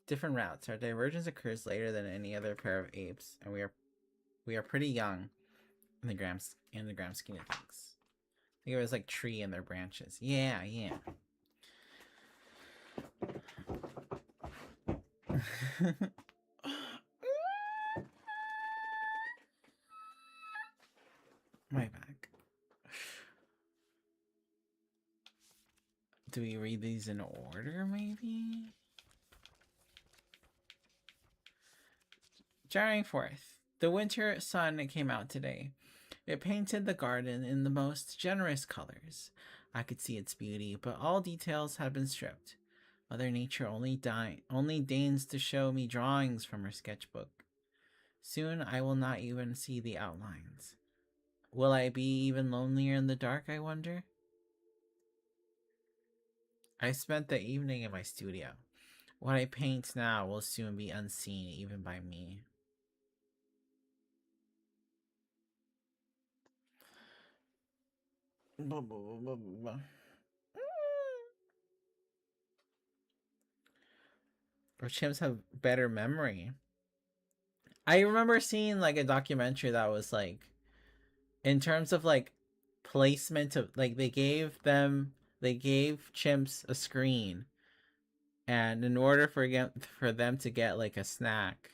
Different routes. Our divergence occurs later than any other pair of apes, and we are pretty young in the grand scheme of things. I think it was like tree and their branches. Yeah, yeah. My back. Do we read these in order, maybe? January 4th. The winter sun came out today. It painted the garden in the most generous colors. I could see its beauty, but all details had been stripped. Mother Nature only deigns to show me drawings from her sketchbook. Soon I will not even see the outlines. Will I be even lonelier in the dark, I wonder? I spent the evening in my studio. What I paint now will soon be unseen even by me. Or chimps have better memory. I remember seeing like a documentary that was like, in terms of like placement of like they gave chimps a screen, and in order for them to get like a snack,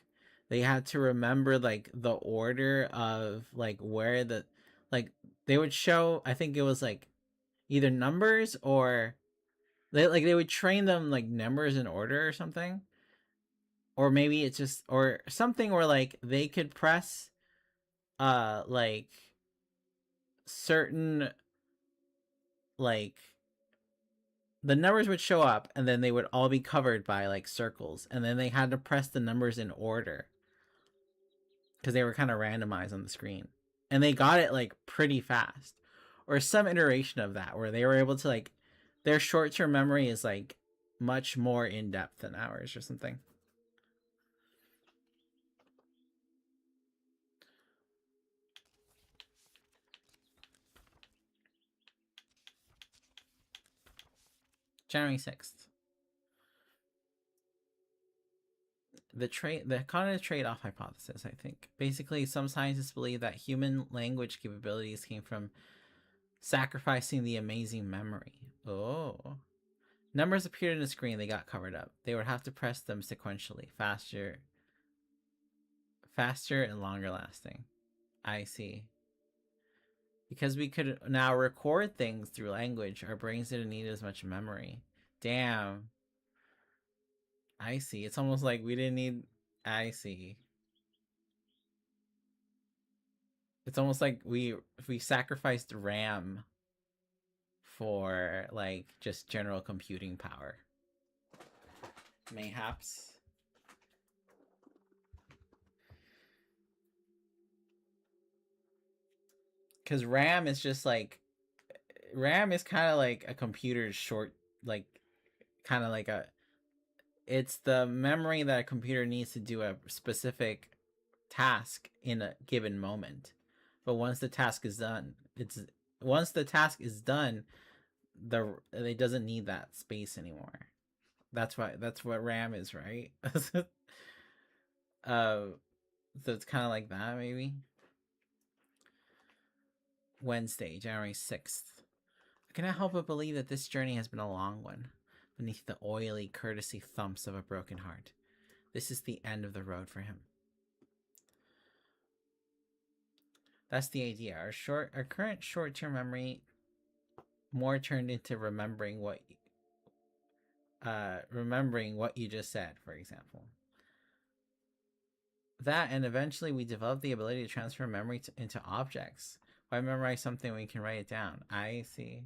they had to remember like the order of like where the like they would show. I think it was like either numbers or they would train them like numbers in order or something, or maybe it's just or something where like they could press like certain like the numbers would show up and then they would all be covered by like circles, and then they had to press the numbers in order because they were kind of randomized on the screen, and they got it like pretty fast, or some iteration of that where they were able to like their short-term memory is like much more in-depth than ours or something. January 6th. The cognitive trade-off hypothesis, I think. Basically, some scientists believe that human language capabilities came from sacrificing the amazing memory. Oh. Numbers appeared on the screen, they got covered up. They would have to press them sequentially, faster and longer lasting. I see. Because we could now record things through language, our brains didn't need as much memory. Damn. I see. It's almost like we didn't need. I see. It's almost like we sacrificed RAM for like just general computing power. Mayhaps. Because RAM is just like RAM is kind of like a computer's short, like kind of like a It's the memory that a computer needs to do a specific task in a given moment. But once the task is done, the it doesn't need that space anymore. That's what RAM is, right? uh, so it's kind of like that, maybe. Wednesday, January 6th. I cannot help but believe that this journey has been a long one, beneath the oily courtesy thumps of a broken heart. This is the end of the road for him. That's the idea. Our current short-term memory more turned into remembering what you just said, for example. That, and eventually we developed the ability to transfer memory into objects. Why memorize something when you can write it down? I see.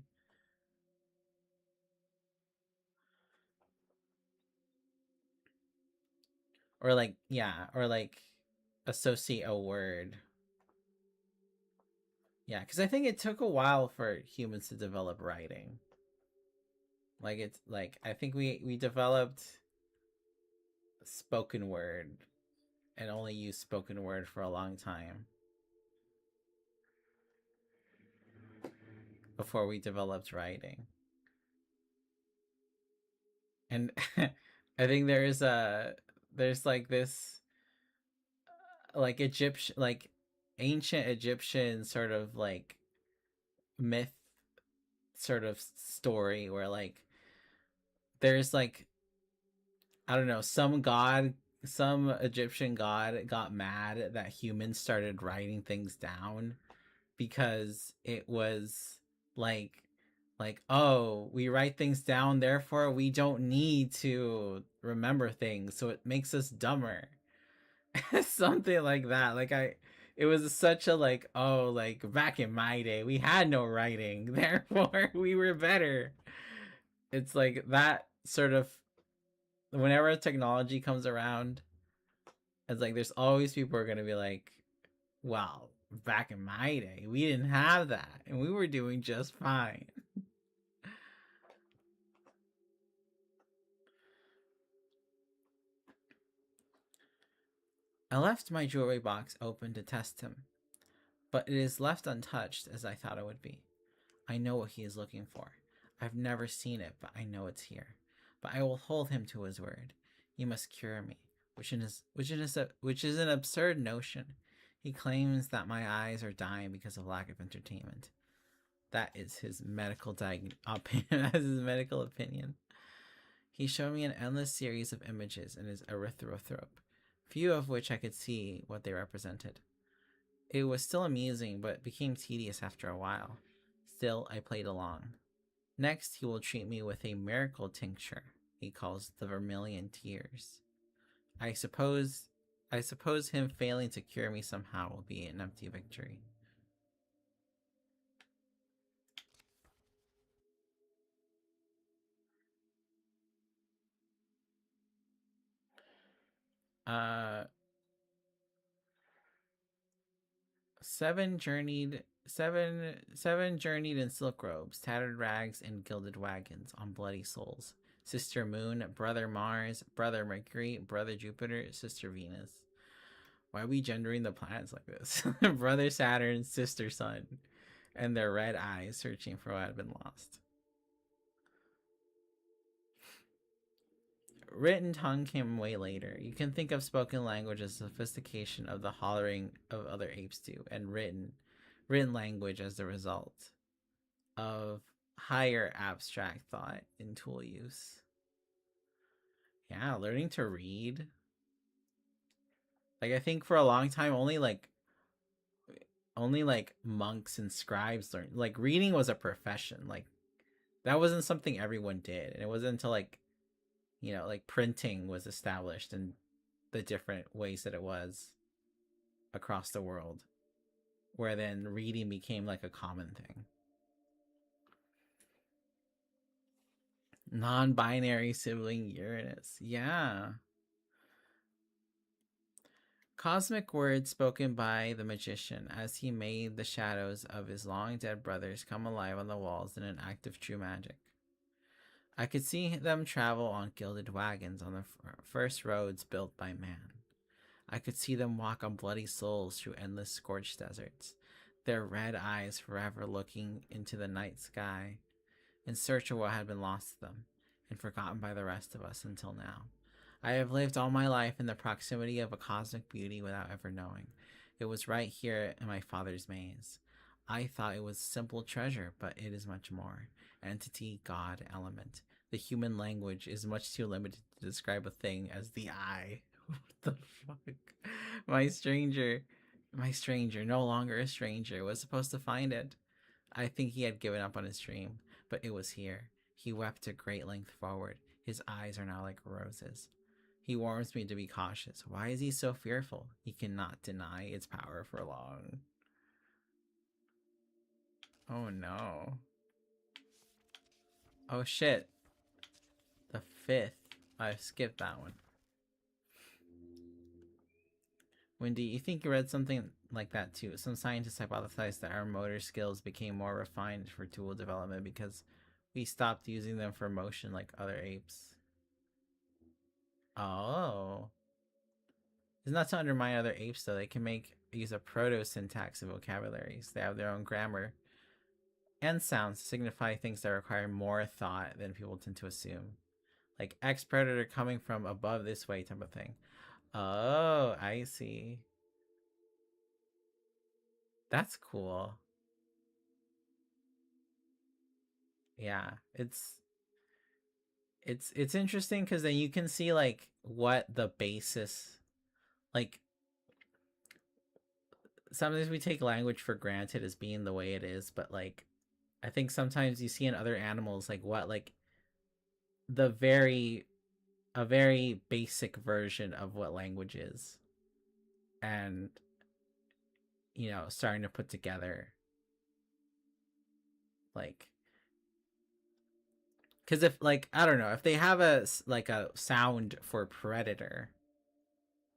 Or like, yeah, or like associate a word. Yeah, because I think it took a while for humans to develop writing. Like it's like I think we developed spoken word and only used spoken word for a long time before we developed writing. And I think there's like this like Egyptian like ancient Egyptian sort of like myth sort of story where like there's like I don't know, some Egyptian god got mad that humans started writing things down because it was like oh, we write things down, therefore we don't need to remember things, so it makes us dumber. Something like that. Like it was such a like, oh, like back in my day we had no writing, therefore we were better. It's like that sort of whenever technology comes around, it's like there's always people who are gonna be like, well, back in my day we didn't have that and we were doing just fine. I left my jewelry box open to test him, but it is left untouched as I thought it would be. I know what he is looking for. I've never seen it, but I know it's here. But I will hold him to his word. He must cure me, which is an absurd notion. He claims that my eyes are dying because of lack of entertainment. That is his that is his medical opinion. He showed me an endless series of images in his erythrothrope, few of which I could see what they represented. It was still amusing, but became tedious after a while. Still, I played along. Next, he will treat me with a miracle tincture he calls the vermilion tears. I suppose I suppose him failing to cure me somehow will be an empty victory. Uh seven journeyed in silk robes, tattered rags, and gilded wagons on bloody souls. Sister Moon, Brother Mars, Brother Mercury, Brother Jupiter, Sister Venus. Why are we gendering the planets like this? Brother Saturn, Sister Sun, and their red eyes searching for what had been lost. Written tongue came way later. You can think of spoken language as the sophistication of the hollering of other apes do, and written language as the result of higher abstract thought in tool use. Yeah, learning to read. Like I think for a long time only like monks and scribes learned, like reading was a profession. Like that wasn't something everyone did. And it wasn't until like, like printing was established and the different ways that it was across the world where then reading became like a common thing. Non-binary sibling Uranus. Yeah. Cosmic words spoken by the magician as he made the shadows of his long dead brothers come alive on the walls in an act of true magic. I could see them travel on gilded wagons on the first roads built by man. I could see them walk on bloody souls through endless scorched deserts, their red eyes forever looking into the night sky in search of what had been lost to them and forgotten by the rest of us until now. I have lived all my life in the proximity of a cosmic beauty without ever knowing. It was right here in my father's maze. I thought it was simple treasure, but it is much more. Entity, God, element. The human language is much too limited to describe a thing as the I. What the fuck? My stranger, my stranger, no longer a stranger, was supposed to find it. I think he had given up on his dream, but it was here. He wept at great length forward. His eyes are now like roses. He warns me to be cautious. Why is he so fearful? He cannot deny its power for long. Oh no. Oh shit. The fifth. I skipped that one. Wendy, you think you read something like that too? Some scientists hypothesized that our motor skills became more refined for tool development because we stopped using them for motion like other apes. Oh. It's not to undermine other apes though. They can use a proto-syntax of vocabularies. They have their own grammar and sounds to signify things that require more thought than people tend to assume. Like X predator coming from above this way type of thing. Oh, I see. That's cool. Yeah, it's interesting because then you can see like what the basis, like sometimes we take language for granted as being the way it is, but like I think sometimes you see in other animals like what like the very a very basic version of what language is, and starting to put together like, because if like I don't know, if they have a like a sound for predator,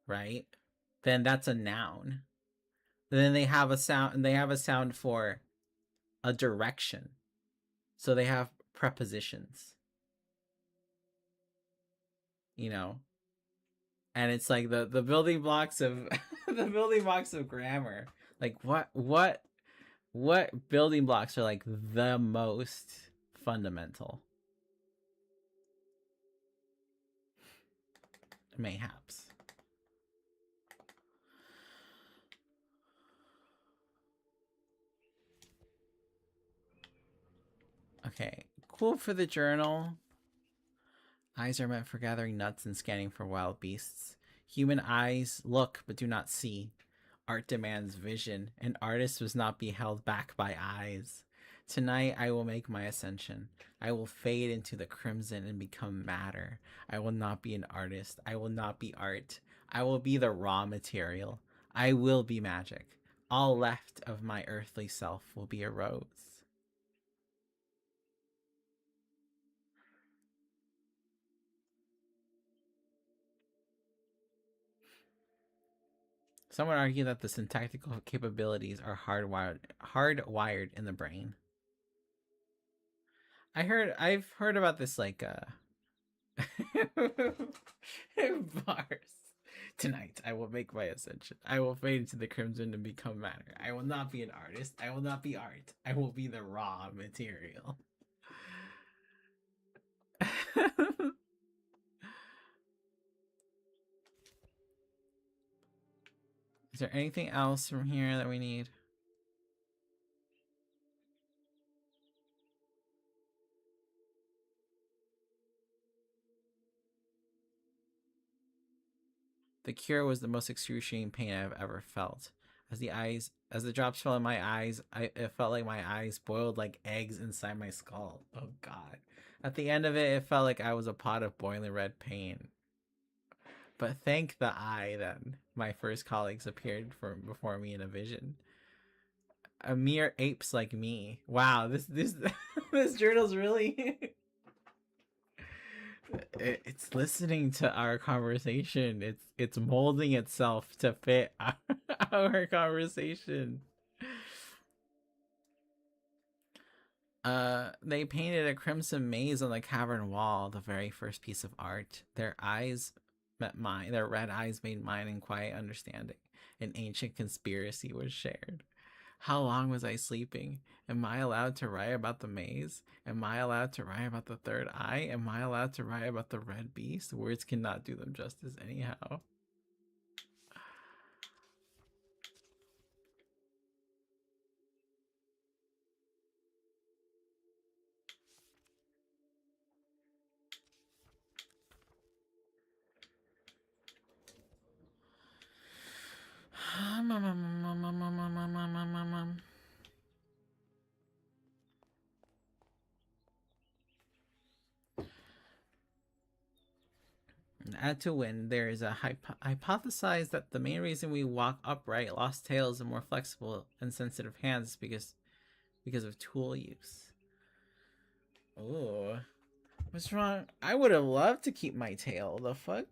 right, then that's a noun. Then they have a sound, and they have a sound for a direction, so they have prepositions, you know and it's like the building blocks of the building blocks of grammar. Like what building blocks are like the most fundamental? Mayhaps. Okay, cool for the journal. Eyes are meant for gathering nuts and scanning for wild beasts. Human eyes look but do not see. Art demands vision. An artist must not be held back by eyes. Tonight I will make my ascension. I will fade into the crimson and become matter. I will not be an artist. I will not be art. I will be the raw material. I will be magic. All left of my earthly self will be a rose. Some would argue that the syntactical capabilities are hardwired in the brain. I've heard about this like bars. Tonight I will make my ascension. I will fade into the crimson and become matter. I will not be an artist. I will not be art. I will be the raw material. Is there anything else from here that we need? The cure was the most excruciating pain I've ever felt. As the drops fell in my eyes, it felt like my eyes boiled like eggs inside my skull. Oh god. At the end of it, it felt like I was a pot of boiling red pain. But thank the eye then. My first colleagues appeared before me in a vision. A mere apes like me. Wow, this this journal's really it's listening to our conversation. It's molding itself to fit our conversation. They painted a crimson maze on the cavern wall, the very first piece of art. Their eyes met mine. Their red eyes made mine in quiet understanding. An ancient conspiracy was shared. How long was I sleeping? Am I allowed to write about the maze? Am I allowed to write about the third eye? Am I allowed to write about the red beast? Words cannot do them justice anyhow. Add to win, there is a hypothesize that the main reason we walk upright, lost tails, and more flexible and sensitive hands is because of tool use. Oh, what's wrong? I would have loved to keep my tail. The fuck?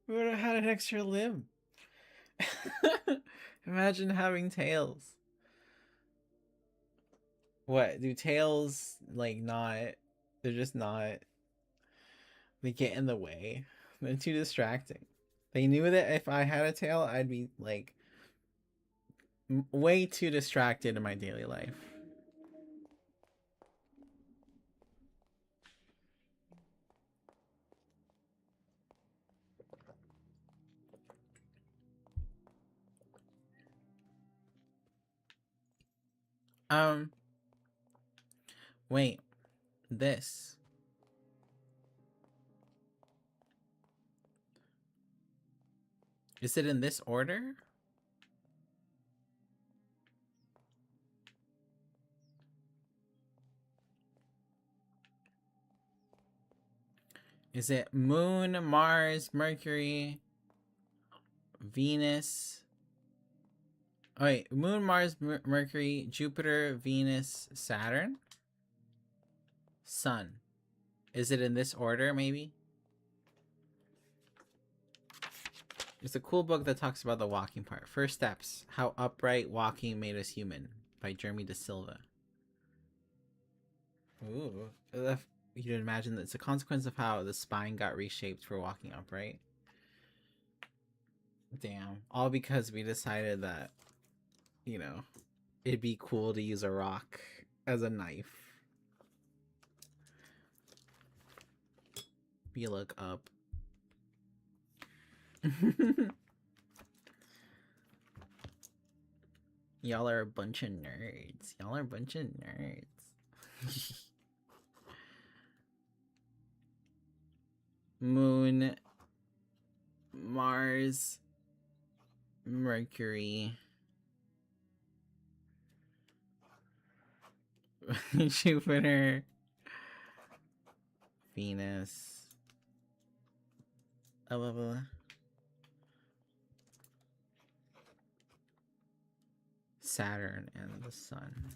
We would have had an extra limb. Imagine having tails. What do tails like? Not? They're just not. They get in the way. They're too distracting. They knew that if I had a tail, I'd be like way too distracted in my daily life. Wait, this. Is it in this order? Is it Moon, Mars, Mercury, Venus? Oh, wait, Moon, Mars, Mercury, Jupiter, Venus, Saturn, Sun. Is it in this order, maybe? There's a cool book that talks about the walking part. First Steps, How Upright Walking Made Us Human by Jeremy De Silva. Ooh. You can imagine that it's a consequence of how the spine got reshaped for walking upright. Damn. All because we decided that, you know, it'd be cool to use a rock as a knife. You look up. Y'all are a bunch of nerds. Y'all are a bunch of nerds. Moon, Mars, Mercury, Jupiter, Venus, Saturn, and the Sun.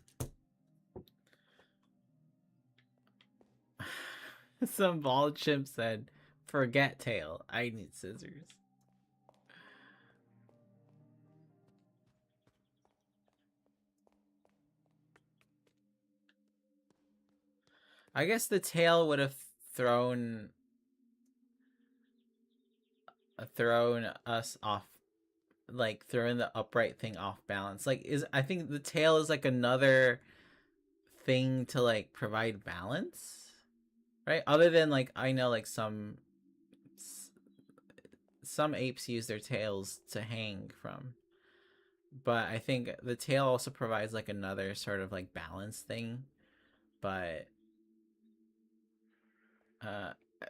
Some bald chimp said, "Forget tail. I need scissors." I guess the tail would have thrown us off, like throwing the upright thing off balance. Like, I think the tail is like another thing to like provide balance, right? Other than like, I know like some apes use their tails to hang from, but I think the tail also provides like another sort of like balance thing. But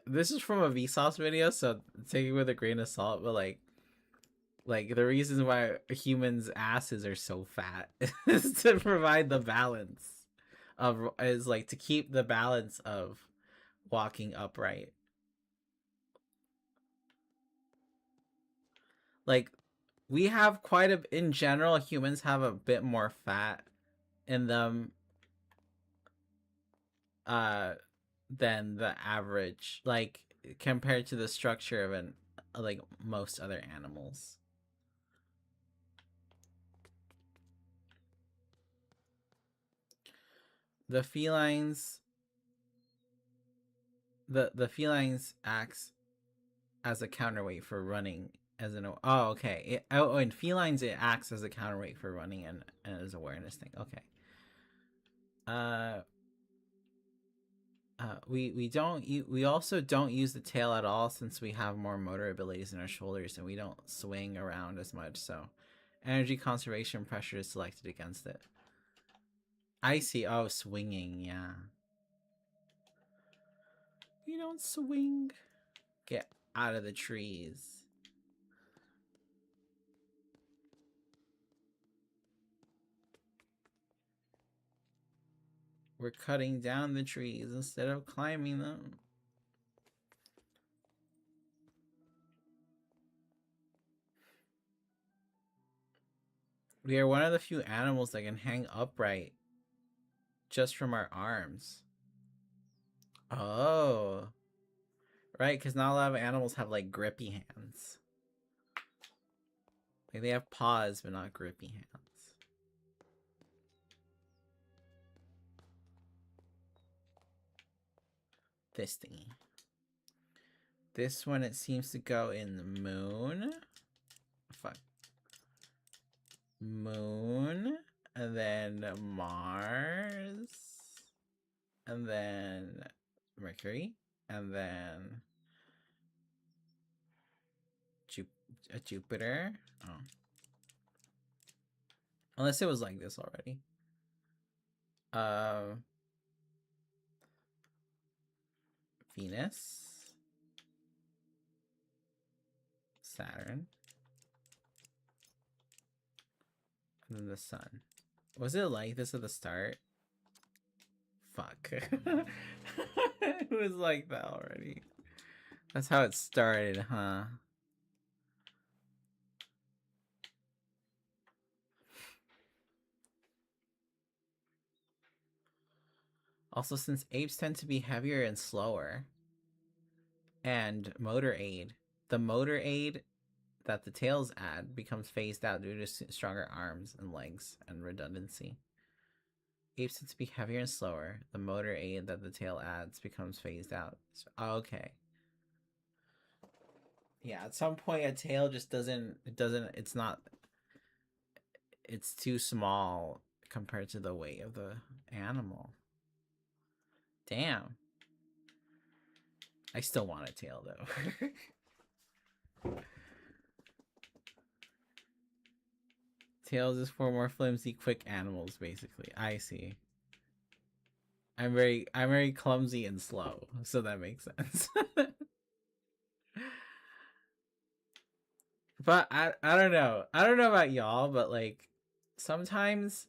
this is from a Vsauce video, so take it with a grain of salt. But like the reasons why humans' asses are so fat is to provide the balance is like to keep the balance of walking upright. Like, we have quite a, in general, humans have a bit more fat in them than the average, like compared to the structure of an like most other animals. The felines the felines acts as a counterweight for running as an okay. In felines it acts as a counterweight for running and as awareness thing. Okay. Uh we also don't use the tail at all since we have more motor abilities in our shoulders and we don't swing around as much, so energy conservation pressure is selected against it. I see. Oh, swinging, yeah. We don't swing. Get out of the trees. We're cutting down the trees instead of climbing them. We are one of the few animals that can hang upright just from our arms. Oh. Right, because not a lot of animals have, like, grippy hands. Like, they have paws, but not grippy hands. This thingy. This one, it seems to go in the moon. Fuck. Moon. And then Mars. And then Mercury. And then Jupiter. Oh. Unless it was like this already. Venus. Saturn. And then the sun. Was it like this at the start? Fuck. It was like that already. That's how it started, huh? Also, since apes tend to be heavier and slower, and motor aid, the motor aid that the tails add becomes phased out due to stronger arms and legs and redundancy. Apes tend to be heavier and slower. The motor aid that the tail adds becomes phased out. So, okay. Yeah, at some point a tail just doesn't, it's not, it's too small compared to the weight of the animal. Damn. I still want a tail though. Tails is for more flimsy, quick animals, basically. I see. I'm very clumsy and slow, so that makes sense. But I don't know. I don't know about y'all, but like sometimes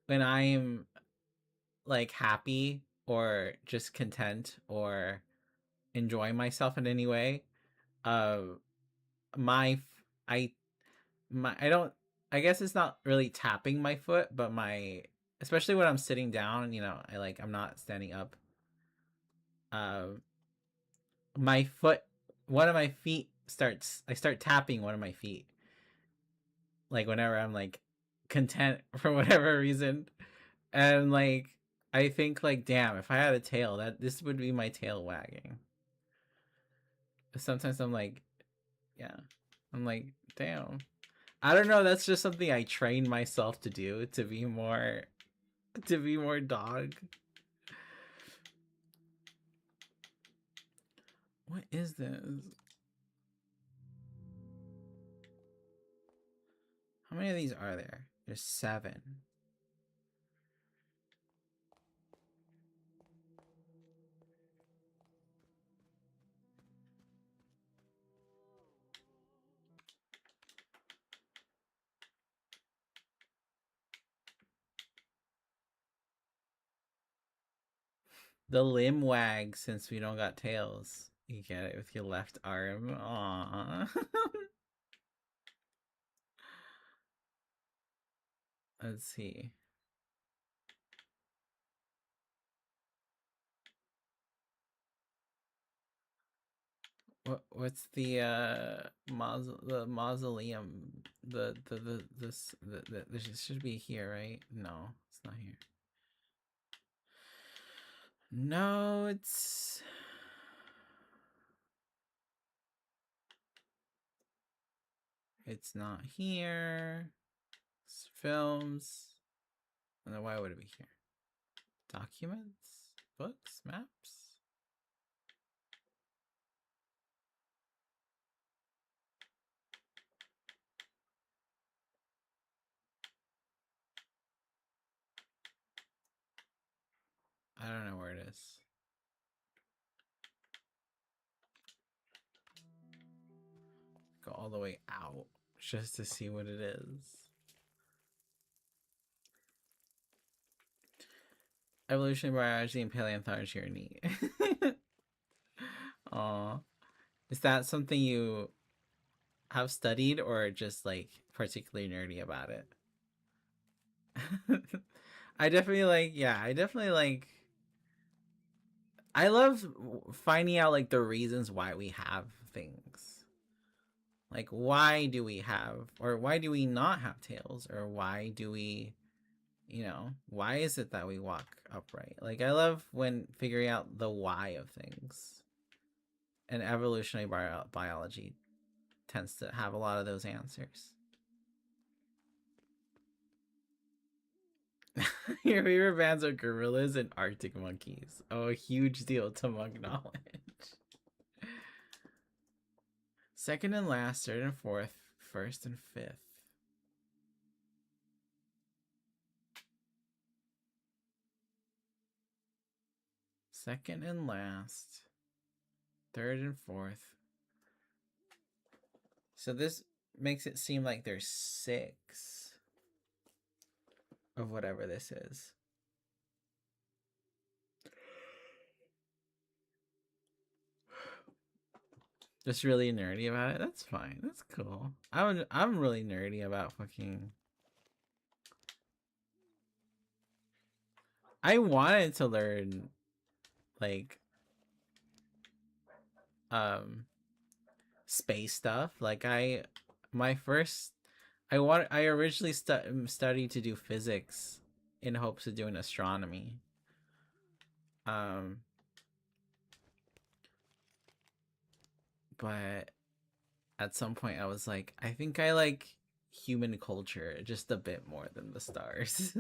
when I'm like happy or just content or enjoying myself in any way, uh my I I don't, I guess it's not really tapping my foot, but my, especially when I'm sitting down, you know, I'm not standing up. Um my foot, one of my feet starts, I start tapping one of my feet. Like whenever I'm like content for whatever reason. And like I think like damn, if I had a tail, that this would be my tail wagging. Sometimes I'm like, yeah. I'm like, damn. I don't know, that's just something I trained myself to do to be more dog. What is this? How many of these are there? There's 7. The limb wag since we don't got tails. You get it with your left arm. Aww. Let's see. What's the mausoleum? This should be here, right? No, it's not here. No, it's not here. It's films. And then why would it be here? Documents? Books? Maps? I don't know where it is. Go all the way out just to see what it is. Evolutionary biology and paleontology are neat. Aw. Is that something you have studied or just like particularly nerdy about it? I definitely like, yeah, I definitely like, I love finding out like the reasons why we have things. Like, why do we have, or why do we not have tails, or why do we, why is it that we walk upright? Like, I love when figuring out the why of things. And evolutionary biology tends to have a lot of those answers. Your favorite bands are gorillas and Arctic monkeys. Oh, a huge deal to monk knowledge. Second and last, third and fourth, first and fifth. Second and last, third and fourth. So this makes it seem like there's 6 of whatever this is. Just really nerdy about it. That's fine. That's cool. I'm really nerdy about fucking. I wanted to learn like space stuff. Like I originally studied to do physics in hopes of doing astronomy. But at some point I was like, I think I like human culture just a bit more than the stars.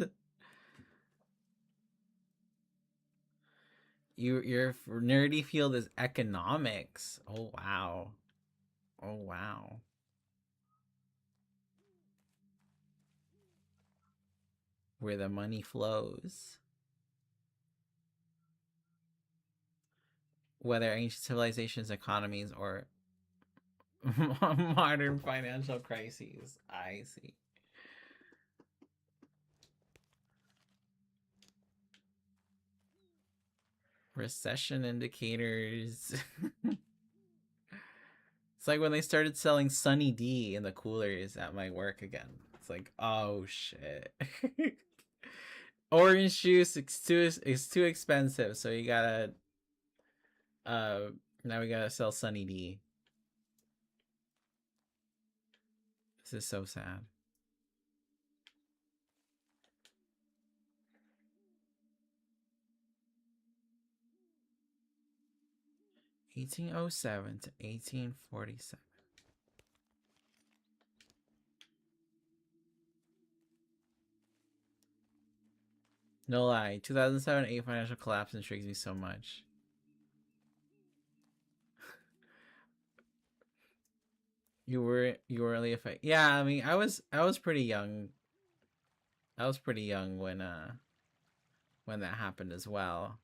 Your nerdy field is economics. Oh wow. Oh wow. Where the money flows. Whether ancient civilizations, economies, or modern financial crises. I see. Recession indicators. It's like when they started selling Sunny D in the coolers at my work again. It's like, oh shit. Orange juice is too expensive, so you gotta now we gotta sell Sunny D. This is so sad. (1807 to 1847). No lie, 2007-8 financial collapse intrigues me so much. You were really affected. Yeah, I mean, I was pretty young. I was pretty young when that happened as well.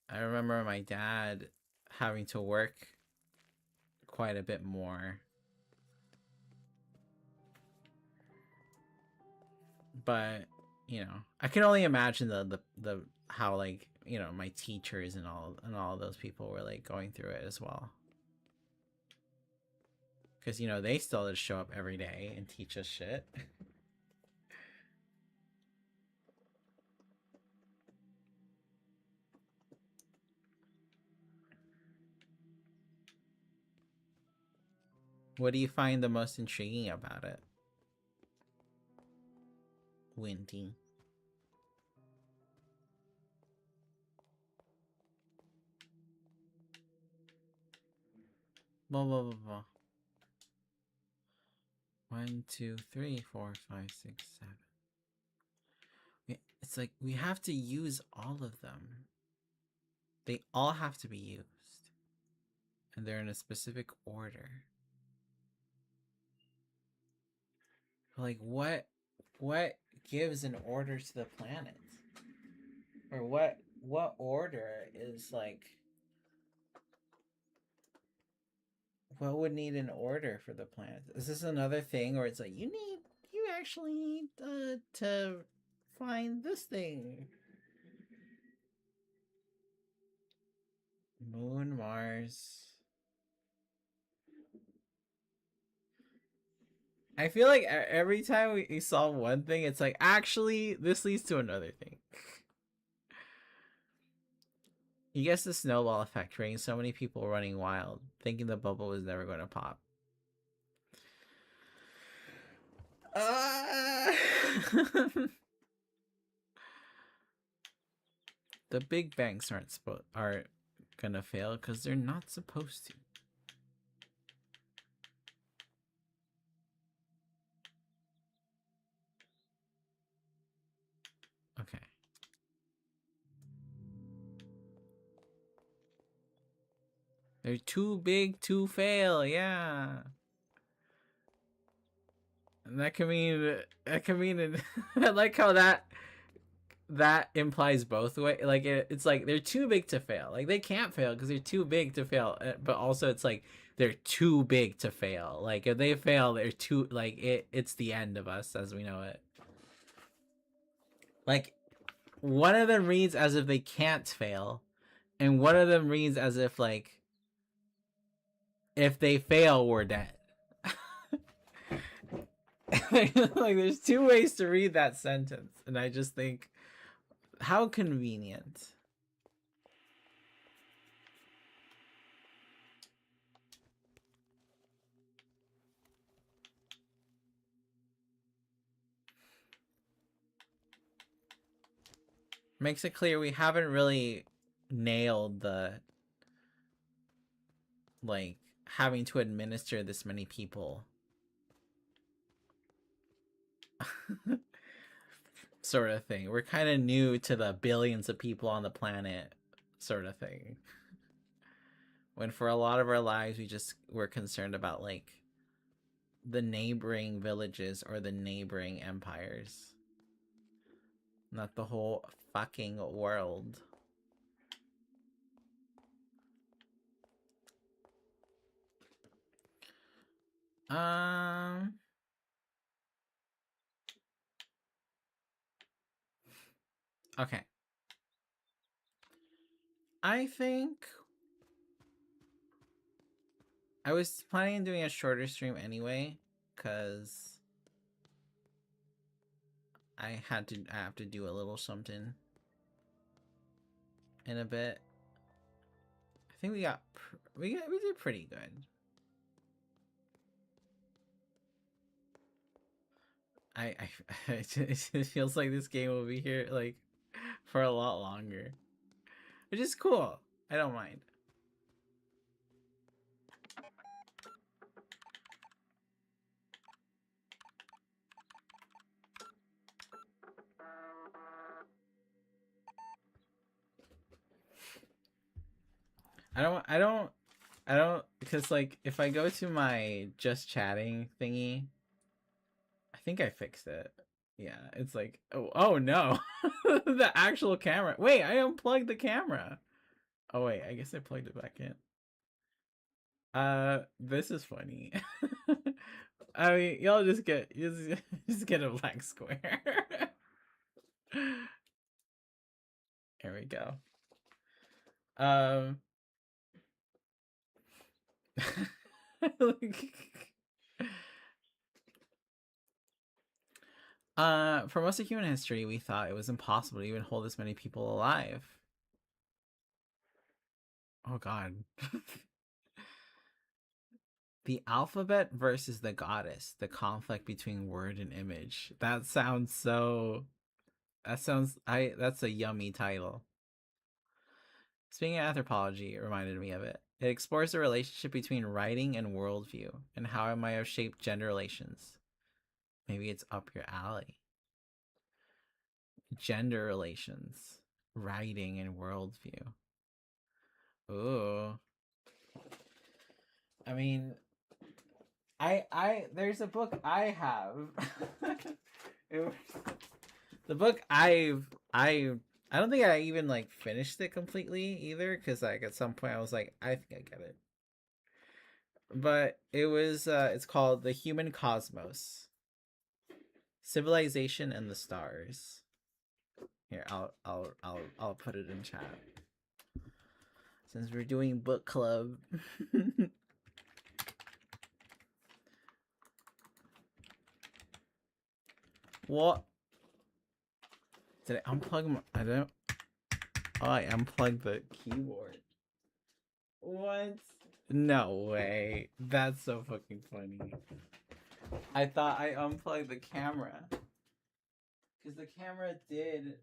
I remember my dad having to work quite a bit more. But, I can only imagine the how like, my teachers and all those people were like going through it as well. Cuz they still just show up every day and teach us shit. What do you find the most intriguing about it? windy. Blah, blah, blah, blah. 1, 2, 3, 4, 5, 6, 7. It's like we have to use all of them. They all have to be used. And they're in a specific order. Like what gives an order to the planet? Or what order is like, what would need an order for the planet? Is this another thing where it's like you actually need to find this thing? Moon, Mars. I feel like every time we solve one thing, it's like, actually, this leads to another thing. You guess the snowball effect, creating so many people running wild, thinking the bubble was never going to pop. The big banks aren't gonna fail because they're not supposed to. Okay. They're too big to fail, yeah. And that can mean I like how that implies both way. Like it's like they're too big to fail. Like they can't fail because they're too big to fail. But also it's like they're too big to fail. Like if they fail, they're too like it's the end of us as we know it. Like one of them reads as if they can't fail, and one of them reads as if like if they fail, we're dead. Like there's two ways to read that sentence, and I just think how convenient. Makes it clear we haven't really nailed the like having to administer this many people sort of thing. We're kind of new to the billions of people on the planet sort of thing. When for a lot of our lives we just were concerned about like the neighboring villages or the neighboring empires, not the whole fucking world. Okay. I think I was planning on doing a shorter stream anyway, because I have to do a little something in a bit. I think we did pretty good. It feels like this game will be here like for a lot longer, which is cool. I don't mind. I don't because like if I go to my just chatting thingy, I think I fixed it. Yeah, it's like oh no, the actual camera. Wait, I unplugged the camera. Oh wait, I guess I plugged it back in. This is funny. I mean, y'all just get a blank square. Here we go. For most of human history, we thought it was impossible to even hold this many people alive. Oh God. The alphabet versus the goddess, the conflict between word and image. That sounds so. That sounds. That's a yummy title. Speaking of anthropology, it reminded me of it. It explores the relationship between writing and worldview and how it might have shaped gender relations. Maybe it's up your alley. Gender relations, writing, and worldview. Ooh. I mean, there's a book I have. It, the book I don't think I even like finished it completely either, because like at some point I was like, I think I get it. But it was it's called The Human Cosmos. Civilization and the Stars. Here, I'll put it in chat. Since we're doing book club. What? Did I unplug my... I don't... Oh, I unplugged the keyboard. What? No way. That's so fucking funny. I thought I unplugged the camera. Because the camera did...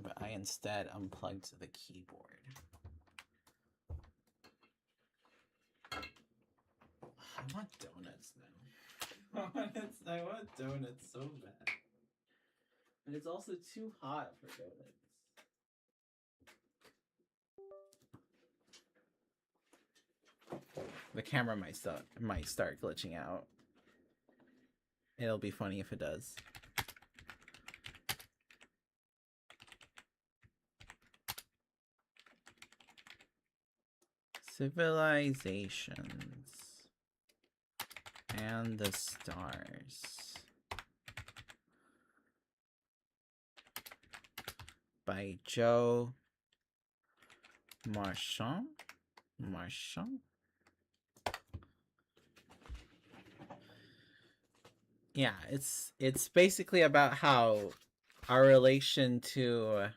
But I instead unplugged the keyboard. I want donuts now. I want donuts so bad. And it's also too hot for donuts. The camera might start glitching out. It'll be funny if it does. Civilizations and the Stars by Joe Marchand. Yeah, it's basically about how our relation to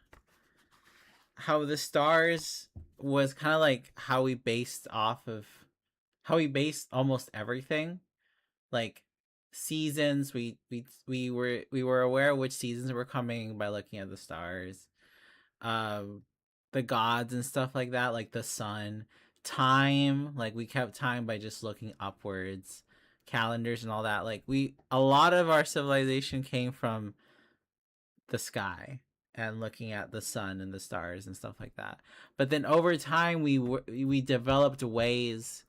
how the stars was kind of like how we based almost everything, like seasons. We were aware of which seasons were coming by looking at the stars, the gods and stuff like that, like the sun, time, like we kept time by just looking upwards, calendars and all that. Like a lot of our civilization came from the sky and looking at the sun and the stars and stuff like that. But then over time we developed ways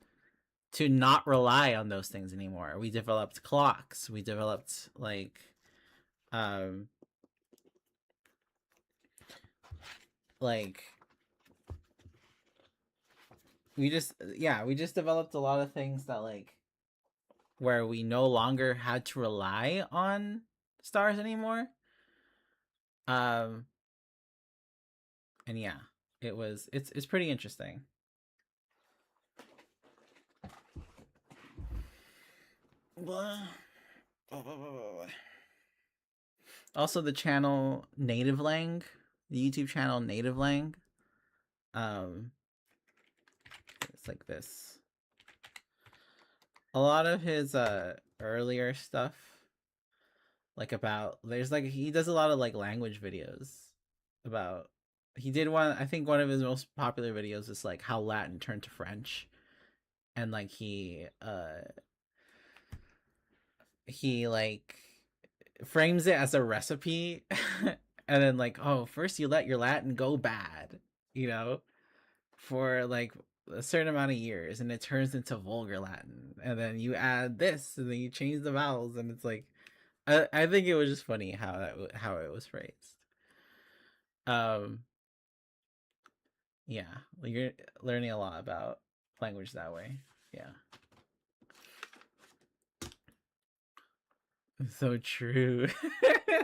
to not rely on those things anymore. We developed clocks. We developed like we just developed a lot of things that like where we no longer had to rely on stars anymore. And yeah, it's pretty interesting. Also, the channel Native Lang, the YouTube channel Native Lang. It's like this. A lot of his earlier stuff, like about he does a lot of like language videos about. He did one. I think one of his most popular videos is like how Latin turned to French, and like he like frames it as a recipe, and then like, oh, first you let your Latin go bad, you know, for like a certain amount of years, and it turns into vulgar Latin, and then you add this, and then you change the vowels, and it's like, I think it was just funny how it was phrased. Yeah, you're learning a lot about language that way. Yeah. So true.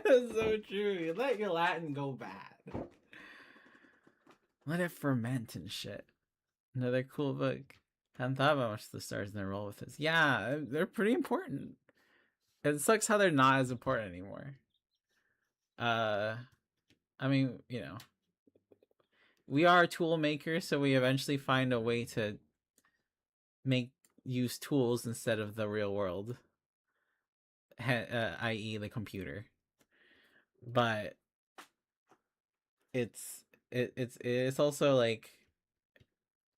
So true. You let your Latin go bad. Let it ferment and shit. Another cool book. Hadn't thought about much of the stars in their role with this. Yeah, they're pretty important. It sucks how they're not as important anymore. I mean, you know, we are tool makers, so we eventually find a way to make use tools instead of the real world, i.e., the computer. But it's it's also like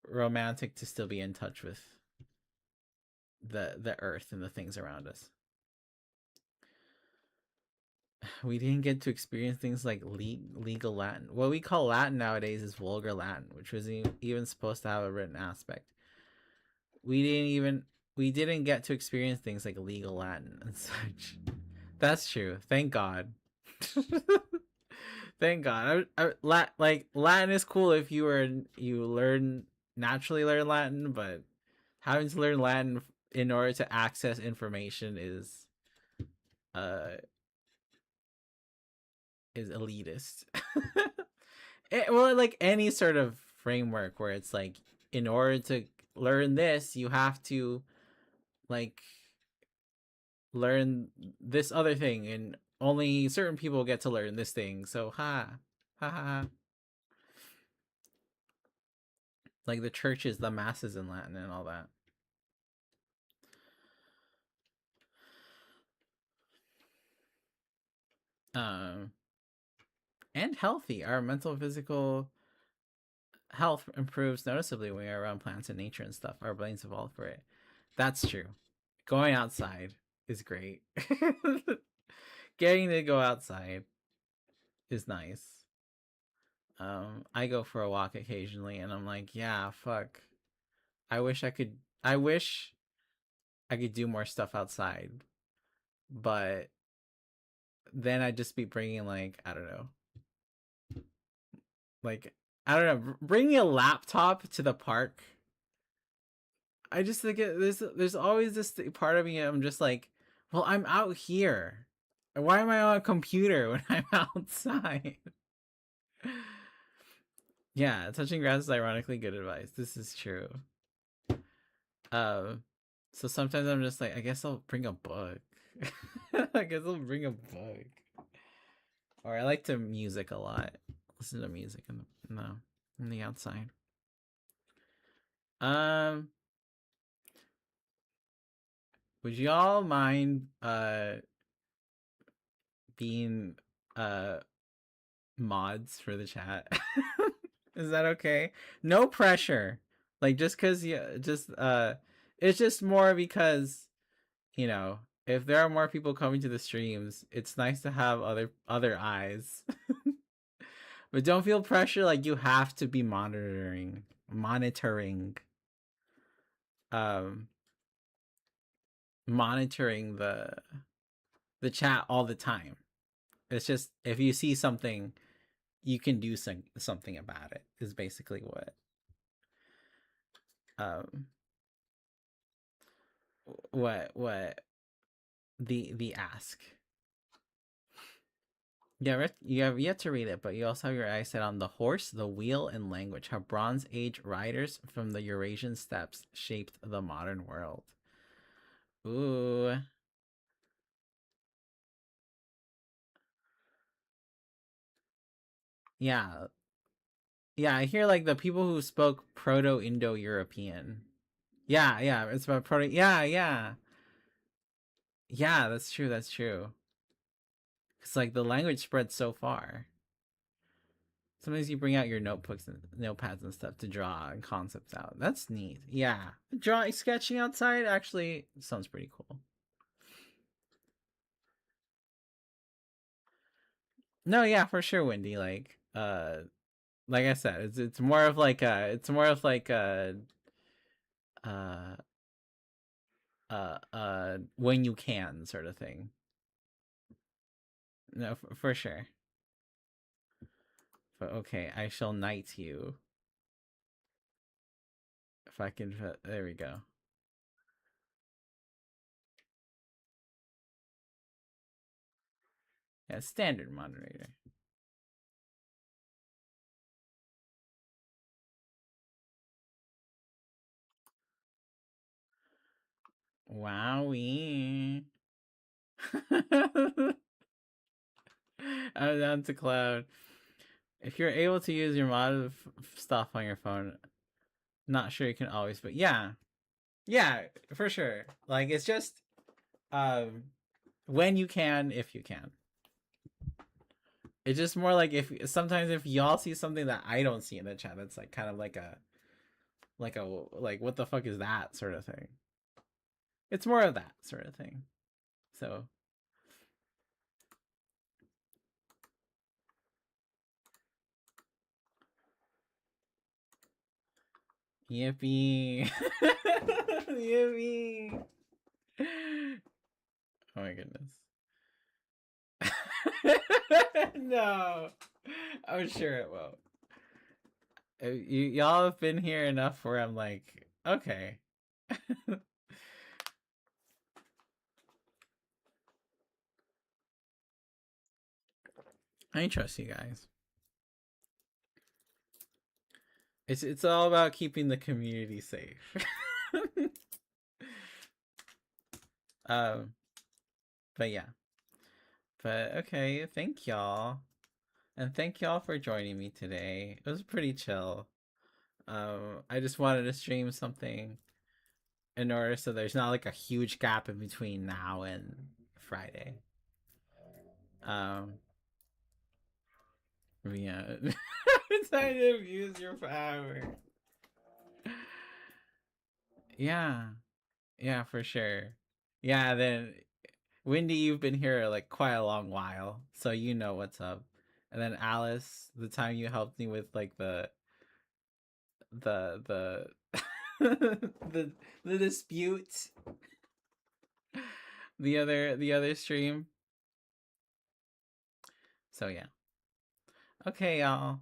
romantic to still be in touch with the earth and the things around us. We didn't get to experience things like legal Latin. What we call Latin nowadays is vulgar Latin, which was even supposed to have a written aspect. We didn't even we didn't get to experience things like legal Latin and such. That's true. Thank God. Thank God. Like Latin is cool if you learn naturally learn Latin, but having to learn Latin in order to access information uh is elitist. Well, like any sort of framework where it's like in order to learn this, you have to like learn this other thing, and only certain people get to learn this thing. So ha ha. Like the churches, the masses in Latin, and all that. Um, and healthy. Our mental and physical health improves noticeably when we are around plants and nature and stuff. Our brains evolve for it. That's true. Going outside is great. Getting to go outside is nice. I go for a walk occasionally, and I'm like, yeah, fuck. I wish I could. I wish I could do more stuff outside, but then I'd just be bringing like I don't know, like I don't know, bringing a laptop to the park. I just think there's always this part of me. I'm just like, well, I'm out here. Why am I on a computer when I'm outside? Yeah, touching grass is ironically good advice. This is true. Um, so sometimes I'm just like, I guess I'll bring a book. I guess I'll bring a book. Or I like to music a lot. Listen to music in the outside. Um, would y'all mind being mods for the chat? Is that okay? No pressure. Like just cuz you just it's just more because, you know, if there are more people coming to the streams, it's nice to have other eyes. But don't feel pressure like you have to be monitoring um monitoring the chat all the time. It's just if you see something, you can do something about it. Is basically um what the ask. Yeah, you have yet to read it, but you also have your eyes set on the horse, the wheel, and language. How Bronze Age riders from the Eurasian steppes shaped the modern world. Ooh, yeah, yeah. I hear like the people who spoke Proto-Indo-European. Yeah, yeah. It's about Proto. Yeah, yeah, yeah. That's true. That's true. It's like the language spread so far. Sometimes you bring out your notebooks and notepads and stuff to draw and concepts out. That's neat. Yeah. Drawing sketching outside actually sounds pretty cool. No, yeah, for sure, Wendy. Like I said, it's more of like uh when you can sort of thing. No, for sure. But okay, I shall knight you. If I can, there we go. Yeah, standard moderator. Wowie. I'm down to Cloud. If you're able to use your mod stuff on your phone, not sure you can always, but yeah, yeah, for sure. Like it's just um when you can, if you can. It's just more like if sometimes if y'all see something that I don't see in the chat, it's like kind of like what the fuck is that sort of thing. It's more of that sort of thing. So yippee. Yippee. Oh my goodness. No. I'm sure it won't. Y'all have been here enough where I'm like, okay. I trust you guys. It's all about keeping the community safe. um, but yeah. But okay, thank y'all. And thank y'all for joining me today. It was pretty chill. I just wanted to stream something in order so there's not like a huge gap in between now and Friday. Um, yeah. Time to abuse your power. Yeah. Yeah, for sure. Yeah, then Wendy, you've been here like quite a long while, so you know what's up. And then Alice, the time you helped me with like the the the dispute, the other stream. So yeah. Okay, y'all.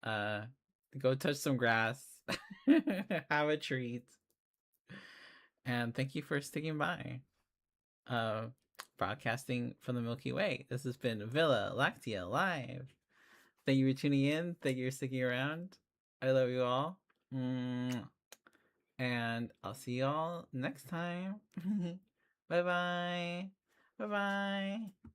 Uh, go touch some grass. Have a treat. And thank you for sticking by. Uh, broadcasting from the Milky Way. This has been Villa Lactea Live. Thank you for tuning in. Thank you for sticking around. I love you all. And I'll see y'all next time. Bye bye. Bye bye.